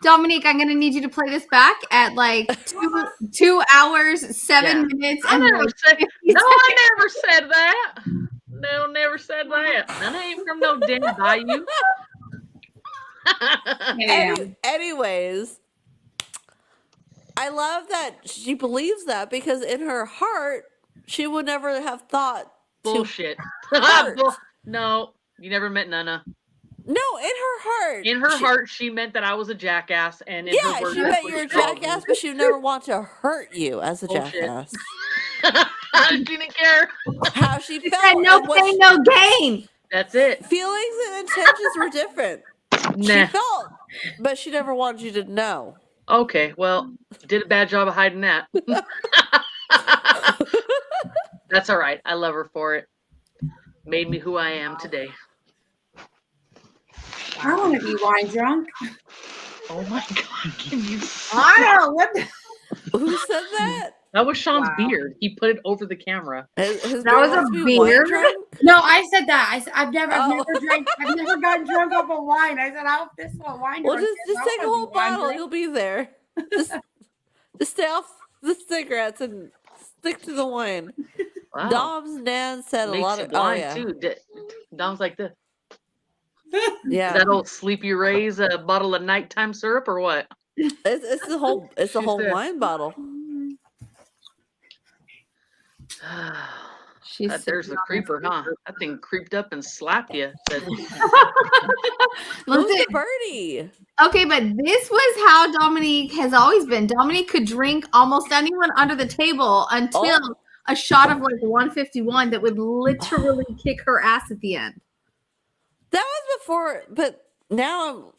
Speaker 4: Dominique, I'm gonna need you to play this back at like 2 hours, 7 minutes,
Speaker 6: I
Speaker 4: and
Speaker 6: never
Speaker 4: like
Speaker 6: said.
Speaker 4: 50
Speaker 6: No, I
Speaker 4: seconds.
Speaker 6: never said that. No, never said that. None ain't from no damn bayou.
Speaker 8: Anyways, I love that she believes that because in her heart, she would never have thought
Speaker 6: Bullshit.
Speaker 8: hurt.
Speaker 6: No, you never met Nana.
Speaker 8: No, in her heart.
Speaker 6: In her heart, she meant that I was a jackass, and in
Speaker 8: Yeah,
Speaker 6: her words,
Speaker 8: she
Speaker 6: that's
Speaker 8: meant
Speaker 6: what
Speaker 8: you were a
Speaker 6: she called me.
Speaker 8: jackass, but she would never want to hurt you as a
Speaker 6: Bullshit.
Speaker 8: jackass.
Speaker 6: She didn't care.
Speaker 8: How she
Speaker 4: She
Speaker 8: felt.
Speaker 4: said no
Speaker 8: and what
Speaker 4: pain, no gain.
Speaker 6: That's it.
Speaker 8: feelings and intentions were different. She
Speaker 6: Nah.
Speaker 8: felt, but she never wanted you to know.
Speaker 6: Okay, well, you did a bad job of hiding that. That's all right. I love her for it. Made me who I am today.
Speaker 1: I want to be wine drunk.
Speaker 6: Oh my god! Can you?
Speaker 2: I know what.
Speaker 8: Who said that?
Speaker 6: That was Sean's
Speaker 2: Wow.
Speaker 6: beard. He put it over the camera.
Speaker 8: His
Speaker 2: That was
Speaker 8: beard has
Speaker 2: a
Speaker 8: to be wine
Speaker 2: beard?
Speaker 8: drunk?
Speaker 1: No, I said that. I've never
Speaker 8: Oh.
Speaker 1: drank. I've never gotten drunk off of wine. I said, "I'll this one wine."
Speaker 8: Well,
Speaker 1: drunk
Speaker 8: just
Speaker 1: is. I
Speaker 8: take a
Speaker 1: wanna
Speaker 8: whole
Speaker 1: be wine
Speaker 8: bottle.
Speaker 1: drunk.
Speaker 8: You'll be there. Just stay off the cigarettes and stick to the wine.
Speaker 6: Wow.
Speaker 8: Dom's Nan said
Speaker 6: Makes
Speaker 8: a lot
Speaker 6: you
Speaker 8: of.
Speaker 6: blind
Speaker 8: yeah.
Speaker 6: too. Dom's like this.
Speaker 8: Yeah.
Speaker 6: That old Sleepy Ray's bottle of nighttime syrup or what?
Speaker 8: It's the whole it's a
Speaker 6: She's
Speaker 8: whole
Speaker 6: there.
Speaker 8: wine bottle.
Speaker 4: She's
Speaker 6: There's the creeper, huh? That thing creeped up and slapped you. Said,
Speaker 8: Who's
Speaker 4: Listen,
Speaker 8: the birdie?
Speaker 4: okay, but this was how Dominique has always been. Dominique could drink almost anyone under the table until a shot of like 151 that would literally kick her ass at the end.
Speaker 8: That was before, but now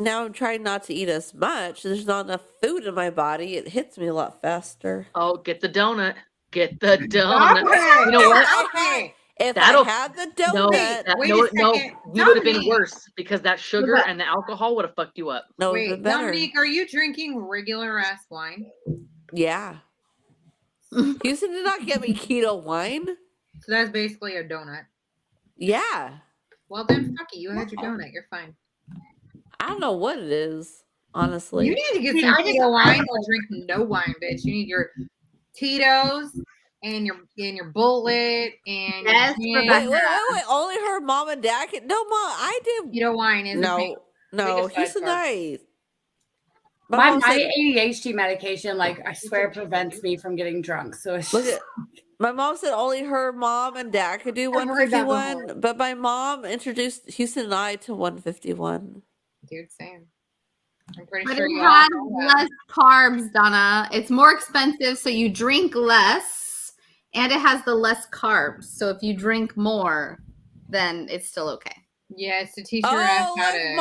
Speaker 8: I'm trying not to eat as much. There's not enough food in my body. It hits me a lot faster.
Speaker 6: oh, get the donut. Get the donut. You know what?
Speaker 8: If
Speaker 6: That'll-
Speaker 8: I had the
Speaker 6: No,
Speaker 8: donut,
Speaker 2: Wait
Speaker 6: no,
Speaker 2: a
Speaker 6: no,
Speaker 2: second.
Speaker 6: you would have been
Speaker 2: Dominique.
Speaker 6: worse because that sugar
Speaker 4: But-
Speaker 6: and the alcohol would have fucked you up.
Speaker 8: no, it'd
Speaker 2: Wait,
Speaker 8: been better.
Speaker 2: Dominique, are you drinking regular ass wine?
Speaker 8: Yeah. Houston did not get me keto wine.
Speaker 2: So that's basically a donut.
Speaker 8: Yeah.
Speaker 2: Well then, fuck it. You had your donut. You're fine.
Speaker 8: I don't know what it is, honestly.
Speaker 2: You need to get
Speaker 1: See,
Speaker 2: some
Speaker 1: I just-
Speaker 2: keto wine or drink no wine, bitch. You need your Tito's and your bullet and
Speaker 4: Yes,
Speaker 2: your
Speaker 8: Wait, only her mom and dad can. No, mom, I did.
Speaker 2: keto wine is a big,
Speaker 8: No,
Speaker 2: biggest side
Speaker 8: Houston,
Speaker 2: carb.
Speaker 8: I.
Speaker 1: My
Speaker 8: mom said-
Speaker 1: ADHD medication, like I swear, prevents me from getting drunk. So it's
Speaker 8: Look
Speaker 1: just,
Speaker 8: at my mom said only her mom and dad could do
Speaker 2: I've heard that
Speaker 8: 151, but my mom introduced Houston and I to 151.
Speaker 2: dude. Same. I'm pretty
Speaker 4: But
Speaker 2: sure
Speaker 4: it
Speaker 2: you
Speaker 4: has
Speaker 2: all know that.
Speaker 4: less carbs, Donna. It's more expensive, so you drink less, and it has the less carbs. So if you drink more, then it's still okay.
Speaker 2: Yeah, it's to teach your ass
Speaker 8: Oh,
Speaker 2: how
Speaker 8: look,
Speaker 2: to.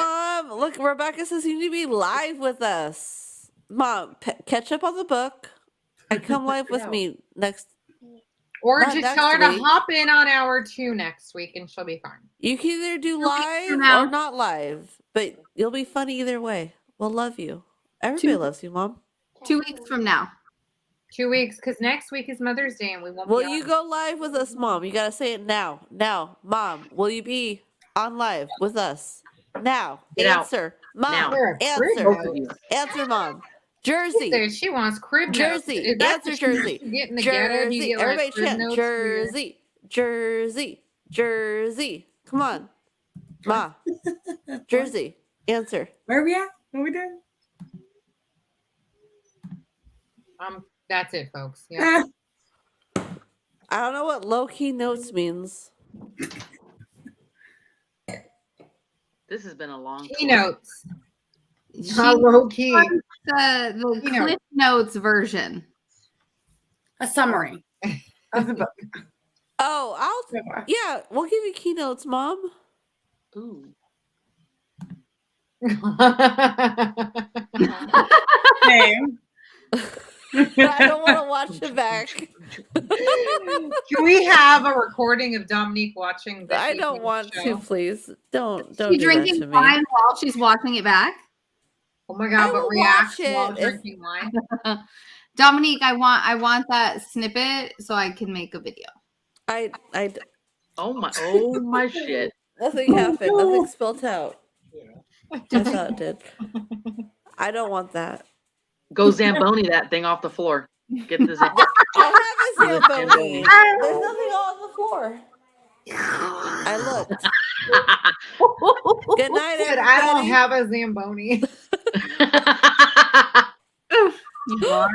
Speaker 8: mom! Look, Rebecca says you need to be live with us. Mom, catch up on the book and come live with me next.
Speaker 2: Or
Speaker 8: not
Speaker 2: just
Speaker 8: next
Speaker 2: tell her to
Speaker 8: week.
Speaker 2: hop in on hour 2 next week, and she'll be fine.
Speaker 8: You can either do live
Speaker 4: from now.
Speaker 8: or not live, but you'll be funny either way. We'll love you. Everybody loves you, Mom.
Speaker 4: 2 weeks from now.
Speaker 2: 2 weeks, because next week is Mother's Day, and we won't.
Speaker 8: Will
Speaker 2: be
Speaker 8: you
Speaker 2: on.
Speaker 8: go live with us, Mom? You gotta say it now. Now, Mom, will you be on live with us? Now.
Speaker 6: Get out.
Speaker 8: Answer. Mom.
Speaker 6: Now.
Speaker 2: You're a
Speaker 8: Answer.
Speaker 2: crib
Speaker 6: Both of you.
Speaker 8: Answer, Mom. Jersey.
Speaker 2: Said she wants crib notes.
Speaker 8: Jersey.
Speaker 2: Is that
Speaker 8: Answer,
Speaker 2: what
Speaker 8: Jersey.
Speaker 2: you get in the ghetto? Do you
Speaker 8: Jersey.
Speaker 2: get, like,
Speaker 8: Everybody
Speaker 2: crib
Speaker 8: chant.
Speaker 2: notes for your-
Speaker 8: Jersey. Jersey. Jersey. Come on. Ma. Jersey. Answer.
Speaker 1: where we at? What we doing?
Speaker 2: That's it, folks. Yeah.
Speaker 8: I don't know what low key notes means.
Speaker 6: This has been a long
Speaker 2: Keynotes.
Speaker 4: She
Speaker 2: Not low key.
Speaker 4: wants the
Speaker 2: You know.
Speaker 4: Cliff Notes version.
Speaker 1: A summary of the book.
Speaker 8: Oh, yeah, we'll give you keynotes, Mom.
Speaker 6: Ooh.
Speaker 1: Same.
Speaker 8: I don't want to watch it back.
Speaker 2: Can we have a recording of Dominique watching this?
Speaker 8: I don't
Speaker 2: evening's
Speaker 8: want
Speaker 2: show?
Speaker 8: to, please. Don't
Speaker 4: She
Speaker 8: do that to
Speaker 4: drinking
Speaker 8: me.
Speaker 4: wine while she's watching it back.
Speaker 2: Oh my
Speaker 8: I
Speaker 2: god, but
Speaker 8: will
Speaker 2: react
Speaker 8: watch it
Speaker 2: while
Speaker 8: if-
Speaker 2: drinking wine.
Speaker 4: Dominique, I want that snippet so I can make a video.
Speaker 8: I
Speaker 6: Oh my shit.
Speaker 8: nothing happened. Nothing spilled out. I thought it did. I don't want that.
Speaker 6: Go Zamboni that thing off the floor. Get the
Speaker 8: I have a
Speaker 6: Zamboni.
Speaker 8: Zamboni. There's nothing on the floor. I looked. Good night,
Speaker 2: Said,
Speaker 8: everybody.
Speaker 2: I don't have a Zamboni.
Speaker 4: You are